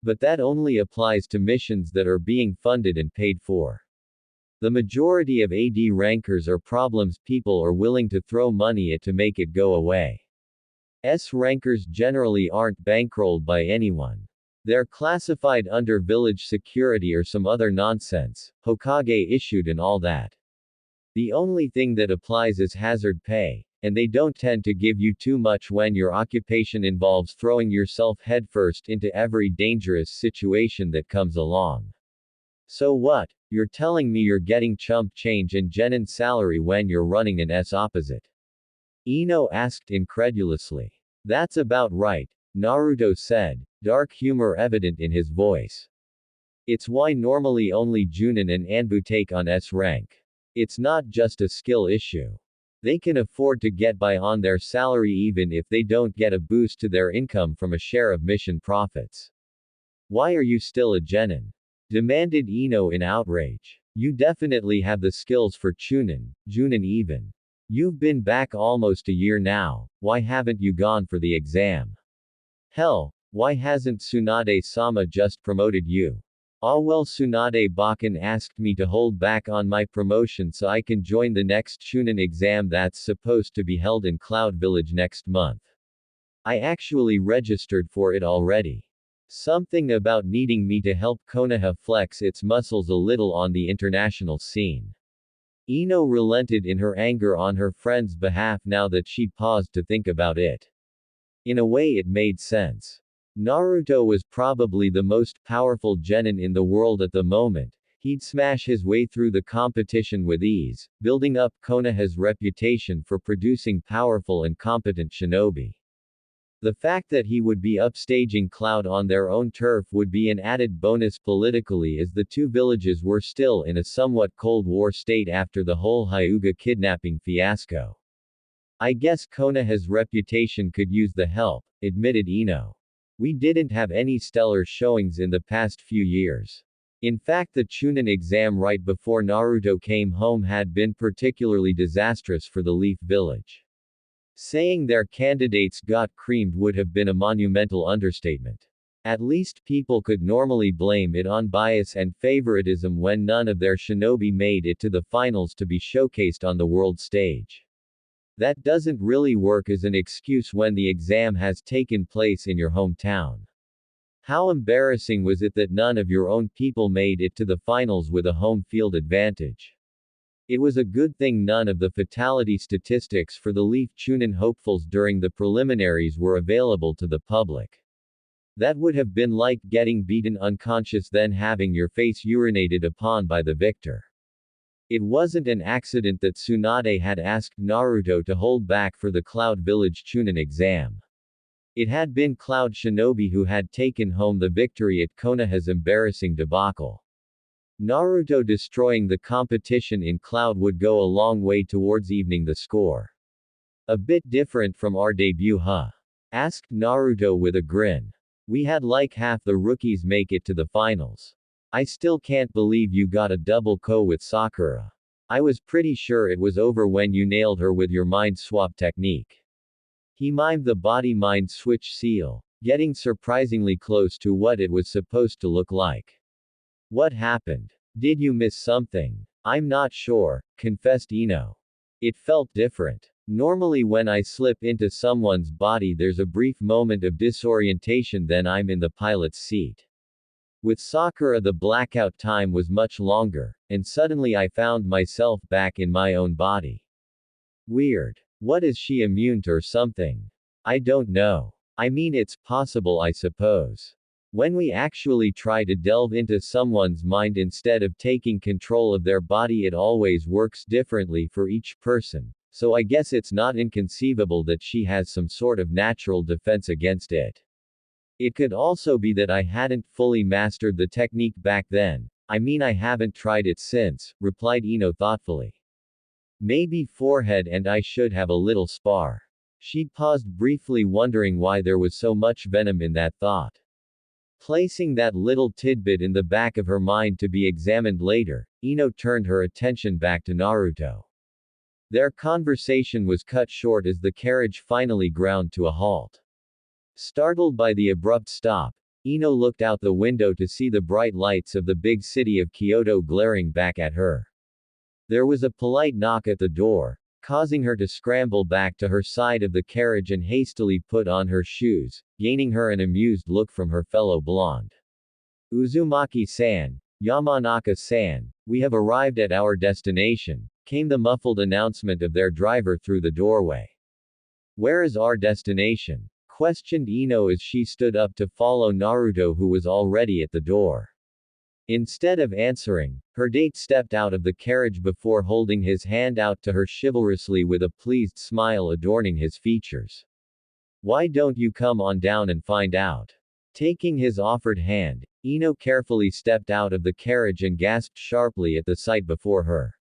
But that only applies to missions that are being funded and paid for. The majority of AD rankers are problems people are willing to throw money at to make it go away. S rankers generally aren't bankrolled by anyone. They're classified under village security or some other nonsense, Hokage issued and all that. The only thing that applies is hazard pay, and they don't tend to give you too much when your occupation involves throwing yourself headfirst into every dangerous situation that comes along. So what? You're telling me you're getting chump change and genin salary when you're running an S opposite? Ino asked incredulously. That's about right, Naruto said, dark humor evident in his voice. It's why normally only Junin and Anbu take on S rank. It's not just a skill issue. They can afford to get by on their salary even if they don't get a boost to their income from a share of mission profits. Why are you still a genin? Demanded Ino in outrage. You definitely have the skills for Chunin, Junin even. You've been back almost a year now, why haven't you gone for the exam? Hell, why hasn't Tsunade-sama just promoted you? Ah well, Tsunade-bakan asked me to hold back on my promotion so I can join the next Chunin exam that's supposed to be held in Cloud Village next month. I actually registered for it already. Something about needing me to help Konoha flex its muscles a little on the international scene. Ino relented in her anger on her friend's behalf now that she paused to think about it. In a way it made sense. Naruto was probably the most powerful genin in the world at the moment. He'd smash his way through the competition with ease, building up Konoha's reputation for producing powerful and competent shinobi. The fact that he would be upstaging Cloud on their own turf would be an added bonus politically, as the two villages were still in a somewhat Cold War state after the whole Hyuga kidnapping fiasco. I guess Konoha's reputation could use the help, admitted Ino. We didn't have any stellar showings in the past few years. In fact, the Chunin exam right before Naruto came home had been particularly disastrous for the Leaf Village. Saying their candidates got creamed would have been a monumental understatement. At least people could normally blame it on bias and favoritism when none of their shinobi made it to the finals to be showcased on the world stage. That doesn't really work as an excuse when the exam has taken place in your hometown. How embarrassing was it that none of your own people made it to the finals with a home field advantage? It was a good thing none of the fatality statistics for the Leaf Chunin hopefuls during the preliminaries were available to the public. That would have been like getting beaten unconscious then having your face urinated upon by the victor. It wasn't an accident that Tsunade had asked Naruto to hold back for the Cloud Village Chunin exam. It had been Cloud Shinobi who had taken home the victory at Konoha's embarrassing debacle. Naruto destroying the competition in Cloud would go a long way towards evening the score. A bit different from our debut, huh? Asked Naruto with a grin. We had like half the rookies make it to the finals. I still can't believe you got a double KO with Sakura. I was pretty sure it was over when you nailed her with your mind swap technique. He mimed the body-mind switch seal, getting surprisingly close to what it was supposed to look like. What happened? Did you miss something? I'm not sure, confessed Ino. It felt different. Normally when I slip into someone's body there's a brief moment of disorientation, then I'm in the pilot's seat. With Sakura the blackout time was much longer, and suddenly I found myself back in my own body. Weird. What is she immune to or something? I don't know. I mean, it's possible, I suppose. When we actually try to delve into someone's mind instead of taking control of their body, it always works differently for each person, so I guess it's not inconceivable that she has some sort of natural defense against it. It could also be that I hadn't fully mastered the technique back then. I mean, I haven't tried it since, replied Ino thoughtfully. Maybe forehead and I should have a little spar. She paused briefly, wondering why there was so much venom in that thought. Placing that little tidbit in the back of her mind to be examined later, Ino turned her attention back to Naruto. Their conversation was cut short as the carriage finally ground to a halt. Startled by the abrupt stop, Ino looked out the window to see the bright lights of the big city of Kyoto glaring back at her. There was a polite knock at the door, causing her to scramble back to her side of the carriage and hastily put on her shoes, gaining her an amused look from her fellow blonde. Uzumaki-san, Yamanaka-san, we have arrived at our destination, came the muffled announcement of their driver through the doorway. Where is our destination? Questioned Ino as she stood up to follow Naruto, who was already at the door. Instead of answering, her date stepped out of the carriage before holding his hand out to her chivalrously with a pleased smile adorning his features. Why don't you come on down and find out? Taking his offered hand, Ino carefully stepped out of the carriage and gasped sharply at the sight before her.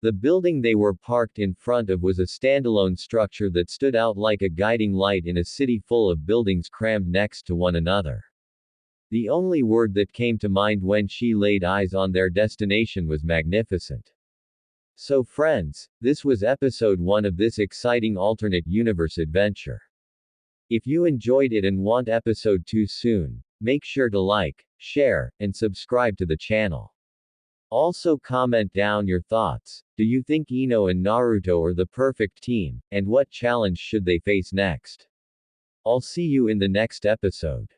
The building they were parked in front of was a standalone structure that stood out like a guiding light in a city full of buildings crammed next to one another. The only word that came to mind when she laid eyes on their destination was magnificent. So friends, this was episode 1 of this exciting alternate universe adventure. If you enjoyed it and want episode 2 soon, make sure to like, share, and subscribe to the channel. Also comment down your thoughts. Do you think Ino and Naruto are the perfect team, and what challenge should they face next? I'll see you in the next episode.